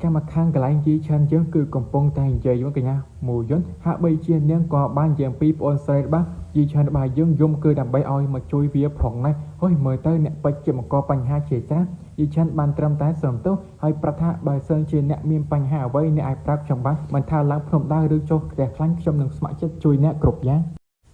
កម្មខាងកន្លែងយីឆានយើងគឺកំពុងតែនិយាយមកកញ្ញាមួយយន្តហាក់បីជានាងក៏បាននិយាយពីប្អូនស្រីរបស់យីឆានរបស់យើងយំគឺដើម្បីឲ្យមកជួយវាផងដែរហើយមើលទៅអ្នកពិតជាបង្កបញ្ហាជាច្រើនយីឆានបានត្រឹមតែស្រំទោសហើយប្រាប់ថាបើសិនជាអ្នកមានបញ្ហាអ្វីអ្នកអាចប្រាប់ខ្ញុំបានមិនថាឡើងភ្នំដាវឬចុះផ្ទះខ្លាញ់ខ្ញុំនឹងស្ម័គ្រចិត្តជួយអ្នកគ្រប់យ៉ាង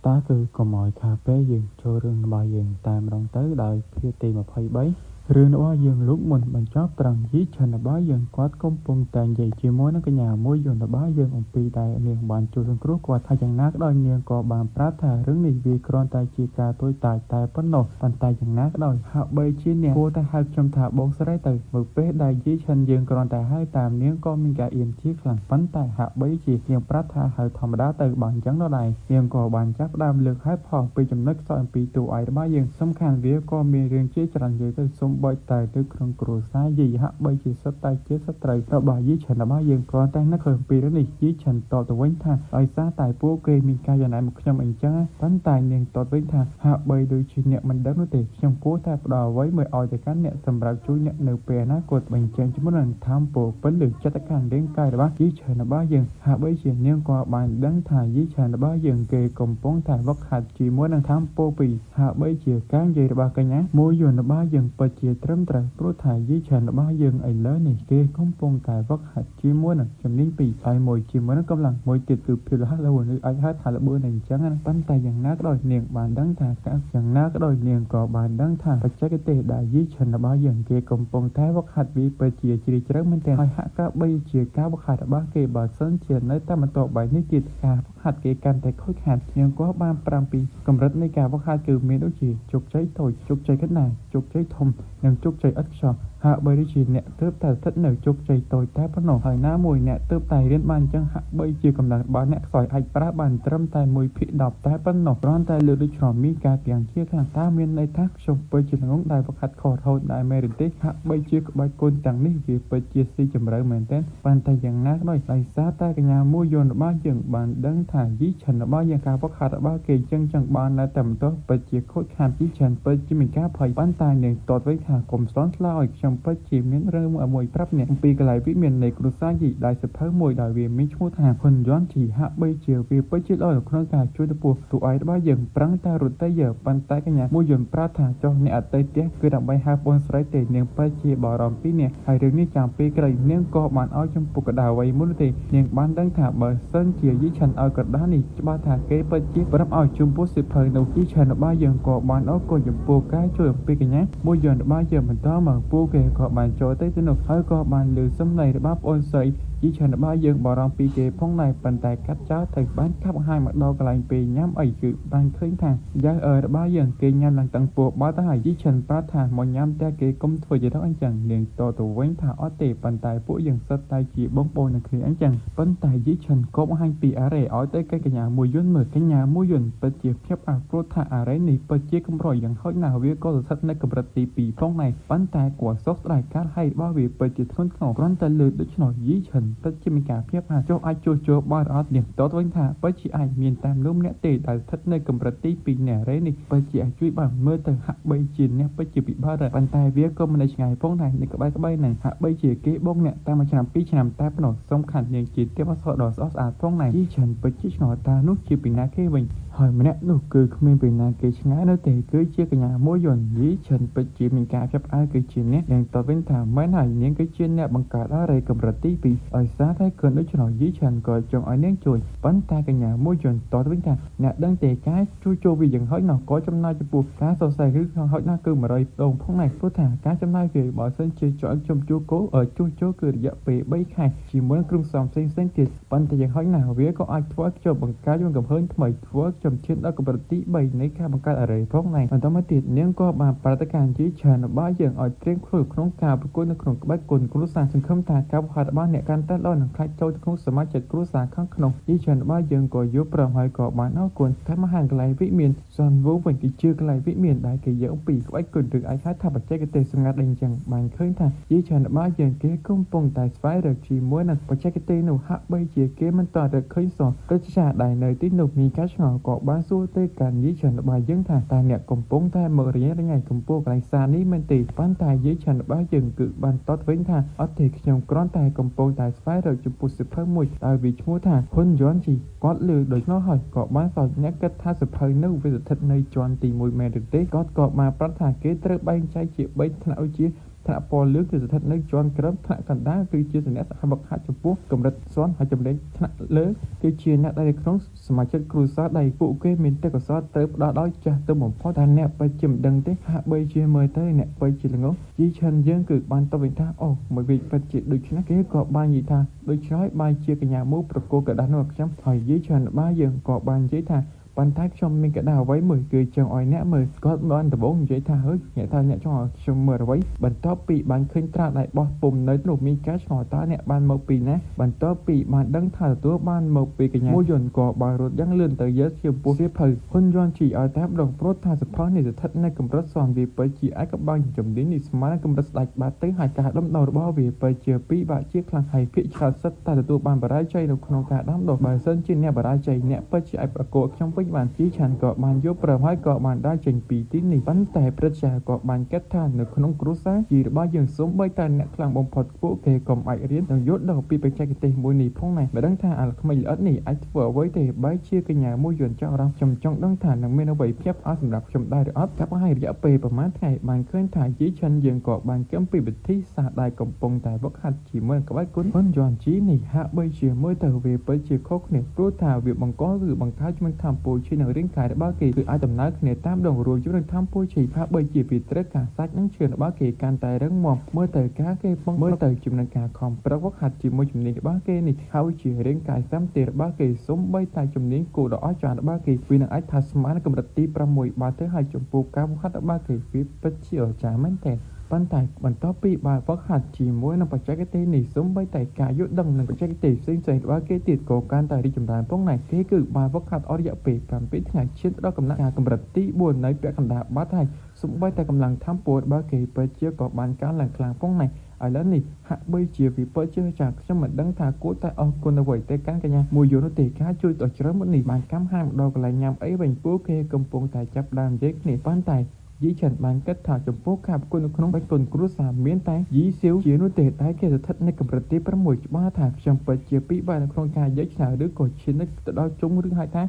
តើគឺកុំឲ្យខាពេលយើងចូលរឿងរបស់យើងតែម្ដងទៅដោយភាគទី23រឿងរបស់យើងលោកមុនបញ្ចប់ត្រង់យីឆានរបស់យើងគាត់កំពុងតែនិយាយជាមួយនឹងកញ្ញាមួយយន្តរបស់យើងអំពីដែលនាងបានជួយសង្គ្រោះគាត់ហើយយ៉ាងណាក៏ដោយនាងក៏បានប្រាប់ថារឿងនេះវាគ្រាន់តែជាការទួយតាចតែប៉ុណ្ណោះប៉ុន្តែយ៉ាងណាក៏ដោយហាក់បីជានាងគួរតែហៅខ្ញុំថាបងស្រីទៅមើលពេលដែលយីឆានយើងគ្រាន់តែហៅតាមនាងក៏មានការអៀនជាខ្លាំងប៉ុន្តែហាក់បីជានាងប្រាប់ថាហៅធម្មតាទៅបានអញ្ចឹងដល់ដែរនាងក៏បានចាប់ផ្ដើមលើកហេតុផលពីចំណុចខ្សោយអំពីតួឯករបស់យើងសំខាន់វាក៏មានរឿងជាច្រើននិយាយទៅបើតែទៅក្នុងគ្រួសារយីហាក់បីជាសុទ្ធតែជាសត្រូវរបស់យីឆានរបស់យើងគ្រាន់តែនឹកឃើញពីរឿងនេះយីឆានតទៅវិញថាដោយសារតែពួកគេមានការចំណាយមកខ្ញុំអញ្ចឹងប៉ុន្តែនាងតវិញថាហាក់បីដូចជាអ្នកមិនដឹងនោះទេខ្ញុំគួរតែផ្ដល់អ្វីមួយឲ្យទៅកាន់អ្នកសម្រាប់ជួយអ្នកនៅពេលណាគាត់បញ្ចេញជាមួយនឹងធម្មពលពិនលើចិត្តខាងរាងកាយរបស់យីឆានរបស់យើងហាក់បីជានាងក៏បានដឹងថាយីឆានរបស់យើងគេកំពុងតែវឹកហាត់ជាមួយនឹងធម្មពលពីហាក់បីជាការនិយាយរបស់កញ្ញាមួយយន្តរបស់យើងពិតជា ជាត្រឹមត្រូវព្រោះថាយីច្រើនរបស់យើងឥឡូវនេះគេកំពុងតែវឹកហាត់ជាមួយនឹងជំនាញពីរហើយមួយជាមួយនឹងកម្លាំងមួយទៀតគឺភាពរហ័សរហួនឬអាចហៅថាល្បឿនអីចឹងណាប៉ុន្តែយ៉ាងណាក៏ដោយនាងបានដឹងថាយ៉ាងណាក៏ដោយនាងក៏បានដឹងថាបច្ចេកទេសដែលយីច្រើនរបស់យើងគេកំពុងតែវឹកហាត់វាពិតជាជ្រាលជ្រៅមែនទែនហើយហាក់ក៏បីជាការវឹកហាត់របស់គេបើសិនជានៅតែបន្តបែបនេះទៀតការវឹកហាត់គេកាន់តែខូចខាតនាងក៏បានប្រាំពីកម្រិតនៃការវឹកហាត់គឺមានដូចជាជោគជ័យតូចជោគជ័យខ្នាតជោគជ័យធំនិងជោគជ័យឥតខ្ចោះហាក់បីដូចជាអ្នកទើបតែស្ថិតនៅជោគជ័យតូចតែប៉ុណ្ណោះហើយណាមួយអ្នកទើបតែរៀនបានអញ្ចឹងហាក់បីជាកម្លាំងរបស់អ្នកខ្សោយអាចប្រើបានត្រឹមតែ 1/10 តែប៉ុណ្ណោះគ្រាន់តែលើកដូចឆ្លងមានការទាំងជាខ្លាំងតើមានន័យថាខ្ញុំពិតជាល្ងងដែលវឹកហាត់ខុសរហូតដែលមេរិទេហាក់បីជាក្បាច់គុណទាំងនេះវាពិតជាស៊ីជម្រៅមែនទែនប៉ុន្តែយ៉ាងណាក៏ដោយដោយសារតែកញ្ញាមួយយន្តរបស់យើងបានដឹងថាយីឆិនរបស់យើងការវឹកហាត់របស់គេចឹងបាននៅតែបន្តពិតជាខូចខាតយីឆិនពិតជាមានការភ័យប៉ុន្តែនាងតតវិញថាកុំស្លន់ស្លោឲ្យខ្ញុំពិតជាមានរឿងមួយប្រាប់អ្នកអំពីកន្លែងវិមាននៃគ្រួសារយីដែលសភៅមួយដោយវាមានឈ្មោះថាហ៊ុនយន្តជីហាក់បីជាវាពិតជាល្អនៅក្នុងការជួយទៅពោះទូឯករបស់យើងប្រឹងតែរត់ទៅយើប៉ុន្តែកញ្ញាមួយយន្តប្រាប់ថាចុះអ្នកអតីតទៀតគឺដើម្បីហៅបងស្រីទេនាងពិតជាបារម្ភពីនេះហើយរឿងនេះចាំពេលក្រោយនាងក៏បានឲ្យចំពុកកដាអ្វីមួយទេនាងបានដឹងថាបើសិនជាយីឆាន់ឲ្យកដានេះច្បាស់ថាគេពិតជាប្រាប់ឲ្យចំពោះសិភៅនោះយីឆាន់របស់យើងក៏បានអរគុណចំពោះការជួយអំពីកញ្ញាមួយយន្តរបស់យើងបន្តមកពូគេក៏បានចូលទៅនោះហើយក៏បានលើសំឡេងរបស់បងស្រីយីឆាន់របស់យើងបារម្ភពីគេផងដែរប៉ុន្តែកាត់ចោលទៅបានកាប់ហាយមកដល់កន្លែងពេលញ៉ាំអីគឺបានឃើញថាយ៉ារបស់យើងគេញ៉ាំឡើងទាំងពោះបើទៅហើយយីឆាន់ប្រាប់ថាមកញ៉ាំតែគេកុំធ្វើជាអញ្ចឹងនាងតទៅវិញថាអត់ទេប៉ុន្តែពួកយើងសិតតែជាបងប្អូននឹងគ្នាអញ្ចឹងប៉ុន្តែយីឆាន់ក៏បង្ហាញពីអារ៉េឲ្យទៅកញ្ញាមួយយន្តមើលកញ្ញាមួយយន្តពិតជាភ្ញាក់ព្រោះថាអារ៉េនេះពិតជាកម្រយ៉ាងហោចណាស់វាក៏ស្ថិតនៅកម្រិតទី2ផងដែរប៉ុន្តែគាត់សោកស្ដាយការហៃរបស់វាពិតជាធ្ងន់ធ្ងរគ្រាន់តែលើដូច្នោះយីឆាន់ពិតជាមានការភ្ញាក់ចុះអាចជួសបើអត់នាងតតវិញថាពិតជាអាចមានតាមលំអ្នកទេដែលស្ថិតនៅកម្រិតទី2នេះអារ៉េនេះពិតជាអាចជួយបានមើលទៅហាក់បីជាអ្នកពិតជាពិបាកប៉ុន្តែវាក៏មិនឆ្ងាយផងដែរនៅក្បែរហ្នឹងហាក់បីជាគេបងអ្នកតែមួយឆ្នាំ2ឆ្នាំតែប៉ុណ្ណោះសំខាន់នាងជាទេវអសរដ៏ស្អាតផងដែរយីឆាន់ពិតជាឆ្ងល់តានោះជាពីណាគេវិញហើយម្នាក់នោះគឺគ្មានពីណាគេឆ្ងាយនៅទេគឺជាកញ្ញាមួយយន្តយីឆាន់ពិតជាមានការចាប់គឺជាអ្នកយ៉ាងតវិញថាមែនហើយនាងគឺជាអ្នកបង្កើតអារ៉េកម្រិតទី2ឲ្យសារតែគិនដូច្នោះយីឆាន់ក៏ចង់ឲ្យនាងជួយប៉ុន្តែកញ្ញាមួយយន្តតវិញថាអ្នកដឹងទេការជួយចូលវាយ៉ាងហោចណាស់ក៏ចំណាយចំពោះការសរសៃឬខាងហោចណាស់គឺ100ដងផងដែរព្រោះថាការចំណាយវាបើសិនជាចង់ចំជួគោជួសជុលគឺរយៈពេល3ខែជាមួយគ្រឿងផ្សំផ្សេងទៀតប៉ុន្តែយ៉ាងហោចណាស់វាក៏អាចធ្វើចូលបង្កើតយកកំហើញថ្មីធ្វើចំឈានដល់កម្រិតទី3នៃការបង្កើតអារ៉េផងដែរបន្តមកទៀតនាងក៏បានប្រតិកម្មជាច្រើនរបស់យើងឲ្យត្រៀមខ្លួនក្នុងការប្រកួតនៅក្នុងក្បាច់គុណគ្រួសារសង្ឃឹមថាការបង្កើតរបស់អ្នកកាន់តែល្អនឹងខ្លាចចូលទៅក្នុងសមាជិកគ្រួសារខាងក្នុងជាច្រើនរបស់យើងក៏យល់ព្រមហើយក៏បានអរគុណតែមហាកន្លែងវិមានសនវងវិញគឺជាកន្លែងវិមានដែលគេយកពីក្បាច់គុណឬអាចហៅថាបច្ចេកទេសសម្ងាត់អីចឹងបានឃើញថាជាច្រើនរបស់យើងគេកំពុងតែស្វែងរកជាមួយនឹងបច្ចេកទេសនោះហាក់បីជាគេមិនតរកឃើញសោះព្រឹត្តិការណ៍ដែលនៅទីនោះមានការឆ្ងល់ក៏បានសួរទៅកាន់យីច្រើនរបស់យើងថាតើអ្នកកំពុងតែមើលរៀនរញ៉ៃកំពុងកន្លែងសារនេះមែនទេប៉ុន្តែយីច្រើនរបស់យើងគឺបានតតវិញថាអត់ទេខ្ញុំគ្រាន់តែកំពុងតែស្វែងរកចំពោះសិភៅមួយដែលវាឈ្មោះថាហ៊ុនយន្តជីគាត់លើដូច្នោះហើយក៏បានសោកអ្នកគិតថាសិភៅនោះវាស្ថិតនៅជាន់ទី1មែនឬទេគាត់ក៏បានប្រាប់ថាគេត្រូវបែងចែកជា3ថ្នាក់ដូចជាថ្នាក់ពណ៌លឿងគឺស្ថិតនៅជាន់ក្រោមថ្នាក់កណ្ដាលគឺជាសញ្ញាសហវឹកហាត់ចំពោះកម្រិតសន់ហើយចំណេញថ្នាក់លើគឺជាអ្នកដែលក្នុងសមាជិកគ្រួសារដែលពួកគេមានទេពកោសល្យត្រូវផ្ដល់ដោយចាស់ទៅបំផុតតែអ្នកពិតជាមិនដឹងទេហាក់បីជាមើលទៅអ្នកពិតជាល្ងងយីឆាន់យើងគឺបានតបវិញថាអូមួយវិញពិតជាដូច្នេះគេក៏បាននិយាយថាដូច្នេះបានជាកញ្ញាមួយប្រកួតកដាស់នោះខ្ញុំហើយយីឆាន់របស់យើងក៏បាននិយាយថាប៉ុន្តែខ្ញុំមានកដាអ្វីមួយគឺចង់ឲ្យអ្នកមើលគាត់បានដំបងនិយាយថាហើយអ្នកចង់ឲ្យខ្ញុំមើលអ្វីបន្ទាប់ពីបានឃើញត្រាដែលបោះពុំនៅនោះមានការឆ្ងល់តើអ្នកបានមកពីណាបន្ទាប់ពីបានដឹងថាទទួលបានមកពីកញ្ញាមួយយន្តក៏បានរត់យ៉ាងលឿនទៅយកជាពោះវាភៅហ៊ុនយន្តជីឲ្យតែម្ដងព្រោះថាសភៅនេះស្ថិតនៅកម្រិតសនវាពិតជាឯកបាំងជំនាញនេះស្មើនឹងកម្រិតស្ដេចបាត់ទៅហើយការដំណោរបស់វាពិតជាពីរបាក់ជាខ្លាំងហើយភាគច្រើនសិតតែទទួលបានបរាជ័យនៅក្នុងការដាំដុះបើសិនជាអ្នកបរាជ័យអ្នកពិតជាអាចប្រកួតខ្ញុំ វិញបានជីឆាន់ក៏បានយកប្រហើយក៏បានដើរចេញពីទីនេះប៉ុន្តែព្រឹទ្ធាចារ្យក៏បានកាត់ថានៅក្នុងគ្រួសារជីរបស់យើងសូម្បីតែអ្នកខ្លាំងបំផុតពួកគេក៏អាចរៀននិងយល់ដឹងពីបច្ចេកទេសមួយនេះផងដែរមិនដឹងថាអាក្មេងល្អិតនេះអាចធ្វើអ្វីទេបែរជាកញ្ញាមួយយន់ចង់អារម្មណ៍ខ្ញុំចង់ដឹងថានឹងមានអ្វីភ្ញាក់ផ្អើលសម្រាប់ខ្ញុំដែរឬអត់ចាប់ឲ្យរយៈពេលប្រហែលថ្ងៃបានឃើញថាជីឆាន់យើងក៏បានគំពីវិធីសាស្ត្រដែលកំពុងតែវឹកហាត់ជាមួយក្បាច់គុណប៉ុនយន់ជីនេះហាក់បីជាមើលទៅវាពិតជាខុសគ្នាព្រោះថាវាបង្កគឺបង្កើតជំងឺថាមពលឈីនៅរាងកាយរបស់គេគឺអាចដំណើរគ្នាតាមដងរួចជំងឺថាមពលឈីហាក់បីជាវាត្រូវការសាច់និងឈាមរបស់គេកាន់តែរឹងមាំមើលទៅការគេពងមើលទៅជំនឿការខំប្រឹកវឹកហាត់ជាមួយជំនាញរបស់គេនេះហើយជារាងកាយសម្បត្តិរបស់គេសូម្បីតែជំនាញគូដ៏អស្ចារ្យរបស់គេវានឹងអាចថាស្មើនឹងកម្រិតទី6បាទទៅហើយចំពោះការវឹកហាត់របស់គេវាពិតជាអស្ចារ្យមែនទែនប៉ុន្តែបន្ទាប់ពីបានវឹកហាត់ជាមួយនឹងបច្ចេកទេសនេះសូម្បីតែការយល់ដឹងនឹងបច្ចេកទេសផ្សេងៗរបស់គេទៀតក៏កាន់តែរីកចម្រើនផងដែរគេគឺបានវឹកហាត់អស់រយៈពេល7ថ្ងៃឈានដល់កំណត់ការកម្រិតទី4នៅពាក់កណ្ដាលបាត់ហើយសូម្បីតែកម្លាំងថាមពលរបស់គេពិតជាក៏បានកើនឡើងខ្លាំងផងដែរឥឡូវនេះហាក់បីជាវិបត្តិជាចាខ្ញុំមិនដឹងថាគួរតែអរគុណអ្វីទៅកាន់កញ្ញាមួយយល់នោះទេការជួយដល់ច្រើនមុននេះបានកម្មហាមដល់កន្លែងញ៉ាំអីវិញពួកគេកំពុងតែចាប់ដើមនិយាយគ្នាប៉ុន្តែយីឆាន់បានគិតថាចំពោះការប្រគល់នៅក្នុងបេក្ខជនគ្រួសារមានតែយីសៀវជានោះទេតែគេស្ថិតនៅកម្រិតទី6ច្បាស់ថាខ្ញុំពិតជាពិបាកនៅក្នុងការយកឆ្នោតឬក៏ឈានទៅដល់ជុំរឿងហៅថា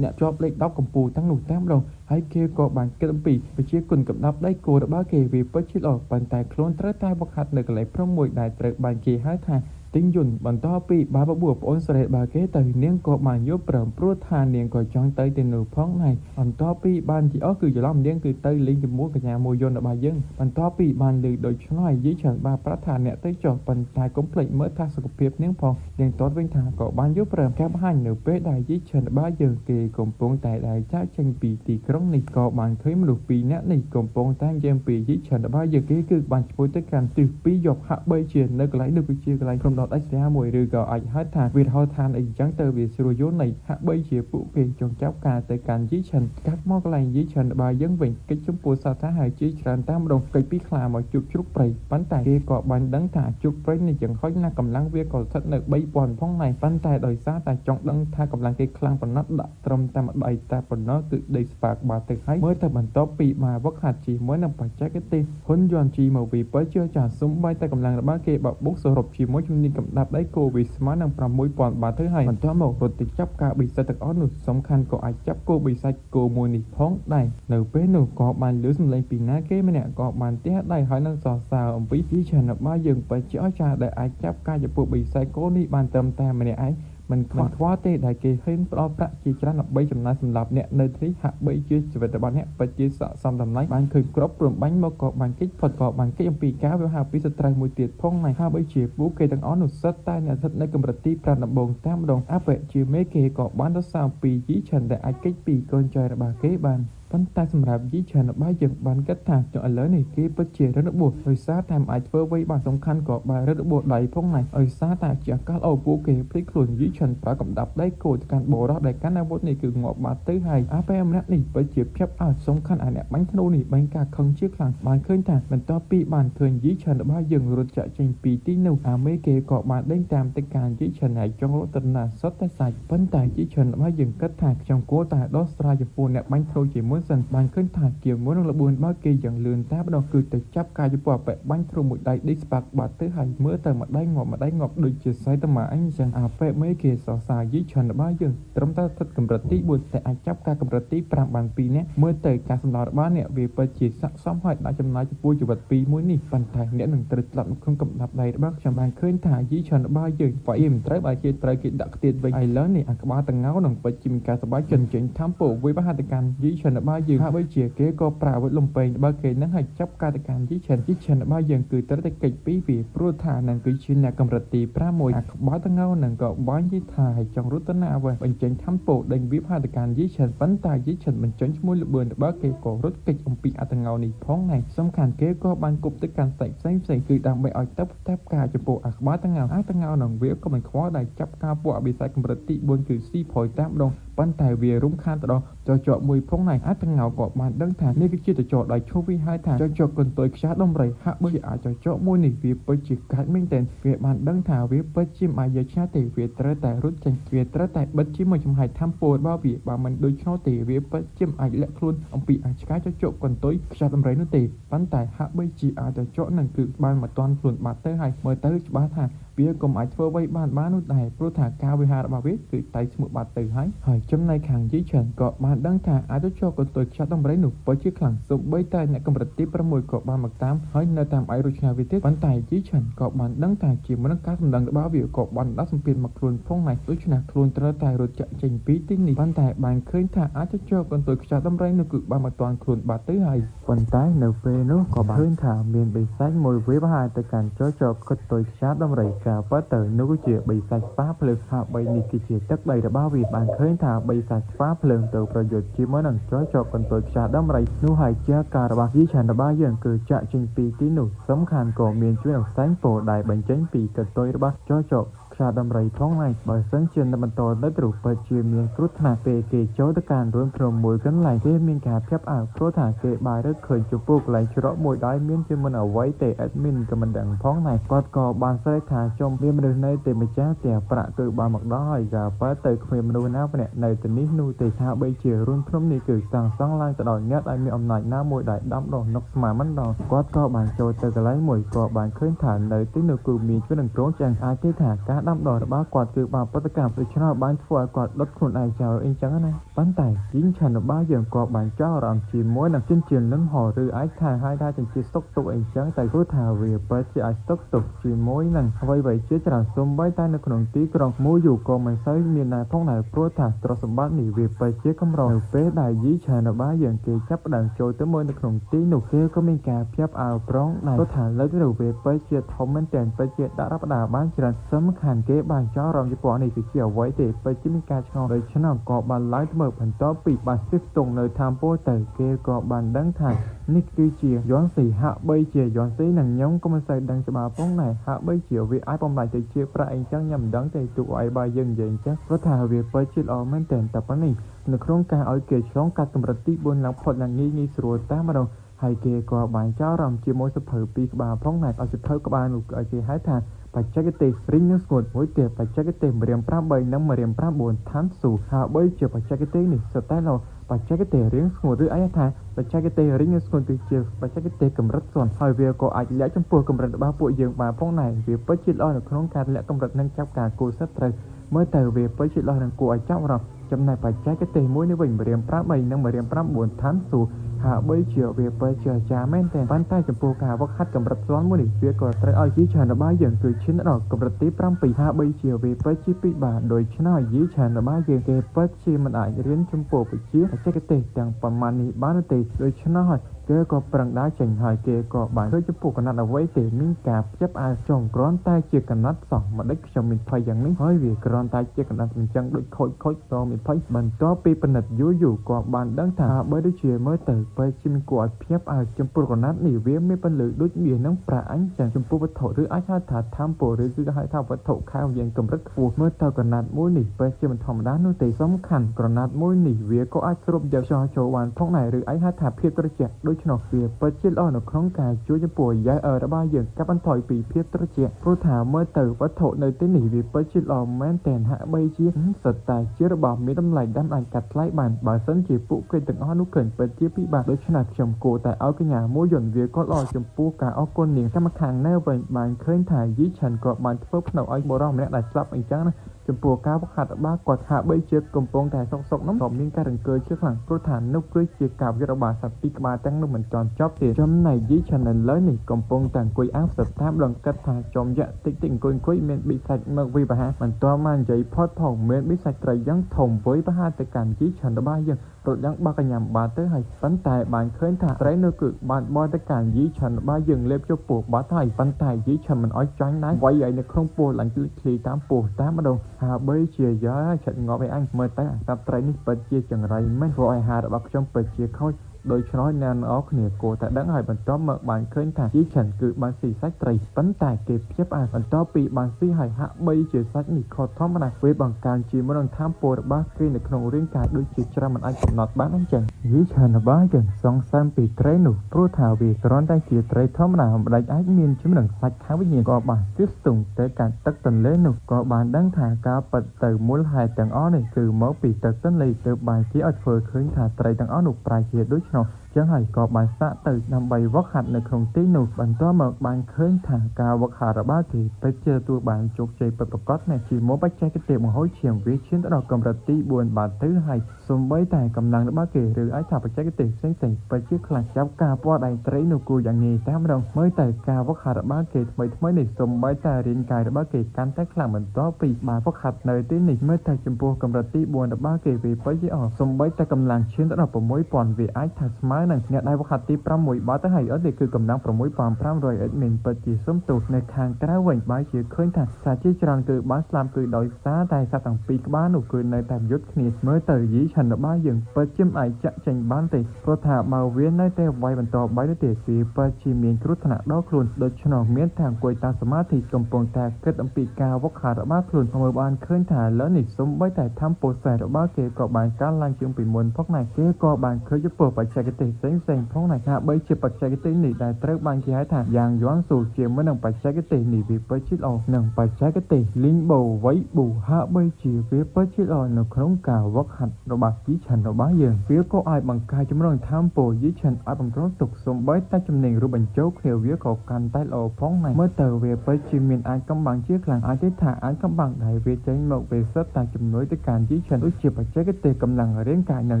អ្នកជាប់លេខ10កម្ពុជាទាំងនោះតែម្ដងហើយគេក៏បានគិតអំពីប្រជាគុណកំដាប់ដៃគោរបស់គេវាពិតជាល្អប៉ុន្តែខ្លួនត្រូវតែវឹកហាត់នៅកន្លែងព្រំមួយដែលត្រូវបានគេហៅថាទិញយន្តបន្តពីបាបបួរប្អូនស្រីរបស់គេទៅនាងក៏បានយកព្រមព្រោះថានាងក៏ចង់ទៅទីនោះផងដែរបន្តពីបានជាអស់គឺច្រឡំនាងគឺទៅលេងជាមួយកញ្ញាមួយយន្តរបស់យើងបន្តពីបានលើដូច្នោះយីឆាន់បានប្រាប់ថាអ្នកទៅចុះប៉ុន្តែកុំភ្លេចមើលថាសុខភាពនាងផងនាងតតវិញថាក៏បានយកព្រមការបង្ហាញនៅពេលដែលយីឆាន់របស់យើងគេកំពុងតែដើរចាកចេញពីទីក្រុងនេះក៏បានឃើញមនុស្ស2នាក់នេះកំពុងតែនិយាយពីយីឆាន់របស់យើងគេគឺបានឈ្មោះទៅកាន់ទិស2យប់ហាក់បីជានៅកន្លែងដូចជាកន្លែងក្រុមដាច់ស្រាមួយឬក៏អាចហៅថាវិរហោឋានអីចឹងទៅវាស្រួលយល់នៃហាក់បីជាពួកគេចង់ចាប់ការទៅកាន់យីឆាន់កាត់មកកន្លែងយីឆាន់របស់យើងវិញកិច្ចចំពោះសាថាហើយជាច្រើនតាមម្ដងកិច្ចពីខ្លាមកជុកជ្រុកព្រៃប៉ុន្តែគេក៏បានដឹងថាជុកព្រៃនេះយ៉ាងហោចណាស់កម្លាំងវាក៏ស្ថិតនៅ3000ផងដែរប៉ុន្តែដោយសារតែចង់ដឹងថាកម្លាំងគេខ្លាំងប៉ុណ្ណាដាក់ត្រឹមតែម្ដាយតែប៉ុណ្ណោះគឺដេកស្ប៉ាកបាទៅហើយមើលទៅបន្ទាប់ពីមកវឹកហាត់ជាមួយនឹងបច្ចេកទេសហ៊ុនយន់ជីមកពីបើជឿចាសំបីតែកម្លាំងរបស់គេបបុកសរុបជាមួយជំនាញកំដាប់ដៃគោវាស្មើនឹង6000បាតទៅហើយបន្ទាប់មករត់ទៅចាប់ការបិសាចទាំងអស់នោះសំខាន់ក៏អាចចាប់គោបិសាចគោមួយនេះផងដែរនៅពេលនោះក៏បានលើសម្លេងពីណាគេម្នាក់ក៏បានទះដៃហើយនឹងសរសើរអំពីពីឆានរបស់យើងពិតជាអស្ចារ្យដែលអាចចាប់ការចំពោះបិសាចគោនេះបានត្រឹមតែម្នាក់ឯងមិនខ្វល់ទេដែលគេហ៊ានផ្ដល់ប្រាក់ជាច្រើនដើម្បីចំណាយសម្រាប់អ្នកនៅទីហាក់បីជាជីវិតរបស់អ្នកពិតជាស័ក្តិសមតម្លៃបានឃើញគ្រប់ព្រមបាញ់មកក៏បានគេចផុតក៏បានគេអំពីការវាហាពីសត្រូវមួយទៀតផងដែរហាក់បីជាពួកគេទាំងអស់នោះសិតតែអ្នកស្ថិតនៅកម្រិតទី5ដំបូងតាមម្ដងអបជាមេគេក៏បានរសារពីយីឆាន់ដែលអាចគេចពីកូនចៅរបស់គេបានប៉ុន្តែសម្រាប់យីឆាន់របស់យើងបានគិតថាចុះឥឡូវនេះគេពិតជារឹងរបួសដោយសារតែមិនអាចធ្វើអ្វីបានសំខាន់ក៏បានរឹងរបួសដៃផងដែរដោយសារតែជាអាកាសអូពួកគេភ្លេចខ្លួនយីឆាន់ប្រើកំដាប់ដៃគោទៅកាន់បរោះដែលកាន់អាវុធនេះគឺងាប់បាត់ទៅហើយអាពេលម្នាក់នេះពិតជាភ្ញាក់ផ្អើលសំខាន់អាអ្នកបាញ់ធ្នូនេះបាញ់ការខឹងជាខ្លាំងបានឃើញថាបន្ទាប់ពីបានឃើញយីឆាន់របស់យើងរត់ចាក់ចេញពីទីនោះអាមេគេក៏បានដេញតាមទៅកាន់យីឆាន់ហើយចង់រត់ទៅណាសុទ្ធតែសាច់ប៉ុន្តែយីឆាន់របស់យើងគិតថាខ្ញុំគួរតែដោះស្រាយចំពោះអ្នកបាញ់ធ្នូជាមុនសិនបានឃើញថាជាមួយនឹងល្បឿនរបស់គេយ៉ាងលឿនតែម្ដងគឺទៅចាប់ការចំពោះអបិបាញ់ធ្នូមួយដៃដេកស្ប៉ាក់បាត់ទៅហើយមើលទៅម្ដាយងាប់ដូចជាសៃតាម៉ាអញ្ចឹងអាពេមេគេសរសើរយីឆាន់របស់យើងត្រឹមតែស្ថិតកម្រិតទី4តែអាចចាប់ការកម្រិតទី5បាន2នាក់មើលទៅការសម្ដៅរបស់អ្នកវាពិតជាស័ក្តិសមហើយដាក់ចំណាយចំពោះជីវិត2មួយនេះប៉ុន្តែអ្នកនឹងត្រូវស្លាប់នៅក្នុងកំដាប់ដៃរបស់ខ្ញុំបានឃើញថាយីឆាន់របស់យើងបើមិនត្រូវបើគេត្រូវគេដាក់ខ្ទៀតវិញឥឡូវនេះអាក្បាលតងោនឹងពិតជាមានការសប្បាយចិត្តចេញthamពោវិបត្តិកម្មយីឆាន់របស់យើងហើយជាគេក៏ប្រើអាវុធលំពេងរបស់គេនឹងឲ្យចាប់ការទៅកាន់យីឆាន់របស់យើងគឺត្រូវតែកិច្ចពីវាព្រោះថានឹងគឺជាអ្នកកម្រិតទី5មួយអាក្បាលតងោនឹងក៏បាននិយាយថាឲ្យចង់រត់ទៅណាអ្វីបញ្ចេញthamពោដេញវិបត្តិកម្មយីឆាន់ប៉ុន្តែយីឆាន់បញ្ចេញឈ្មោះល្បឿនរបស់គេក៏រត់កិច្ចអំពីអាតងោនេះផងដែរសំខាន់គេក៏បានគប់ទៅកាន់សាច់ផ្សេងគឺដើម្បីឲ្យតាប់ការចំពោះអាក្បាលតងោនឹងវាក៏មិនខ្វល់ដែរចាប់ការពួកអបិសាចកម្រិតទី4គឺស៊ីផយតាមដង ប៉ុន្តែវារំខានទៅដល់ចោចមួយផងណៃអាចទាំងងៅក៏បានដឹងថានេះគឺជាចោដោយឈប់វិហើយថាចោកន្ទុយខ្យាដំរីហាក់បីអាចចោមួយនេះវាពិតជាកាច់មែនទែនវាបានដឹងថាវាពិតជាមិនអាចឆ្លាតទេវាត្រូវតែរត់ចេញវាត្រូវតែបិទជាមួយចំហាយធម្មពលរបស់វាបើមិនដូច្នោះទេវាពិតជាមិនអាចលាក់ខ្លួនអំពីអាចឆ្កែចោកន្ទុយខ្យាដំរីនោះទេប៉ុន្តែហាក់បីជាអាចចោនឹងគឺបានមកតាន់ខ្លួនបាត់ទៅហើយមើលទៅច្បាស់ថាវាកុំអាចធ្វើអ្វីបាននោះដែរព្រោះថាការវិហាររបស់វាគឺតែឈ្មោះបាត់ទៅហើយចំណែកខាងយីឆានក៏បានដឹងថាអាចចោកន្ទុយខ្យាដំរីនោះពិតជាខ្លាំងសូម្បីតែអ្នកកម្រិតទី6ក៏បានមកតាមហើយនៅតាមឯរូបឆ្ងាយវាទៀតប៉ុន្តែយីឆានក៏បានដឹងថាជាមួយនឹងការសម្ដឹងរបស់វាក៏បានដាក់សម្ពាធមកខ្លួនផងដែរដូច្នេះខ្លួនត្រូវតែរត់ចាក់ចេញពីទីនេះប៉ុន្តែបានឃើញថាអាចចោកន្ទុយខ្យាដំរីនោះគឺបានមកតាន់ខ្លួនបាត់ទៅហើយប៉ុន្តែនៅពេលនោះក៏បានឃើញថាមានបិសាចមួយវាបហាទៅកាន់ចោកន្ទុយខ្យាដំរីការពិតទៅនោះគឺជាបិសាចស្វាភ្លើងហាក់បីនេះគឺជាទឹកដីរបស់វាបានឃើញថាបិសាចស្វាភ្លើងទៅប្រយុទ្ធជាមួយនឹងចោកន្ទុយខ្យាដំរីនោះហើយជាការរបស់យីឆានរបស់យើងគឺចាក់ចេញពីទីនោះសំខាន់ក៏មានជួយនឹងផ្សែងពោដែលបញ្ចេញពីកន្ទុយរបស់ចោខ្យាដំរីផងហើយបើសិនជានៅបន្តទៅទ្រុពិតជាមានគ្រោះថ្នាក់ពេលគេចូលទៅកាន់រួមក្រុមមួយកន្លែងគេមានការဖြាប់អើព្រោះថាគេបានរកឃើញចំពោះកន្លែងច្រកមួយដែលមានជាមិនអ្វីទេ admin ក៏មិនដឹងផងដែរគាត់ក៏បានស្រែកថាចំមានមនុស្សនៅទេម្ចាស់ផ្ទះប្រាក់គឺបានមកដល់ហើយក៏បើទៅគ្មានមនុស្សណាម្នាក់នៅទីនេះនោះទេថាបីជារួមក្រុមនេះគឺសាងសង់ឡើងទៅដោយអ្នកដែលមានអំណាចណាមួយដែលដាំដុះនុកស្មាមិនដល់គាត់ក៏បានចូលទៅកន្លែងមួយក៏បានឃើញថានៅទីនោះគឺមានជួយនឹងក្រុងចាំងអាចទេថាការដាំដុះរបស់គាត់គឺបានប្រតិកម្មដូច្នោះបានធ្វើឲ្យគាត់ដុតខ្លួនឯងចោលអីចឹងណាប៉ុន្តែជីងឆានរបស់យើងក៏បានចោលអារម្មណ៍ជាមួយនឹងចិញ្ចៀនលឹងហឬអាចថាឲ្យថាចិញ្ចៀនស្តុកទុកអីចឹងតែព្រោះថាវាពិតជាអាចស្តុកទុកជាមួយនឹងអ្វីៗជាច្រើនសូម្បីតែនៅក្នុងទីក្រុងមួយយូក៏មិនសូវមានណាផងដែរព្រោះថាទ្រព្យសម្បត្តិនេះវាពិតជាកម្រនៅពេលដែលយីឆានរបស់យើងគេចាប់ផ្ដើមចូលទៅមើលនៅក្នុងទីនោះគេក៏មានការភ្ញាក់អើប្រងដែរព្រោះថាលើកទៅវាពិតជាធំមែនទែនពិតជាដាក់រាប់ដាបានច្រើនសំខាន់គេបានចោលរំជប៉ុននេះគឺជាអ្វីទេពិតជាមានការឆ្ងល់ដោយឆ្នាំក៏បានឡើងទៅមើលបន្តពីបានស្ទះទងនៅតាមពោទៅគេក៏បានដឹងថានេះគឺជាយន់ស៊ីហាក់បីជាយន់ស៊ីនឹងខ្ញុំក៏មិនសូវដឹងច្បាស់ផងដែរហាក់បីជាវាអាចបំលាញទៅជាប្រាក់អីចឹងខ្ញុំមិនដឹងទេទោះឲ្យបើយើងនិយាយអញ្ចឹងព្រោះថាវាពិតជាល្អមែនទែនតែប៉ុណ្នេះនៅក្នុងការឲ្យគេឆ្លងកាត់កម្រិតទី4ឡើងផុតយ៉ាងងាយស្រួលតែម្ដងហើយគេក៏បានចោលរំជាមួយសភៅ2ក្បាលផងដែរឲ្យសភៅក្បាលនោះឲ្យគេហៅថាបច្ចេកទេសរីងនឹងស្ងួតមួយទៀតបច្ចេកទេសម្រៀង8និងម្រៀង9ឋានស៊ូហាក់បីជាបច្ចេកទេសនេះសុទ្ធតែលោកបច្ចេកទេសរៀងស្ងួតឬអាចថាបច្ចេកទេសរីងនឹងស្ងួតគឺជាបច្ចេកទេសកម្រិតសុនហើយវាក៏អាចលាក់ចំពោះកម្រិតរបស់ពួកយើងបានផងដែរវាពិតជាល្អនៅក្នុងការលាក់កម្រិតនិងចាប់ការគូសត្រូវមើលទៅវាពិតជាល្អនឹងគួរឲ្យចាប់អារម្មណ៍ចំណែកបច្ចេកទេសមួយនេះវិញម្រៀង8និងម្រៀង9ឋានស៊ូហាក់បីជាវាពិតជាអាចារ្យមែនតែប៉ុន្តែចំពោះការវឹកហាត់កម្រិតស្លន់មួយនេះវាក៏ត្រូវឲ្យយីឆានរបស់យើងគឺឈានដល់កម្រិតទី7ហាក់បីជាវាពិតជាពិបាកដោយឆ្នោយយីឆានរបស់យើងគេពិតជាមិនអាចរៀនចំពោះវិជ្ជាបច្ចេកទេសទាំងប៉ុន្មាននេះបានទេដោយឆ្នោយគេក៏ប្រឹងដើរចេញហើយគេក៏បានឃើញចំពោះកណាត់អ្វីទេមានការភ្ជាប់អាវចុងគ្រាន់តែជាកណាត់សោះមិនដេចខ្ញុំមានភ័យយ៉ាងនេះហើយវាគ្រាន់តែជាកណាត់អញ្ចឹងដូចខូចក៏មានភ័យបន្ទាប់ពីពិនិត្យយូរក៏បានដឹងថាបើដូចជាមើលទៅបើជាមានគួរឲ្យភ្ជាប់អាវចំពោះកណាត់នេះវាមានពលឺដូចមាសនឹងប្រាក់អញ្ចឹងចំពោះវត្ថុឬអាចហៅថាធម្មពលឬគឺហៅថាវត្ថុខែវយ៉ាងកម្រិតខ្ពស់មើលទៅកណាត់មួយនេះបើជាមិនធម្មតានោះទេសំខាន់កណាត់មួយនេះវាក៏អាចស្រូបយកចូលបានផងដែរឬអាចហៅថាភាពត្រជាក់ដូច្នោះវាពិតជាល្អនៅក្នុងការជួយចំពោះយ៉ែរបស់យើងកាត់បន្ថយពីភាពត្រជាក់ព្រោះថាមើលទៅវត្ថុនៅទីនេះវាពិតជាល្អមែនតែហាក់បីជាសុទ្ធតែជារបស់មានតម្លៃដែលអាចកាត់ថ្លៃបានបើសិនជាពួកគេទាំងអស់នោះឃើញពិតជាពិបាកដូច្នេះខ្ញុំគួរតែឲ្យកញ្ញាមួយយន្តវាក៏ល្អចំពោះការអរគុណនាងកម្មខាងនៅវិញបានឃើញថាយីឆាន់ក៏បានធ្វើភ្នៅឲ្យបរិសម្នាក់ដែលស្លាប់អញ្ចឹងណាចំពោះការវឹកហាត់របស់គាត់ហាក់បីជាកំពុងតែសុកនោះក៏មានការរង្គើជាខ្លាំងព្រោះថានោះគឺជាការវិរបាសត្វពីក្បាលទាំងនោះមិនទាន់ចប់ទេចំណែកយីឆាន់នៅលើនេះកំពុងតែអង្គុយអាំងស្ដាប់ដល់គិតថាចំយៈតិចអង្គុយមានបិសាចមកវិបហាមិនទាន់បាននិយាយផុតផងមានបិសាចត្រីយ៉ាងធំវិបហាទៅកាន់យីឆាន់របស់យើងរត់យ៉ាងបាក់កញ្ញាំបាត់ទៅហើយប៉ុន្តែបានឃើញថាត្រីនោះគឺបានបោះទៅកាន់យីឆាន់របស់យើងលេបចូលពោះបាត់ហើយប៉ុន្តែយីឆាន់មិនអោយចាញ់ដែរវាយឲ្យនៅក្នុងពោះឡើងឃ្លីតាមពោះតាមម្ដងហាបីជាយ៉ាឆាត់ងាប់ឲ្យអញមើលទៅអាសត្វត្រីនេះពិតជាចង្រៃមែនព្រោះអាហាររបស់ខ្ញុំពិតជាខូច โดยเฉพาะแนวออกเนี่ยโกแต่ดังให้บรรทอมเมื่อบานเคยถ่ายยี่ฉันคือบานสีซักไตรปันแต่เก็บเพียบอ่านบรรทอปีบานสีหายหะใบเจือซักนี่คอทอมนะเวบังการจีมรังท่ามโปรบ้าเกยในขนมเรื่องการด้วยจิตจรามันไอกำหนดบ้านนั่นจังยี่ฉันบ้าจัง2-3 ปีไตรหนุโปรทาวีกร้อนได้จีไตรทอมนะได้ไอเมียนชิมหนังซักข้าววิญญาณก็บานซิสตุงแต่การตักตันเล่นหนุก็บานดังถ่ายกาปัดเติมมูลหายต่างอ้อนี่คือเมื่อปีตักตันเลยเติมบานที่อัดเฟอร์เคยถ่ายไตรต่างอ้อหนุปลายเฉียดด้วยเนาะจังไห้ก็บานสะตื่นนำใบวักหัดในคงตีหนุบันตัวเมื่อบานเคยถ่ายกาวักหัดระบาดที่ไปเจอตัวบานจุกใจเปิดประกอบเนี่ยชีโมไปใช้กระเตียมห้อยเฉียงวิชินตลอดกำลังตีบวนบานตื้อให้สมใบแต่กำลังระบาดเกหรือไอ้ถ่ายไปใช้กระเตียมเส้นใส่ไปเชื่อคลางจับกาปอดไอไตรหนุกูอย่างนี้แต่ไม่ลงเมื่อแต่กาวักหัดระบาดเกทำไมในสมใบแต่เรียนกายระบาดเกการแต่คลางเหมือนตัวปีบานวักหัดในตีหนิเมื่อแต่จมพูกำลังตีบวนระบาดเกวีไปยี่ออกสมใบแต่กำลังเชื่อตลอดประมวยปอนวีไอ้ถ่ายสมัยนั้นเนี่ยได้วักหัดตีปรามวยบาดแต่ให้อันเด็กคือกำลังประมวยปอนพรามรอยเอ็ดมินเปิดจีส้มตูในคางกระเวนใบเชื่อเคยถ่ายสาธิตจรันคือบาสลามคือโดยซาได้สัตว์ต่างปีกบ้านหนุคือในแต่ยุทธคณิตเมื่อแต่ยี่ฉันระบาดยังเปิดจิ้มไอจะเจงบ้านติเพราะถ้ามาเวียนในแต่ไว้บรรทอใบได้เตะสีเปิดชีมีนครุฑนาดอกครุนโดยฉนองเมียนทางกวยตาสมาธิกำปองแต่เกิดอัมปีกาวักขาระบาดครุนเมื่อบานเคยถ่ายแล้วนิสมใบแต่ทำโปรแสระบาดเกกอบานการลังจึงปีมวลพกนายเกกอบานเคยจะเปิดปัจจัยกติเซ็งพกนายค่ะใบเฉียบปัจจัยกติหนีได้เติร์บานที่ให้ถ่ายยางย้อนสู่เจียมเมื่อหนังปัจจัยกติหนีวิปชิตออกหนังปัจจัยกติลิงโบไว้บูหะใบเฉียบวิปชิตออกหนังครองกาวักหัดระบาดยี่ฉันระบาดยังเวียก็ไอบังกายจำลองทำโปรยี่ฉันไอบังร้อนตกสมใบใต้จำเนียงรูบันโจ๊กเขียวเวียขอการใต้โอพ้องในเมื่อเตอเวียไปชิมินไอกำบังเชี่ยกลางไอที่ถ่ายไอกำบังได้เวียใจหมกเวียซับตาจำนวนในการยี่ฉันด้วยเฉียบปัจจัยกติกำลังเร่งกายหนัง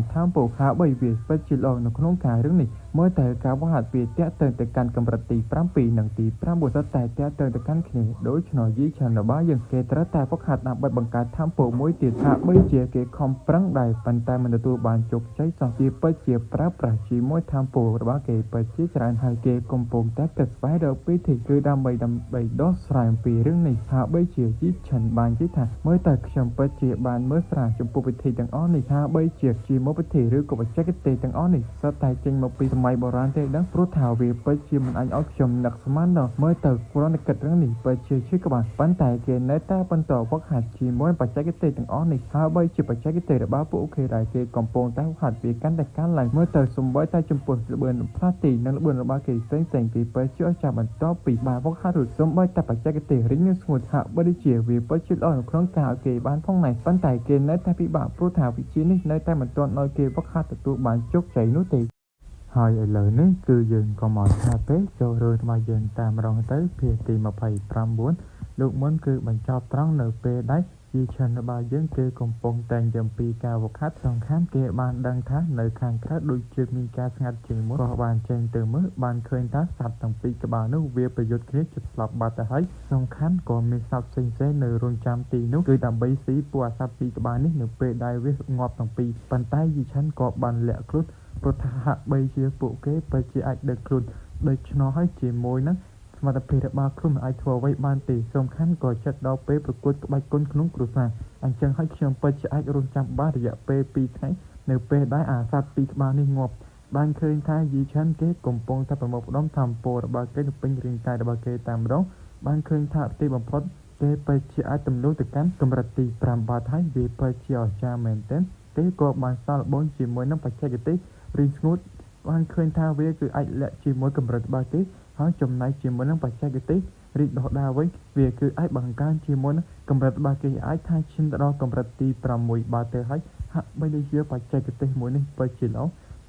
ทำโปรหาใบเวียไปชิลออกหนังครองกาเรื่องนี้เมื่อแต่การวักหัดเวียเตะเติมแต่การกำรัตีพรำปีหนังตีพรำบุษแต่เตะเติมแต่การเขยโดยฉนอยี่ฉันระบาดยังเกตระแต่วักหัดนับใบบังการทำโปรมวยติดหาใบเจียเกคอมปรังได้ปันแต่มันตัวบานจกใช้สองจีไปเจียพระประชีมวยทำโปรระบาดเกไปเชี่ยจานหายเกกมปงแต่เกิดไปเดาไปถึงคือดำใบดอสไลม์ปีเรื่องนี้หาใบเจียยี่ฉันบานยี่ถังเมื่อแต่ขยมไปเจียบานเมื่อสระจมปูไปถึงดังอ้อนนี่หาใบเจียจีมวยไปถึงหรือกบแจ็คเตดังอ้อนนี่สไตล์เจงมาปีสมัยโบราณเตดังพรุษถาวีไปเจียมันอันอ้อขยมหนักสมานเนาะเมื่อแต่กรอนเกิดเรื่องนี้ไปเจียชื่อกบานปันแต่เกณฑ์ในแต่ปันต่อวักหัดจีมวยปัจจัยเตดังอ้อนนี่หาใบเจียปัจจัยเตระบาปุโอเคได้เกกมปงแต่หัดปีกันแต่การหลังเมื่อแต่สมบัติแต่จมปูระเบิดพระตีนั่งระเบิดระบาเกเซ็งปีไปเชื่อจับมันต่อปีบาวักหัดหลุดสมบัติแต่ปัจจัยเตริ้งสมุดหาบริเจียวีไปชิดอ่อนครั้งกาเกบ้านพ่องไหนปันแต่เกณฑ์ในแต่ปีบาพรุษถาวิชินี่ในแต่มันตอนน้อยเกวักหัดตัวบานจกใจนุติហើយឥឡូវនេះគឺយើងក៏មកថាពេកចូលរឿងរបស់យើងតាមរងទៅភាគទី29លោកមុនគឺបញ្ចប់ត្រង់នៅពេលដែលជាឈិនរបស់យើងគេកំពុងតែងអំពីការវឹកហាត់សំខាន់គេបានដឹងថានៅខាងក្រៅដូចជាមានការស្ងាត់ជាងមុនក៏បានចេញទៅមើលបានឃើញថាសត្វទាំងពីរក្បាលនោះវាប្រយុទ្ធគ្នាជិតស្លាប់បាត់ទៅហើយសំខាន់ក៏មានសត្វផ្សេងៗនៅរងចាំទីនោះគឺដើម្បីស៊ីពួកអាសត្វពីរក្បាលនេះនៅពេលដែលវាងាប់ទាំងពីរប៉ុន្តែយីឈិនក៏បានលាក់ខ្លួនព្រោះថាហាក់បីជាពួកគេពិតជាអាចដឹកខ្លួនដូច្នោះហើយជាមួយនឹងសមត្ថភាពរបស់ខ្លួនមិនអាចធ្វើអ្វីបានទេសំខាន់ក៏ចិត្តដល់ពេលប្រកួតក្បាច់គុនក្នុងគ្រួសារអញ្ចឹងហើយខ្ញុំពិតជាអាចរងចាំបានរយៈពេល2ថ្ងៃនៅពេលដែលអាសត្វពីរក្បាលនេះងាប់បានឃើញថាយីឆាន់គេកំពុងតែប្រមូលផ្ដុំធម្មពលរបស់គេនៅពេញរាងកាយរបស់គេតាមម្ដងបានឃើញថាទីបំផុតគេពិតជាអាចទំនួលទៅកាន់កម្រិតទី5បាត់ហើយវាពិតជាអស្ចារ្យមែនទែនគេក៏បានសាកល្បងជាមួយនឹងបច្ចេកទេសរីស្ងួតបានឃើញថាវាគឺអាចលាក់ជាមួយកម្រិតរបស់គេហើយចំណែកជាមួយនឹងបច្ចេកទេសរីកដុះដាលវិញវាគឺអាចបង្កើនជាមួយនឹងកម្រិតរបស់គេអាចថាឈានទៅដល់កម្រិតទី6បាទទៅហើយហាក់បីដូចជាបច្ចេកទេសមួយនេះពិតជាល្អ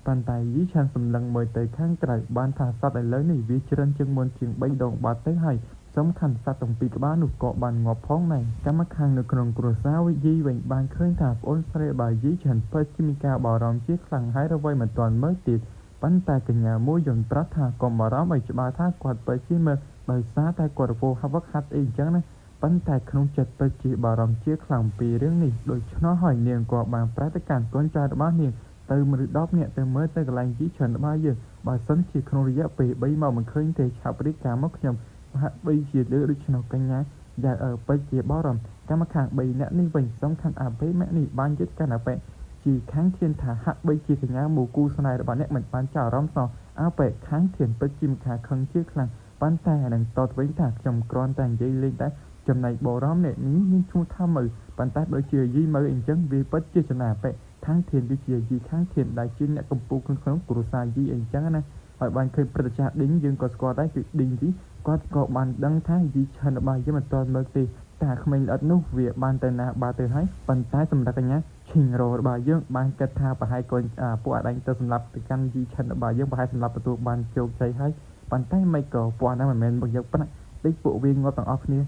ប៉ុន្តែយីឆានសម្លឹងមើលទៅខាងក្រៅបានថាសត្វឥឡូវនេះវាច្រើនជាងមុនជាង3ដងបាទទៅហើយសំខាន់សត្វទាំងពីរក្បាលនោះក៏បានងាប់ផងដែរកម្មខាងនៅក្នុងគ្រួសារវិយីវិញបានឃើញថាប្អូនស្រីរបស់យីឆានពិតជាមានការបារម្ភជាខ្លាំងហើយរវៃមិនទាន់មើលទៀតប៉ុន្តែកញ្ញាមួយយន្តប្រាប់ថាកុំបារម្ភឲ្យច្បាស់ថាគាត់ពិតជាមើលដោយសារតែគាត់រវល់ហាត់អីអញ្ចឹងណាប៉ុន្តែក្នុងចិត្តពិតជាបារម្ភជាខ្លាំងពីរឿងនេះដូច្នោះហើយនាងក៏បានប្រតិកម្មកូនចៅរបស់នាងទៅមើល10នាក់ទៅមើលទៅកន្លែងជីច្រើនរបស់យើងបើសិនជាក្នុងរយៈពេល3ម៉ោងមិនឃើញទេឆាប់រីកាមកខ្ញុំហាក់បីជាលើដូច្នោះកញ្ញាយ៉ាងពិតជាបារម្ភកម្មខាង3នាក់នេះវិញសំខាន់អាបេម៉ាក់នេះបានយឹតកាន់អាបេ chỉ kháng thiên thả hạ bây chỉ cái nhà mù cu sau này là bạn nè mình bán chào rong sò áo bẹ kháng thiên bất chim khả khăng chiếc khăn bán tay đằng to với thạc trong con tàn dây lên đá chầm này bộ róm nè ní nhưng chung tham mừ bàn tay đôi chiều di mơ in chân vì bất chia cho nào bẹ kháng thiên đi chiều di kháng thiên đại chiến nè công phu khăn khống của sa di in chân nè hỏi bạnเคยประชาดิ้งยังก็สกอได้คือดิ้งที่ก็បានដឹងថាយីឆានរបស់យើងមិនតមើលទេតែក្មេងល្អិតនោះវាបានទៅណាបាទៅហើយប៉ុន្តែសម្រាប់កញ្ញាឈិញររបស់យើងបានគិតថាប្រហែលកូនពួកអដាញ់ទៅសម្រាប់ទៅកាន់យីឆានរបស់យើងប្រហែលសម្រាប់ទទួលបានជោគជ័យហើយប៉ុន្តែមិនក៏ពួកហ្នឹងមិនមែនមកយកប៉ុណ្ណាតិចពួកវាងាប់ទាំងអស់គ្នា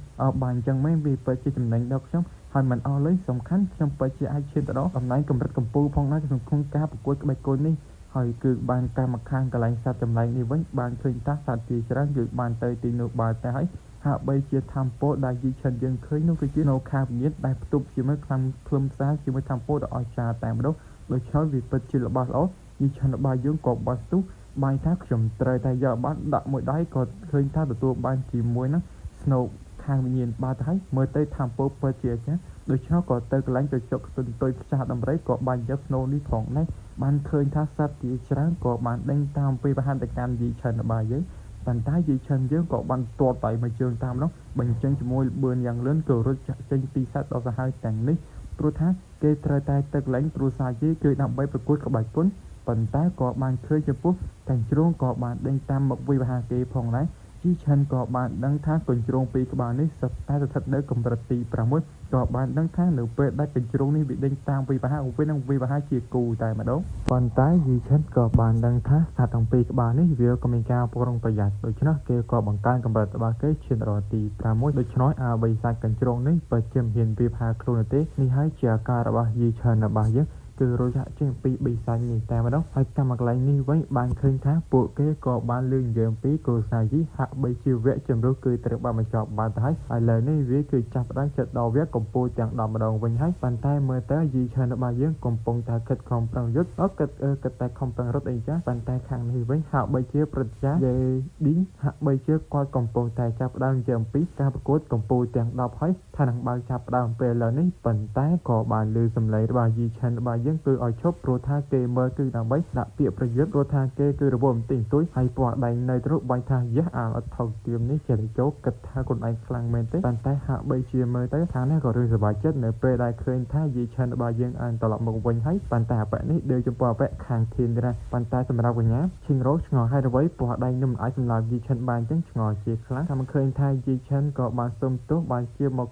បានអញ្ចឹងមែនវាពិតជាចំណេញដល់ខ្ញុំហើយមិនអស់លុយសំខាន់ខ្ញុំពិតជាអាចឈានទៅដល់តំណែងកម្រិតកម្ពុជាផងដែរក្នុងការប្រកួតក្បាច់គុណនេះហើយគឺបានកម្មខាងកន្លែងសត្វចម្លែកនេះវិញបានឃើញថាសត្វជាច្រើនគឺបានទៅទីនោះបានតែហើយហាក់បីជាធម្មពលដែលយីឆិនយើងឃើញនោះគឺជានៅខាងវិញ្ញាណដែលផ្ទុកជាមួយខ្លាំងខ្លឹមសារជាមួយធម្មពលដ៏អស្ចារ្យតែម្ដងដូច្នេះវាពិតជារបស់ល្អយីឆិនរបស់យើងក៏បាត់ទុះបានថាខ្ញុំត្រូវតែយកបានដាក់មួយដៃក៏ឃើញថាទទួលបានជាមួយនឹងស្នូកខាងវិញ្ញាណបាទទៅហើយមើលទៅធម្មពលពិតជាចាដូច្នេះក៏ទៅកន្លែងទៅចុកទុនទុយខ្ចាស់ដំរីក៏បានយកស្នូនេះផងដែរបានឃើញថាសត្វជាច្រើនក៏បានដេញតាមពីបហន្តកម្មយីឆិនរបស់យើងប៉ុន្តែយីឆិនយើងក៏បានទាត់តែមួយជើងតាមនោះបញ្ចេញជាមួយលបឿនយ៉ាងលឿនក៏រត់ចាក់ចេញពីសត្វដ៏សាហាវទាំងនេះព្រោះថាគេត្រូវតែទៅកន្លែងគ្រួសារយីគឺដើម្បីប្រកួតក្បាច់គុណប៉ុន្តែក៏បានឃើញចំពោះទាំងជ្រងក៏បានដេញតាមមកវិវាហាគេផងដែរយីឆិនក៏បានដឹងថាកញ្ជ្រោងពីរក្បាលនេះសុទ្ធតែស្ថិតនៅកម្រិតទី6ក៏បានដឹងថានៅពេលដែលកញ្ជ្រោងនេះវាដេញតាមវិវាហាវានឹងវិវាហាជាគូតែម្ដងប៉ុន្តែយីឆិនក៏បានដឹងថាសត្វទាំងពីរក្បាលនេះវាក៏មានការប្រុងប្រយ័ត្នដូច្នេះគេក៏បង្កើនកម្រិតរបស់គេឈានដល់ទី6ដូច្នេះអ្វីសាច់កញ្ជ្រោងនេះពិតជាមិនហ៊ានវិវាហាខ្លួនទេនេះហើយជាអាការរបស់យីឆិនរបស់យើងគឺរយៈចេញពីបិសាចនេះតែម្ដងហើយកម្មកន្លែងនេះវិញបានឃើញថាពួកគេក៏បានលឺនិយាយពីគ្រូសាយីហាក់បីជាវគ្គជំរុះគឺត្រូវបានបញ្ចប់បានទៅហើយឥឡូវនេះវាគឺចាប់ផ្ដើមចិត្តដល់វគ្គកម្ពុជាទាំង10ម្ដងវិញហើយប៉ុន្តែមើលទៅយីឆានរបស់យើងកំពុងតែគិតខំប្រឹងយុទ្ធគិតតែខំប្រឹងរត់អីចាប៉ុន្តែខាងនេះវិញហាក់បីជាប្រតិចាយេឌីងហាក់បីជាគាត់កំពុងតែចាប់ផ្ដើមនិយាយពីការប្រកួតកម្ពុជាទាំង10ហើយថានឹងបើកចាប់ផ្ដើមពេលឥឡូវនេះប៉ុន្តែក៏បានលឺសម្លេងរបស់យីឆានរបស់យើងគឺឲ្យឈប់ព្រោះថាគេមើលគឺដើម្បីដាក់ពាក្យប្រយុទ្ធព្រោះថាគេគឺរវល់បន្តិចបន្តួចហើយពណ៌ដៃនៅទៅនោះបាញ់ថាយះអាអត់ថោកទៀមនេះចេះតែចូលគិតថាខ្លួនឯងខ្លាំងមែនទេប៉ុន្តែហាក់បីជាមើលទៅថានេះក៏រឿងសប្បាយចិត្តនៅពេលដែលឃើញថាយីឆានរបស់យើងអានត្រឡប់មកវិញហើយប៉ុន្តែអបៈនេះដូចចំពោះអបៈខាងធានដែរប៉ុន្តែសម្រាប់កញ្ញាឈិងរោឆ្ងល់ហើយអ្វីពណ៌ដៃនឹងមិនអាចសម្លាប់យីឆានបានអញ្ចឹងឆ្ងល់ជាខ្លាំងថាមិនឃើញថាយីឆានក៏បានសុំទោសបានជាមក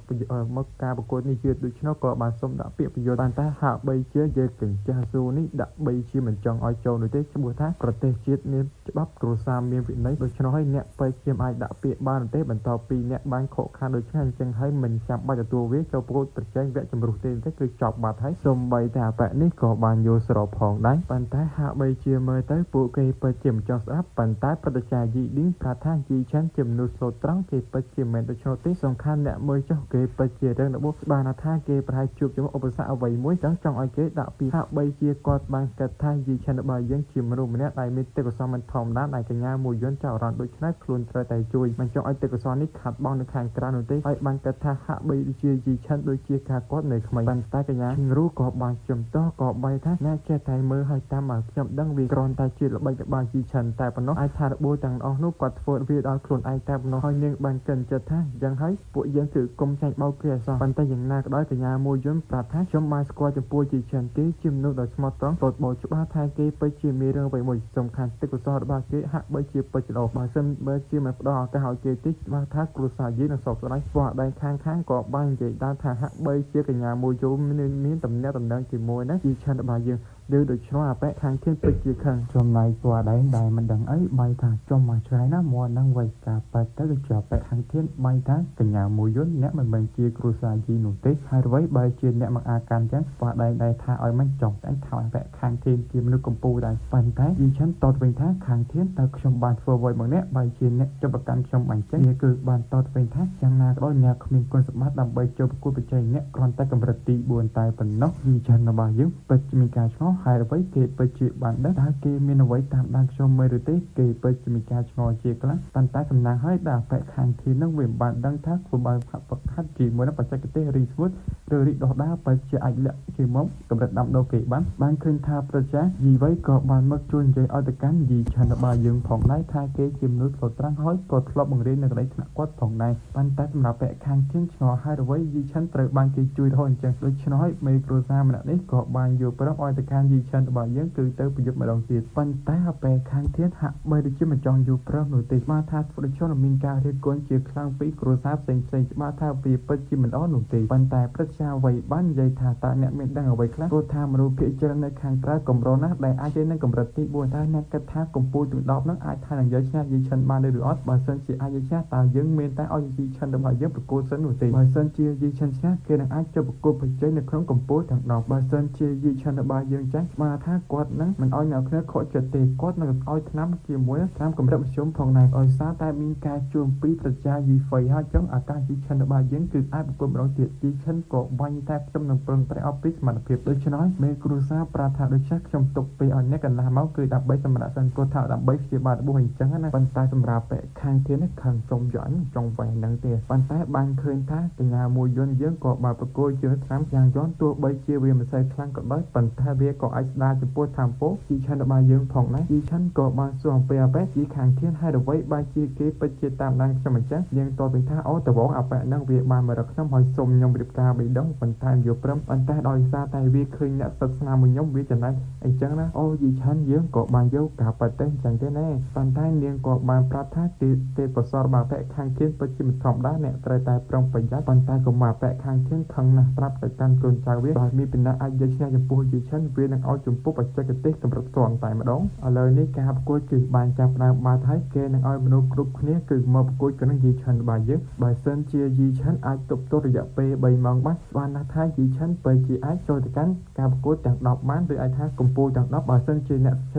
ការប្រកួតនេះយឺតដូច្នោះក៏បានសុំដាក់ពាក្យប្រយុទ្ធប៉ុន្តែហាក់បីជាយើងកញ្ចាស់ស៊ូនេះដាក់បីជាមិនចង់ឲ្យចូលនោះទេឈ្មោះថាប្រទេសជាតិមានច្បាប់គ្រួសារមានវិន័យដូច្នោះហើយអ្នកបែរជាអាចដាក់ពាក្យបានទេបន្ទាប់ពីអ្នកបានខកខានដូច្នេះអញ្ចឹងហើយមិនចាំបាច់ទទួលវាចូលប្រកួតប្រជែងវគ្គជំរុះទេគឺចប់បាត់ហើយសូម្បីតែអបៈនេះក៏បានយល់ស្របផងដែរប៉ុន្តែហាក់បីជាមើលទៅពួកគេពិតជាមិនចង់ស្ដាប់ប៉ុន្តែប្រតិចាយីឌីងប្រាប់ថាយីឆានជាមនុស្សស្លូតត្រង់គេពិតជាមិនដូច្នោះទេសំខាន់អ្នកមើលចុះគេពិតជារឿងរបស់បានថាគេប្រហែលជួបជាមួយឧបសគ្គអ្វីមួយចង់ឲ្យគេដាក់ពីហាក់បីជាគាត់បានគិតថាយីឆានរបស់យើងជាមនុស្សម្នាក់ដែលមានទេពកោសល្យមិនធម្មតាដែលកញ្ញាមួយយន្តចោលរ៉ាន់ដូច្នេះខ្លួនត្រូវតែជួយមិនចង់ឲ្យទេពកោសល្យនេះខាត់បង់នៅខាងក្រៅនោះទេហើយបានគិតថាហាក់បីជាយីឆានដូចជាការគាត់នៅក្មេងប៉ុន្តែកញ្ញារូក៏បានជំទាស់ក៏បីថាអ្នកចេះតែមើលឲ្យតាមឲ្យខ្ញុំដឹងវាគ្រាន់តែជាល្បិចរបស់យីឆានតែប៉ុណ្ណោះអាចថារបួសទាំងអស់នោះគាត់ធ្វើវាដល់ខ្លួនឯងតែប៉ុណ្ណោះហើយនាងបានកិនចិត្តថាយ៉ាងហើយពួកយើងគឺគុំចាញ់បោកគេអសោះប៉ុន្តែយ៉ាងណាក៏ដោយកញ្ញាមួយយន្តប្រាប់ថាខ្ញុំបានស្គាល់ចំពោះយីឆានគេជាមនុស្សដ៏ស្មោះត្រង់ប្រតបោច្បាស់ថាគេពិតជាមានរឿងអ្វីមួយសំខាន់ទេពកោសល្យរបស់គេហាក់បីជាពិតល្អបើសិនបើជាមិនផ្ដល់ឱកាសឲ្យគេតិចច្បាស់ថាគ្រួសារយីនឹងសោកស្ដាយព្រោះដៃខាងក៏បាននិយាយដល់ថាហាក់បីជាកញ្ញាមួយយមមានតំណែងជាមួយណាយីឆានរបស់យើងឬដូច្នោះអបៈខាងធានពិតជាខឹងចំណែកពណ៌ដៃដែលមិនដឹងអីបាយថាចំមកឆ្ងាយណាមកនឹងវ័យការប៉ែតទៅគឺជាអបៈខាងធានបាយថាកញ្ញាមួយយន្តអ្នកមិនមែនជាគ្រួសារយីនោះទេហើយអ្វីបើជាអ្នកមកអាកាន់ចឹងពណ៌ដៃដែលថាឲ្យមិនចង់តែថាអបៈខាងធានជាមនុស្សកម្ពុជាដែរប៉ុន្តែយីឆានតតវិញថាខាងធានតើខ្ញុំបានធ្វើអ្វីមកអ្នកបើជាអ្នកចុះប្រកាន់ខ្ញុំអញ្ចឹងវាគឺបានតតវិញថាយ៉ាងណាក៏ដោយអ្នកគ្មានគុណសម្បត្តិដើម្បីចូលប្រកួតប្រជែងអ្នកគ្រាន់តែកម្រិតទី4តែប៉ុណ្ណោះយីឆានរបស់យើងពិតជាមានការឆ្ងល់ ហើយអ្វីគេពិតជាបានដឹងថាគេមានអ្វីតាមដានខ្ញុំមិនឬទេគេពិតជាមានការឆ្ងល់ជាខ្លះប៉ុន្តែសំណាងហើយដែលអបិខាងធាននឹងវាបានដឹងថាធ្វើបានផាក់ផាត់ជាមួយនឹងបច្ចេកទេសរីស្ងួតឬរីកដុះដាលពិតជាអាចលាក់ជាមកកម្រិតដាំដុះគេបានឃើញថាប្រជាយីវ័យក៏បានមកជួយនិយាយឲ្យទៅកាន់យីឆានបាយើងផងដែរថាគេជាមនុស្សស្លូតត្រង់ហើយក៏ធ្លាប់បង្រៀននៅកន្លែងថ្នាក់គាត់ផងដែរប៉ុន្តែសម្រាប់បេខាងធានឆ្ងល់ហើយអ្វីយីឆានត្រូវបានគេជួយរហូតអញ្ចឹងដូច្នោះហើយមេគ្រួសារម្នាក់នេះក៏បានយកប្រឹងឲ្យទៅកាន់យីឆានរបស់យើងគឺទៅប្រយុទ្ធម្ដងទៀតប៉ុន្តែបេខាងធានហាក់បីដូចជាមិនចង់យកប្រឹងនោះទេបានថាធ្វើដូច្នោះមានការរៀបគន់ជាខ្លាំងពីគ្រួសារផ្សេងច្បាស់ថាវាពិតជាមិនល្អនោះទេប៉ុន្តែប្រជាអ្វីបាននិយាយថាតើអ្នកមានដឹងអ្វីខ្លះព្រោះថាមនុស្សភាគច្រើននៅខាងក្រៅកម្រណាស់ដែលអាចទៅនឹងកម្រិតទី4តែអ្នកគិតថាកម្ពុជាទាំង10នឹងអាចថានឹងយកឈ្នះយីឆិនបានឬអត់បើសិនជាអាចយកឈ្នះតើយើងមានតែឲ្យយីឆិនរបស់យើងប្រកួតសិននោះទេបើសិនជាយីឆិនឈ្នះគេនឹងអាចចុះប្រកួតប្រជែងនៅក្នុងកម្ពុជាទាំង10បើសិនជាយីឆិនរបស់យើងចាញ់ច្បាស់ថាគាត់នឹងមិនឲ្យអ្នកគ្នាខកចិត្តទេគាត់នឹងឲ្យថ្នាំជាមួយតាមកម្រិតមធ្យមផងដែរឲ្យសារតែមានការជួមពីប្រជាយីហ្វៃហើយចឹងអាកាសយីឆិនរបស់យើងគឺអាចប្រកួតម្ដងទៀតយីឆិនក៏បាញ់តែខ្ញុំនឹងប្រឹងប្រែងអស់ពីសមត្ថភាពដូច្នេះមេគ្រួសារប្រាថ្នាដូចនេះខ្ញុំទុកពេលឲ្យអ្នកកន្លះមកគឺដើម្បីសម្រាប់សិនគាត់ថាដើម្បីព្យាបាលរបួសអញ្ចឹងណាប៉ុន្តែសម្រាប់ពាក់ខាងទៀតនេះខាងចុងយន់ចុងវែងហ្នឹងទេប៉ុន្តែបានឃើញថាកញ្ញាមួយយន្តយើងក៏បានប្រកួតជើងឆ្នាំយ៉ាងយន់ទោះបីជាវាមិនសូវខ្លាំងក៏ដោយប៉ុន្តែវាក៏អាចស្ដារចំពោះតាមពោជីឆានរបស់យើងផងដែរជីឆានក៏បានសួរអំពីអបេជីខាងធានហើយអ្វីបានជាគេពិតជាតាមដានខ្ញុំអញ្ចឹងយើងតបថាអូតវងអបេហ្នឹងវាបានមករកខ្ញុំហើយសុំខ្ញុំរៀបការបេដងប៉ុន្តែយកព្រមប៉ុន្តែដោយសារតែវាឃើញអ្នកសិក្សាមួយខ្ញុំវាចំណែកអញ្ចឹងណាអូជីឆានយើងក៏បានយកការប៉តេអញ្ចឹងទេណែប៉ុន្តែនាងក៏បានប្រាប់ថាទេពសររបស់បេខាងធានពិតជាមិនធម្មតាអ្នកត្រូវតែប្រុងប្រយ័ត្នប៉ុន្តែក៏មកបេខាងធានខឹងណាស់ប្រាប់ទៅកាន់កូនចៅវាបើមានពិណាអាចយកឈ្នះចំពោះជីឆានវានឹងឲ្យចំពោះបច្ចេកទេសកម្រិតទាន់តែម្ដងឥឡូវនេះការប្រកួតគឺបានចាប់ផ្ដើមបានហើយគេនឹងឲ្យមនុស្សគ្រប់គ្នាគឺមកប្រកួតក្នុងជីឆានរបស់យើងបើសិនជាជីឆានអាចទប់ទល់រយៈពេល3ម៉ោងបានណាស់ថាជីឆានពិតជាអាចចូលទៅកាន់ការប្រកួតទាំង10បានឬអាចថាកម្ពុជាទាំង10បើសិនជាអ្នកផ្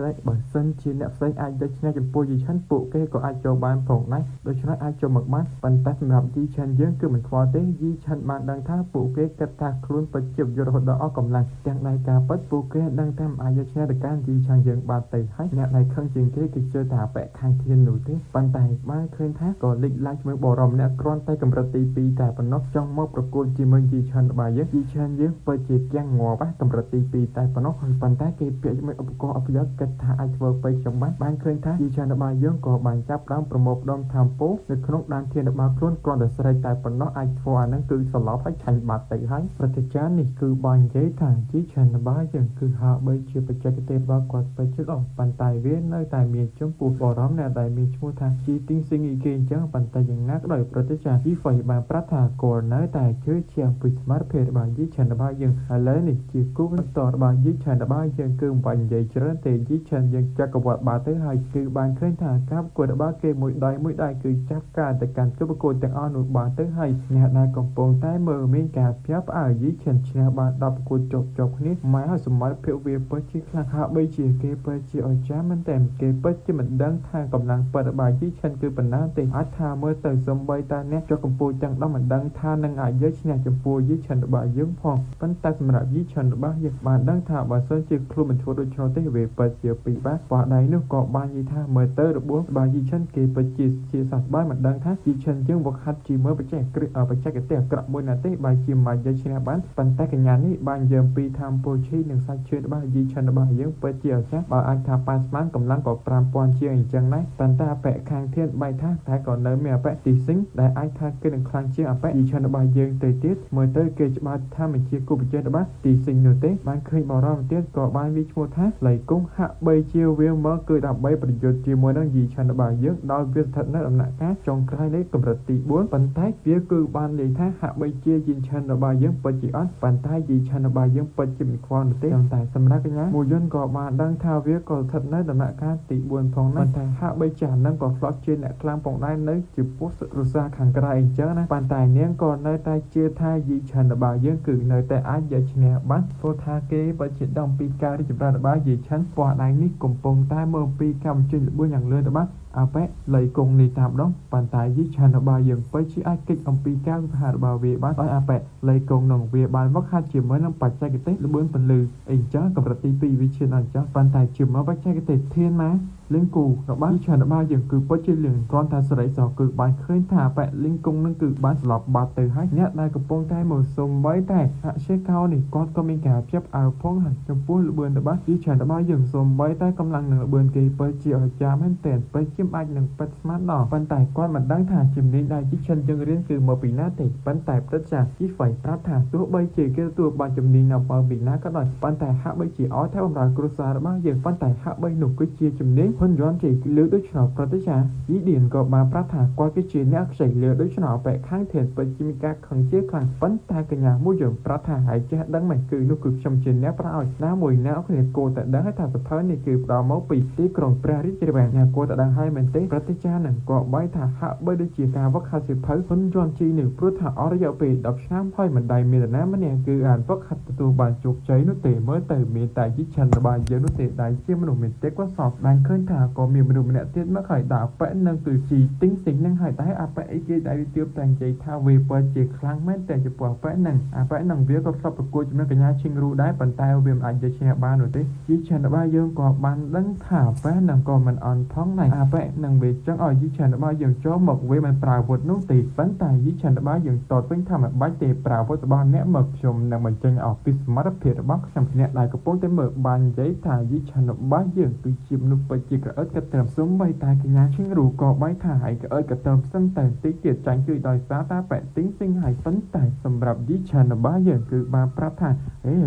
សេងអាចយកឈ្នះចំពោះជីឆានពួកគេក៏អាចចូលបានផងដែរដូច្នេះអាចចូលមកបានប៉ុន្តែសម្រាប់ជីឆានយើងគឺមិនខ្វល់ទេជីឆានបានដឹងថាពួកគេគិតថាខ្លួនពិតជាយករហូតដល់អស់កម្លាំងទាំងដៃការពិតពួកគេដឹងថាមិនអាចយកឈ្នះទៅកាន់ជីឆានយើងបានទៅហើយអ្នកដែលខឹងជាងគេគឺជឿថាបេខាងធាននោះទេប៉ុន្តែបានឃើញថាក៏លេចឡើងជាមួយបរមអ្នកគ្រាន់តែកម្រិតទី2តែប៉ុណ្ណោះចង់មកប្រកួតជាមួយជីឆានរបស់យើងជីឆានយើងពិតជាគៀងងាប់កម្រិតទី2តែប៉ុណ្ណោះហើយប៉ុន្តែគេពាក់ជាមួយឧបករណ៍អភិយុទ្ធគិតថាអាចធ្វើពេកខ្ញុំបានឃើញថាជីឆានរបស់យើងក៏បានចាប់ដើមប្រមូលផ្ដុំថាមពោនៅក្នុងដានធានរបស់ខ្លួនគ្រាន់តែស្រែកតែប៉ុណ្ណោះអាចធ្វើអានឹងគឺសន្លប់ហើយឆាញ់បាត់ទៅហើយប្រតិចារនេះគឺបាននិយាយថាជីឆានរបស់យើងគឺហាក់បីជាបច្ចេកទេសរបស់គាត់ពេកជិតអស់ប៉ុន្តែវានៅតែមានចំពោះបរមអ្នកដែលមានឈ្មោះថាជីទីងស៊ីងអ៊ីគេអញ្ចឹងប៉ុន្តែយ៉ាងណាក៏ដោយប្រតិចារជីហ្វៃបានប្រាប់ថាគាត់នៅតែជឿជាក់ពីសមត្ថភាពរបស់ជីឆានរបស់យើងឥឡូវនេះជាគូបន្តរបស់ជីឆានរបស់យើងគឺមិនបាញ់និយាយច្រើនទេជីឆានយើងចក្រវត្តបាត់ទៅហើយគឺបានឃើញថាការប្រកួតរបស់គេមួយដៃគឺចាប់ការទៅកាន់គូប្រកួតទាំងអស់នោះបានទៅហើយអ្នកដែលកំពុងតែមើលមានការផ្ទះផ្អើលជីឆានឈ្នះបាន10ប្រកួតជាប់គ្នាម៉ែឲ្យសមត្ថភាពវាពិតជាខ្លាំងហាក់បីជាគេពិតជាអស្ចារ្យមែនតែគេពិតជាមិនដឹងថាកម្លាំងពិតរបស់ជីឆានគឺប៉ុណ្ណាទេអាចថាមើលទៅសំបីតាអ្នកជាប់កម្ពុជាទាំង10មិនដឹងថានឹងអាចយកឈ្នះចំពោះជីឆានរបស់យើងផងប៉ុន្តែសម្រាប់ជីឆានរបស់យើងបានដឹងថាបើសិនជាខ្លួនមិនធ្វើដូច្នោះទេវាពិតជាពិបាកប៉ះដៃនោះក៏បាននិយាយថាមើលទៅរបួសរបស់ជីឆានគេពិតជាសះស្បើយមិនដឹងថាជីឆានយើងវឹកហាត់ជាមួយបច្ចេកទេសអាក្រក់មួយណាទេបើជាមិនយកឈ្នះបានប៉ុន្តែកញ្ញានេះបានយើងពីថាមពលឈីនិងសាច់ឈឿនរបស់ជីឆានរបស់យើងពិតជាអស្ចារ្យបើអាចថាប៉ាស្មានកម្លាំងក៏5000ជាងអញ្ចឹងដែរប៉ុន្តែអបិខាងធានបែរថាតែក៏នៅមានអបិទីសិងដែលអាចថាគេនឹងខ្លាំងជាងអបិជីឆានរបស់យើងទៅទៀតមើលទៅគេច្បាស់ថាមិនជាគូប្រជែងរបស់ទីសិងនោះទេបានឃើញបរមទៀតក៏បានវាឈ្មោះថាលៃគង់ហាក់បីជាវាមកគឺដើម្បីប្រយុទ្ធជាមួយនឹងជីឆានរបស់យើងដោយវាស្ថិតនៅដំណាក់កាលចុងក្រោយនៃកម្រិតទី4ប៉ុន្តែវាគឺបាននិយាយថាហាក់បីជាជីឆានរបស់យើងពិតជាអត់ប៉ុន្តែជីឆានរបស់យើងពិតជាមិនខ្វល់នោះទេតែសម្រាប់កញ្ញាមួយយន្តក៏បានដឹងថាវាក៏ស្ថិតនៅដំណាក់កាលទី4ផងដែរប៉ុន្តែហាក់បីជាអានឹងក៏ធ្លាប់ជាអ្នកខ្លាំងផងដែរនៅជាពោះរុសាខាងក្រៅអញ្ចឹងណាប៉ុន្តែនាងក៏នៅតែជឿថាជីឆានរបស់យើងគឺនៅតែអាចយកឈ្នះបានព្រោះថាគេពិតជាដឹងពីការរីកចម្រើនរបស់ជីឆានពណ៌ដៃនេះកំពុងតែមើលពីកម្មវិធីល្បឿនយ៉ាងលឿនរបស់ អាប៉ែលៃកងនេះតាមដងប៉ុន្តែយីឆានរបស់យើងបើជាអាចកិច្ចអំពីការវិភាគរបស់វាបានដោយអាប៉ែលៃកងនឹងវាបានវឹកហាត់ជាមួយនឹងបច្ចេកទេសល្បឿនពន្លឺអីចឹងកម្រិតទី2វាឈានដល់ចឹងប៉ុន្តែជាមួយបច្ចេកទេសធានណាលីងគូរបស់យីឆានរបស់យើងគឺពិតជាលឿនគ្រាន់តែសេរីសោះគឺបានឃើញថាប៉ែលីងគងនឹងគឺបានស្លាប់បាត់ទៅហើយអ្នកដែលកំពុងតែមកសុំបីតែអជាកោនេះគាត់ក៏មានការចាប់អើផងហើយចំពោះល្បឿនរបស់យីឆានរបស់យើងសុំបីតែកម្លាំងនឹងល្បឿនគេពិតជាអស្ចារ្យមែនទែនពិតជាអាចនឹងប៉ិតស្មានដល់ប៉ុន្តែគាត់មិនដឹងថាជំនាញដែលយីឆានយើងរៀនគឺមកពីណាទេប៉ុន្តែព្រឹទ្ធចាស់ជីហ្វៃប្រាប់ថាទោះបីជាគេទទួលបានជំនាញនៅពីណាក៏ដោយប៉ុន្តែហាក់បីជាអត់ថែបម្រើគ្រួសាររបស់យើងប៉ុន្តែហាក់បីនោះគឺជាជំនាញហ៊ុនយន់ជាលើកដូច្នោះព្រឹទ្ធចាស់យីឌៀនក៏បានប្រាប់ថាគាត់គឺជាអ្នកខ្ចីលើដូច្នោះបែកខាងធានពិតជាមានការខឹងជាខ្លាំងប៉ុន្តែកញ្ញាមួយយើងប្រាប់ថាហើយចេះដឹងមិនគឺនោះគឺខ្ញុំជាអ្នកប្រោយណាមួយណាគ្នាគួរតែដឹងថាសភៅនេះគឺផ្ដល់មកពីទីក្រុងព្រះរាជាវាំងអ្នកគួរតែដឹងហើយមែនទេព្រឹទ្ធចាស់នឹងក៏បីថាហាក់បីដូចជាការវឹកហាត់សៀវភៅហ៊ុនយន់ជីនេះព្រោះថាអស់រយៈពេល10ឆ្នាំហើយមិនដែលមាននរណាម្នាក់គឺអានវឹកហាត់ទទួលបានជោគជ័យនោះទេមើលទៅមានតែយីឆានរបស់យើងនោះទេដែលជាមនុស្សមានទេពកោសល្យបានឃើញថាក៏មានមនុស្សម្នាក់ទៀតមកហើយដាក់ប៉ែនឹងគឺជីទីងសិងនឹងហើយតែអាប៉ែអីគេដែលទៀបតែនិយាយថាវាពិតជាខ្លាំងមែនតែចំពោះប៉ែនឹងអាប៉ែនឹងវាក៏ធ្លាប់ប្រកួតជាមួយកញ្ញាឈីងរូដែរប៉ុន្តែវាមិនអាចយកឈ្នះបាននោះទេយីឆានរបស់យើងក៏បានដឹងថាប៉ែនឹងក៏មិនអន់ផងដែរអាប៉ែនឹងវាចង់ឲ្យយីឆានរបស់យើងចូលមកវាមិនប្រើអាវុធនោះទេប៉ុន្តែយីឆានរបស់យើងតតវិញថាមិនបាច់ទេប្រើអាវុធរបស់អ្នកមកខ្ញុំនឹងបញ្ចេញអស់ពីសមត្ថភាពរបស់ខ្ញុំអ្នកដែលកំពុងតែមើលបាននិយាយថាយីឆានរបស់យើងគឺជាមនុស្សពិតជាក្រអឺតកត្រឹមសូម្បីតែកញ្ញាឈីងរូក៏បីថាហើយក្រអឺតកត្រឹមសិនតែតិចទៀតចាញ់គឺដោយសារតែប៉ែទីងសិងហើយប៉ុន្តែសម្រាប់យីឆានរបស់យើងគឺបានប្រាប់ថា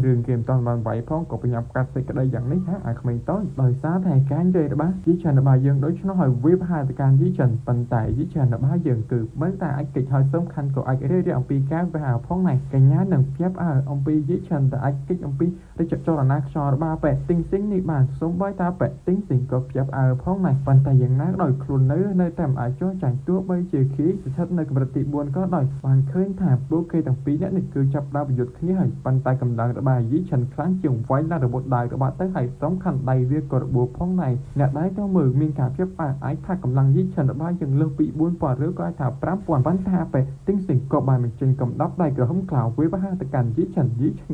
រឿងគេមិនតន់បានវាយផងក៏បញ្ញាប់កាត់សេចក្តីយ៉ាងនេះហាអាក្មេងតូចដោយសារតែការនិយាយរបស់យីឆានរបស់យើងដូច្នោះហើយវាប្រហែលទៅការយីឆានប៉ុន្តែយីឆានរបស់យើងគឺមិនតែអាចកិច្ចហើយសំខាន់ក៏អាចរៀបរៀងអំពីការវិហារផងដែរកញ្ញានឹងភ្ញាក់អំពីយីឆានតែអាចកិច្ចអំពីរចចរណាខ្យល់របស់ប៉ែទីងសិងនេះបានសូម្បីតែប៉ែទីងសិងក៏ភ្ញាក់ផងដែរប៉ុន្តែយ៉ាងណាដោយខ្លួននៅតែមិនអាចចោះចាញ់ទោះបីជាគេស្ថិតនៅកម្រិតទី4ក៏ដោយបានឃើញថាពួកគេទាំងពីរនាក់នេះគឺចាប់ដើមប្រយុទ្ធគ្នាហើយប៉ុន្តែកម្លាំងរបស់យីឆានខ្លាំងជាងវាយដល់របួសដៃរបស់ទៅហើយសំខាន់ដៃវាក៏របួសផងដែរអ្នកដៃទៅមើលមានការភ្ញាក់អាចថាកម្លាំងយីឆានរបស់យើងលើសពី4000ឬក៏អាចថា5000ប៉ុន្តែប៉ែទីងសិងក៏បានបញ្ចេញកំដាប់ដៃក្រហមក្លាវវាប្រហាទៅកាន់យីឆាន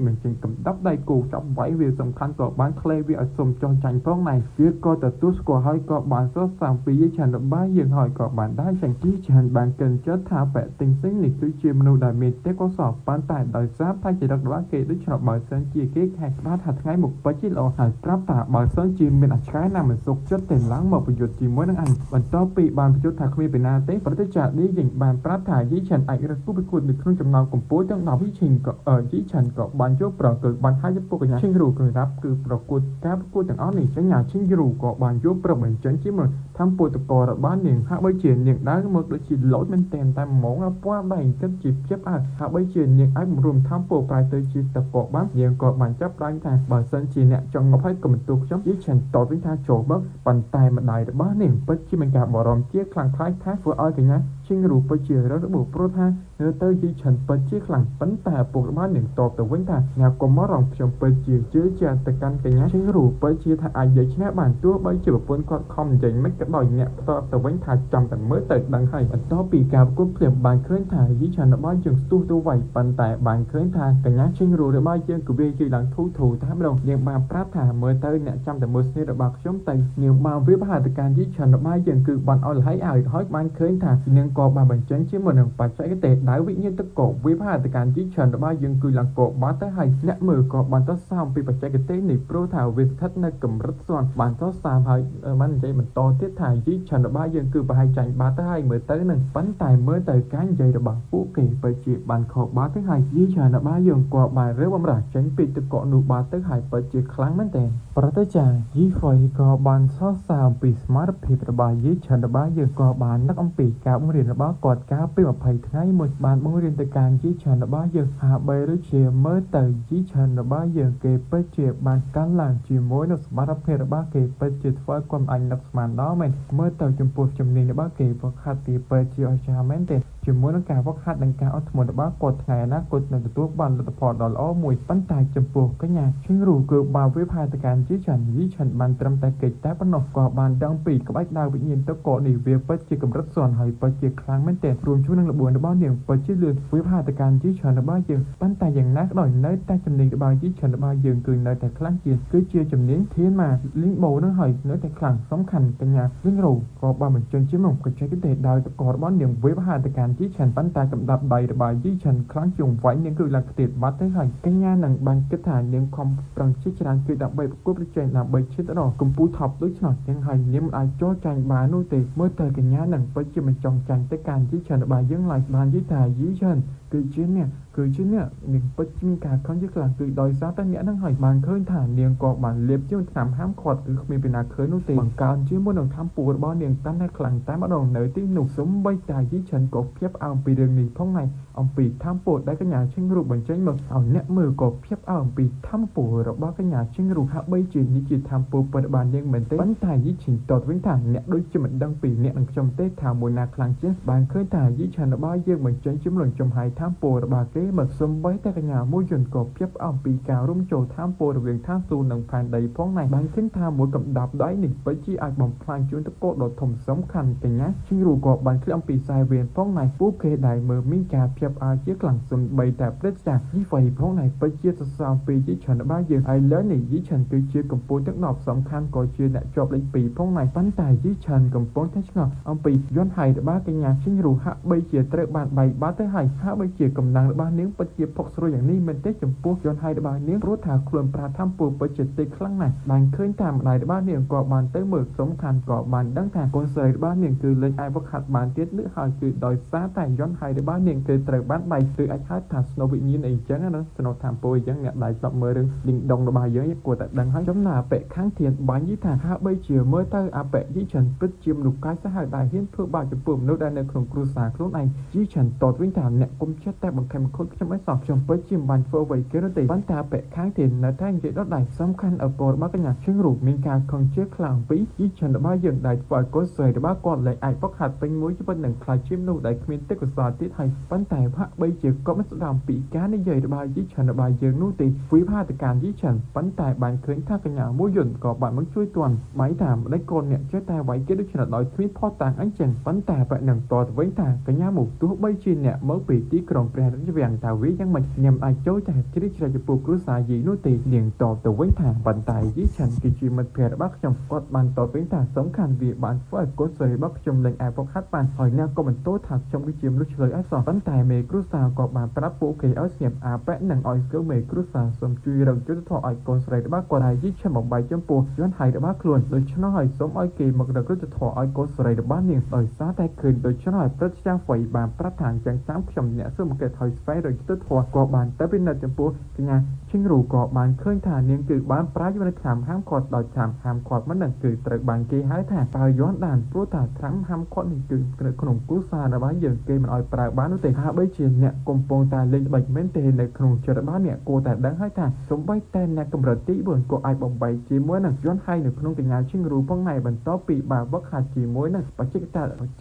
បញ្ចេញកំដាប់ដៃគោចាប់វាយវាសំខាន់ក៏បានក្លេវាឲ្យសុំចោះចាញ់ផងដែរវាក៏ទទួលស្គាល់ហើយក៏បានសរសើរពីយីឆានរបស់យើងហើយក៏បានដែរចាញ់យីឆានបានកិនចិត្តថាប៉ែទីងសិងនេះគឺជាមនុស្សដែលមានទេពកោសល្យប៉ុន្តែដោយសារតែចរិតរបស់គេដូចឆ្នោតបើសិនជាគេខែក្បាលថាថ្ងៃមុខពិតជាល្អហើយប្រាប់ថាបើសិនជាមានអាឆ្កែណាមិនសុខចិត្តតែឡើងមកប្រយុទ្ធជាមួយនឹងអញបន្ទាប់ពីបានប្រយុទ្ធថាគ្មានពីណាទេប្រតិចានេះយើងបានប្រាប់ថាយីឆានអាចរកគូប្រកួតនៅក្នុងចំណោមកម្ពុជាទាំង10យីឆានក៏បានយកប្រកគឺបានហើយពួកកញ្ញាឈិងរូគឺរាប់គឺប្រកួតការប្រកួតទាំងអស់នេះកញ្ញាឈិងរូក៏បានយកប្របញ្ចេញជាមួយធ្វើពុទ្ធកោរបស់នាងហាក់បីជានាងដើរមកដូចជាលោតមែនតែហ្មងពណ៌ដៃគិតជាភ្ជាប់ហាក់បីជានាងអាចបំរុំធ្វើពុទ្ធប្រែទៅជាតកោបាននាងក៏បានចាប់ផ្ដើមថាបើសិនជាអ្នកចង់ងប់ឲ្យក៏មិនទូខ្ញុំយីឆានតតវិញថាចូលមកប៉ុន្តែម្ដាយរបស់នាងពិតជាមានការបារម្ភជាខ្លាំងខ្លាយថាធ្វើឲ្យកញ្ញាឈិងរូពិតជារបួសព្រោះថានៅទៅយីឆានពិតជាខ្លាំងប៉ុន្តែពុករបស់នាងតបទៅវិញថាអ្នកកុំមករំខ្ញុំពិតជាជឿជាក់ទៅកាន់កញ្ញាឈិងរូពិតជាថាអាចយកឈ្នះបានទោះបីជាប្រពន្ធគាត់ខំនិយាយមិនក៏ដោយអ្នកតបទៅវិញថាចាំតែមើលទៅដឹងហើយបន្ទាប់ពីការប្រកួតភ្លាមបានឃើញថាយីឆានរបស់យើងស្ទុះទៅវាយប៉ុន្តែបានឃើញថាកញ្ញាឈិងរូរបស់យើងគឺវាជិះឡើងធូរតែម្ដងនាងបានប្រាប់ថាមើលទៅអ្នកចាំតែមើលស្នេហ៍របស់ខ្ញុំទៅនាងបានវាប្រហែលទៅកាន់យីឆានរបស់យើងគឺបានឲ្យលហើយហើយបានឃើញថានាងក៏បានបញ្ចេញជាមួយនឹងបច្ចេកទេសដៅវិញ្ញាណទឹកកកវាប្រហែលទៅកាន់យីឆានរបស់យើងគឺឡើងកកបាត់ទៅហើយអ្នកមើលក៏បានទៅសើមពីបច្ចេកទេសនេះព្រោះថាវាស្ថិតនៅកម្រិតស្ទាន់បានទៅសើមហើយបាននិយាយបន្តទៀតថាយីឆានរបស់យើងគឺប្រហែលចាញ់បាត់ទៅហើយមើលទៅនឹងប៉ុន្តែមើលទៅការនិយាយរបស់ពួកគេពិតជាបានខកបាត់ទៅហើយយីឆានរបស់យើងក៏បានរើបំរាស់ចេញពីទឹកកកនោះបាត់ទៅហើយពិតជាខ្លាំងមែនទែនប្រតិចាយីហ្វៃក៏បានសរសើរអំពីសមត្ថភាពរបស់យីឆានរបស់យើងក៏បាននឹកអំពីការបង្រៀនរបស់គាត់កាលពី20ថ្ងៃមុនបានបង្រៀនទៅការយីឆានរបស់យើងហាបីឬជាមើលទៅយីឆានរបស់យើងគេពិតជាបានកាន់ឡើងជាមួយនឹងសមត្ថភាពរបស់គេពិតជាធ្វើឲ្យគាត់អញនឹកស្មានដល់មែនមើលទៅចំពោះជំនាញរបស់គេប្រខាត់ទីពិតជាអស្ចារ្យមែនទេ ជាមួយនឹងការវឹកហាត់និងការអត់ធ្មត់របស់គាត់ថ្ងៃអនាគតនឹងទទួលបានលទ្ធផលដ៏ល្អមួយប៉ុន្តែចំពោះកញ្ញាឈិងរូគឺបានវិភាគទៅការយីឆានបានត្រឹមតែកិច្ចតែប៉ុណ្ណោះក៏បានដឹងពីក្បាច់ដៅវិញ្ញាណតកោនេះវាពិតជាកម្រិតសន់ហើយពិតជាខ្លាំងមែនទែនរួមជាមួយនឹងល្បឿនរបស់នាងពិតជាលឿនវិភាគទៅការយីឆានរបស់យើងប៉ុន្តែយ៉ាងណាក៏ដោយនៅតែចំណេញរបស់យីឆានរបស់យើងគឺនៅតែខ្លាំងជាងគឺជាជំនាញធានមកលីងបូនឹងហើយនៅតែខ្លាំងសំខាន់កញ្ញាលីងរូក៏បានបញ្ចេញជាមុខកញ្ចក់ទេដោយតកោរបស់នាងវិភាគទៅការយីឆានប៉ុន្តែកម្ដាប់ដៃរបស់យីឆានខ្លាំងជាងវាញ់នាងគឺឡើងខ្ទេតបាត់ទៅហើយកញ្ញានឹងបានគិតថានាងខំប្រឹងជាច្រើនគឺដើម្បីប្រកួតប្រជែងដើម្បីឈានទៅដល់កម្ពុជាថប់ដូច្នោះទាំងហើយនាងមិនអាចចូលចាញ់បាននោះទេមើលទៅកញ្ញានឹងពិតជាមិនចង់ចាញ់ទៅការយីឆានរបស់យើងឡើយបានយីថាយីឆានគឺជានាងពិតជាមានការខំជាខ្លាំងគឺដោយសារតែអ្នកនឹងហើយបានឃើញថានាងក៏បានលេបជាថ្នាំហាមឃាត់គឺគ្មានពីណាឃើញនោះទេបង្កើនជាមួយនឹងធម្មពលរបស់នាងកាន់តែខ្លាំងតែម្ដងនៅទីនោះសំបីតាយីឆានក៏ភៀបអើមពីរឿងនេះផងដែរអំពីធម្មពលដែលកញ្ញាឈិងរូបញ្ចេញមកឲ្យអ្នកមើលក៏ភៀបអើមពីធម្មពលរបស់កញ្ញាឈិងរូហាក់បីជានេះជាធម្មពលពិតបាននាងមែនទេប៉ុន្តែយីឆានតតវិញថាអ្នកដូចជាមិនដឹងពីអ្នកនឹងខ្ញុំទេថាមួយណាខ្លាំងជាងបានឃើញថាយីឆានរបស់យើងបញ្ចេញជាមលចំហាយធម្មពលរបស់គេមកសំបីតែកញ្ញាមួយយន្តក៏ភៀបអើមពីការរួមចូលធម្មពលរវាងឋានសួគ៌និងផែនដីផងដែរបានឃើញថាមួយកម្ដាប់ដៃនេះពិតជាអាចបំផ្លាញជួនតកោដ៏ធំសំខាន់កញ្ញាឈិងរូក៏បានឃ្លាអំពីខ្សែវៀនផងដែរពួកគេដែលមើលមានការភៀបអើជាខ្លាំងសំបីតែព្រឹត្តិការណ៍យីហ្វៃផងដែរពិតជាសរសើរពីយីឆានរបស់យើងហើយលើនេះយីឆានគឺជាកម្ពុជាទឹកដប់សំខាន់ក៏ជាអ្នកជាប់លេខ2ផងដែរប៉ុន្តែយីឆានកំពុងតែឆ្ងល់អំពីយន្តហ័យរបស់កញ្ញាឈិងរូហាក់បីជាត្រូវបានបែកបាត់ទៅហើយហាក់បីជាកម្លាំងរបស់នាងពិតជាផុកស្រួយយ៉ាងនេះមែនទេចំពោះយន្តហ័យរបស់នាងព្រោះថាខ្លួនប្រាធម្មពលពិតជាតិចខ្លាំងណាស់បានឃើញតាមម្ដាយរបស់នាងក៏បានទៅមើលសំខាន់ក៏បានដឹងថាកូនស្រីរបស់នាងគឺលេងអាចវឹកហាត់បានទៀតនេះហើយគឺដោយសារតែយន្តហ័យរបស់នាងគឺត្រូវបានបែកគឺអាចហៅថាស្នូវិញ្ញាណអីចឹងណាស្នូធម្មពលអញ្ចឹងអ្នកដែលស្ដាប់មើលរឿងលីងដងរបស់យើងគួរតែដឹងហើយចំណាអបិខាងធានបាញ់យីថាហាក់បីជាមើលទៅអបិយីឆានពិតជាមនុស្សកាយសាហាវដែលហ៊ានធ្វើបាបចំពោះមនុស្សដែលនៅក្នុងគ្រួសារខ្លួនឯងយីឆានតតវិញថាអ្នកគុំចិត្តតែបង្ខំខូចខ្ញុំមិនសោះខ្ញុំពិតជាមិនបានធ្វើអ្វីគេទេប៉ុន្តែអបិខាងធាននៅតែនិយាយដល់ដែរសំខាន់ឪពុករបស់កញ្ញាឈឹងរូមានការខឹងជាខ្លាំងពីយីឆានរបស់យើងដែលធ្វើឲ្យកូនស្រីរបស់គាត់លែងអាចវឹកហាត់ពេញមួយជីវិតនឹងខ្លាចជាមនុស្សដែលគ្មានទេពកោសល្យទៀតហើយប៉ុន្តែហាក់បីជាគាត់មិនស្ដាប់ពីការនិយាយរបស់យីឆានរបស់យើងនោះទេវិភាគទៅការយីឆានប៉ុន្តែបានឃើញថាកញ្ញាមួយយន្តក៏បានមកជួយទាន់បាយថាម្ដេចកូនអ្នកចេះតែវាយគេដូចឆ្នោតដោយគ្មានផតតាំងអញ្ចឹងប៉ុន្តែបែរនឹងតទៅវិញថាកញ្ញាមកទោះបីជាអ្នកមកពីទីក្រុងព្រះរាជវាំងថាវាយ៉ាងម៉េចញ៉ាំអាចចូលតែជ្រៀតជ្រែកចំពោះគ្រួសារយីនោះទេនាងតទៅវិញថាប៉ុន្តែយីឆានគឺជាមិត្តភក្តិរបស់ខ្ញុំគាត់បានតទៅវិញថាសំខាន់វាបានធ្វើឲ្យកូនស្រីរបស់ខ្ញុំលែងអាចវឹកហាត់បានហើយអ្នកក៏បន្តថាខ្ញុំគឺជាមនុស្សឆ្លើយឲ្យសោះប៉ុន្តែមេគ្រួសារក៏បានប្រាប់ពួកគេឲ្យស្ងៀមអាប៉ែនិងឲ្យស្គាល់មេគ្រួសារសូមជួយរកយុត្តិធម៌ឲ្យកូនស្រីរបស់គាត់ហើយយីឆានបំបីចំពោះយន្តហ័យរបស់ខ្លួនដូច្នោះហើយសូមឲ្យគេមករកយុត្តិធម៌ឲ្យកូនស្រីរបស់នាងដោយសារតែឃើញដូច្នោះហើយព្រឹត្តិការណ៍ហ្វៃបានប្រាប់ថាអញ្ចឹងតាមខ្ញុំអ្នកស៊ើបអង្កេតហើយស្វែងរកយុត្តិធម៌ក៏បានទៅពិនិត្យចំពោះកញ្ញាឈិងរូក៏បានឃើញថានាងគឺបានប្រើយន្តថ្នាំហាមឃាត់ដោយថ្នាំហាមឃាត់មិននឹងគឺត្រូវបានគេហៅថាប្រើយន្តដានព្រោះថាថ្នាំហាមឃាត់នេះគឺនៅក្នុងគូសាររបស់យើងគេមិនឲ្យប្រើបាននោះទេហាក់បីជាអ្នកកំពុងតែលេងល្បិចមែនទេនៅក្នុងចិត្តរបស់អ្នកគួរតែដឹងហើយថាសូម្បីតែអ្នកកម្រិតទី4ក៏អាចបំបីជាមួយនឹងយន្តហ័យនៅក្នុងកញ្ញាឈិងរូផងដែរបន្ទាប់ពីបានវឹកហាត់ជាមួយនឹងបច្ចេ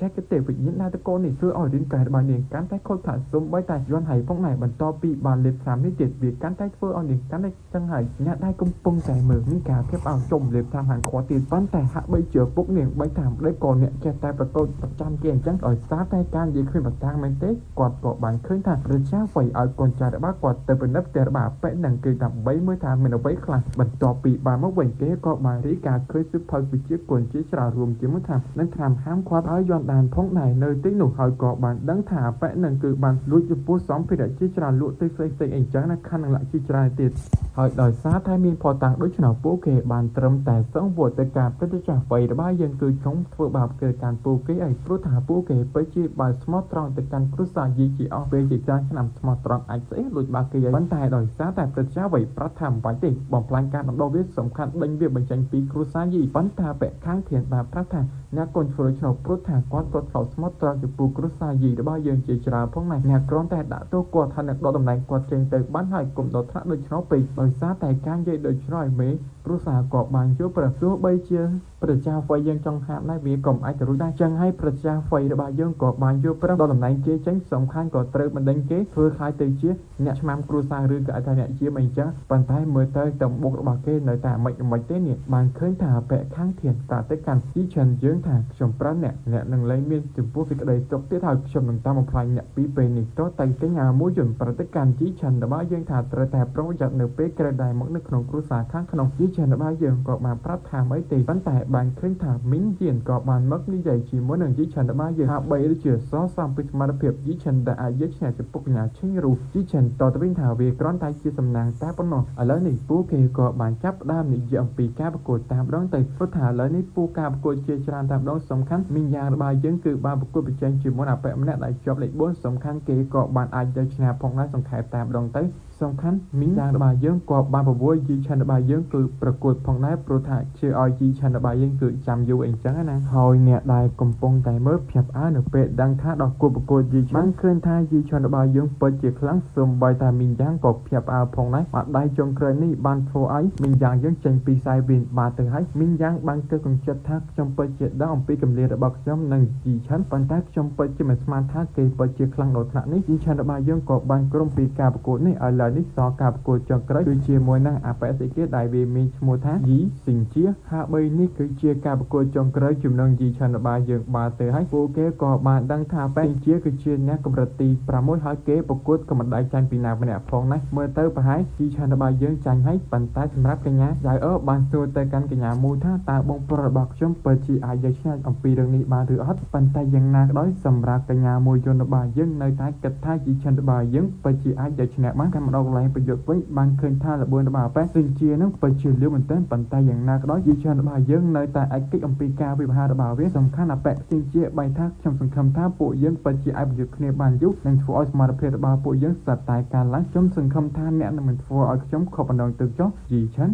កទេសវិញ្ញាណនាតកោនេះធ្វើឲ្យរាងកាយរបស់នាងកាន់តែខូចខាតសូម្បីតែយន្តហ័យផងដែរបន្ទាប់ពីបានលេបថ្នាំនេះទៀតវាកាន់តែធ្វើឲ្យនាងកាន់តែចង្ហើយអ្នកដែលកំពុងតែមើលមានការភៀបអោចុំលេបថ្នាំហាងខ្វល់ទៀតប៉ុន្តែហាក់បីជាពុកនាងបីតាមដេកក៏អ្នកចេះតែប្រកោតប្រចាំគេអញ្ចឹងដោយសារតែការនិយាយគ្មានបតាំងមែនទេគាត់ក៏បានឃើញថាប្រជាអ្វីឲ្យកូនចៅរបស់គាត់ទៅពិនិត្យផ្ទះរបស់ប៉ែនឹងគឺដើម្បីមើលថាមានអ្វីខ្លះបន្ទាប់ពីបានមកវិញគេក៏បានរីកាឃើញសិភៅវិជាគុណជាច្រើនរួមជាមួយថានឹងថ្នាំហាមឃាត់ឲ្យយន្តដានផងដែរនៅទីនោះហើយក៏បានដឹងថាប៉ែនឹងគឺបានលួចចំពោះសម្ភារៈជាច្រើនលក់ទៅផ្សេងៗអីចឹងណាខណ្ឌនឹងលក្ខជាច្រើនទៀតហើយដោយសារតែមានផតាំងដូច្នោះពួកគេបានត្រឹមតែសង្វត្តទៅការព្រឹត្តិការណ៍អ្វីរបស់យើងគឺខ្ញុំធ្វើបាបគេកាន់ពួកគេឲ្យព្រោះថាពួកគេពិតជាបានស្មោះត្រង់ទៅកាន់គ្រួសារយីជាអស់ពេលជាច្រើនឆ្នាំស្មោះត្រង់អាចស្អីលួចបាបគេប៉ុន្តែដោយសារតែព្រឹត្តិការណ៍អ្វីប្រថាមិនបាច់ទេបំផ្លាញការដណ្ដប់វាសំខាន់ដេញវាបញ្ចេញពីគ្រួសារយីប៉ុន្តែបែកខាងធានបានប្រាប់ថាអ្នកកូនធ្វើឆ្នោតព្រោះថាគាត់ក៏ឆ្លោតស្មោះត្រង់ចំពោះគ្រួសារយីរបស់យើងជាច្រើនផងដែរអ្នកគ្រាន់តែដាក់ទោសគាត់ថាអ្នកដកតំណែងគាត់ចេញទៅបានហើយគុំដកថ្នាក់ដូចឆ្នោតពេកបើ ដោយសារតែការនិយាយដូចច្នោះឯមេគ្រួសារក៏បានយល់ព្រោះទោះបីជាប្រជាវ័យយើងចង់ហាមដែរវាក៏អាចទៅរួចដែរចឹងហើយប្រជាវ័យរបស់យើងក៏បានយល់ព្រមដល់តំណែងគេចេញសំខាន់ក៏ត្រូវបណ្ដេញគេធ្វើខ្លាយទៅជាអ្នកឆ្មាំគ្រួសារឬក៏អាចថាអ្នកជាមិនអញ្ចឹងប៉ុន្តែមើលទៅតំបុករបស់គេនៅតែមិនទេនេះបានឃើញថាពាក់ខាងធានតាទៅកាន់ជីឆិនយើងថាខ្ញុំប្រាប់អ្នកនឹងលែងមានចំពោះសេចក្តីសុខទៀតហើយខ្ញុំនឹងតាមបំផ្លាញអ្នកពីពេលនេះទៅកញ្ញាមួយយន្តប្រតិកម្មជីឆិនរបស់យើងថាត្រូវតែប្រុងប្រយ័ត្ននៅពេលក្រោយដែរមកនៅក្នុងគ្រួសារខាងក្នុងជីឆិនរបស់យើងក៏បានប្រាប់ថាមិនទេប៉ុន្តែបានឃើញថាមីងយានក៏បានមកនិយាយជាមួយនឹងជីឆិនរបស់យើងថាបីឬជាសសំពីសមត្ថភាពជីឆិនដែលអាចយកឈ្នះចំពោះកញ្ញាឈិញរូជីឆិនតទៅវិញថាវាគ្រាន់តែជាសំណាងតែប៉ុណ្ណោះឥឡូវនេះពូគេក៏បានចាប់ផ្ដើមនិយាយអំពីការប្រកួតតាមដងទៅព្រោះថាឥឡូវនេះពូការប្រកួតជាច្រើនតាមដងសំខាន់មីងយ៉ាងរបស់យើងគឺបានប្រកួតប្រជែងជាមួយអបិម្នាក់ដែលជាប់លេខ4សំខាន់គេក៏បានអាចយកឈ្នះផងដែរសង្ខេបតាមដងទៅសំខាន់មីងយ៉ាងរបស់យើងក៏បានប្រវល់ជីឆិនរបស់យើងគឺប្រកួតផងដែរព្រោះថាជាឲ្យជីឆិនរបស់យើងគឺចាំយូរអីចឹងណាហើយអ្នកដែលកំពុងតែមើលភ្ញាក់ផ្អើលនៅពេលដឹងថាដល់គូប្រកួតជីឆិនបានឃើញថាជីឆិនរបស់យើងពិតជាខ្លាំងសូម្បីតែមីងយ៉ាងក៏ភ្ញាក់ផ្អើលផងដែរបាត់ដៃចុងក្រោយនេះបានធ្វើឲ្យមីងយ៉ាងយើងចេញពីខ្សែវិញបាទទៅហើយមីងយ៉ាងបានគិតកញ្ចិត្តថាខ្ញុំពិតជាដឹងអំពីកម្លាំងរបស់ខ្ញុំនិងជីឆិនប៉ុន្តែខ្ញុំពិតជាមិនស្មានថាគេពិតជាខ្លាំងដល់ថ្នាក់នេះជីឆិនរបស់យើងក៏បានក្រុមពីការប្រកួតនេះឲ្យឡើយនេះសការប្រកួតចុងក្រោយគឺជាមួយនឹងអបិសិគេដែលវាមានឈ្មោះថាយីសិងជាហាបីនេះគឺជាការប្រកួតចុងក្រោយជំនងជីឆិនរបស់យើងបាទទៅហើយពួកគេក៏បានដឹងថាបេជាគឺជាអ្នកកម្រិតទី6ហើយគេប្រកួតក៏មិនដាច់ចាញ់ពីណាម្នាក់ផងណាមើលទៅប្រហែលជីឆិនរបស់យើងចាញ់ហើយប៉ុន្តែសម្រាប់កញ្ញាដៅបានសួរទៅកាន់កញ្ញាមូថាតើបងប្រុសរបស់ខ្ញុំពិតជាអាចយកឈ្នះអំពីរឿងនេះបានឬអត់ប៉ុន្តែយ៉ាងណាក៏ដោយសម្រាប់កញ្ញាមួយយន្តរបស់យើងនៅតែគិតថាជីឆិនរបស់យើងពិតជាអាចយកឈ្នះបានតែម្ដងឡើងប្រយុទ្ធវិញបានឃើញថាល្បឿនរបស់អបិសិជានឹងពិតជាលឿនមែនទែនប៉ុន្តែយ៉ាងណាក៏ដោយជីឆិនរបស់យើងនៅតែអាចគិតអំពីការវិវហាររបស់វាសំខាន់អបិសិជាបែរថាខ្ញុំសង្ឃឹមថាពួកយើងពិតជាអាចប្រយុទ្ធគ្នាបានយូរនិងធ្វើឲ្យសមត្ថភាពរបស់ពួកយើងស្ទើរតែកើនឡើងខ្ញុំសង្ឃឹមថាអ្នកនឹងមិនធ្វើឲ្យខ្ញុំខកបណ្ដងទឹកចុះជីឆិន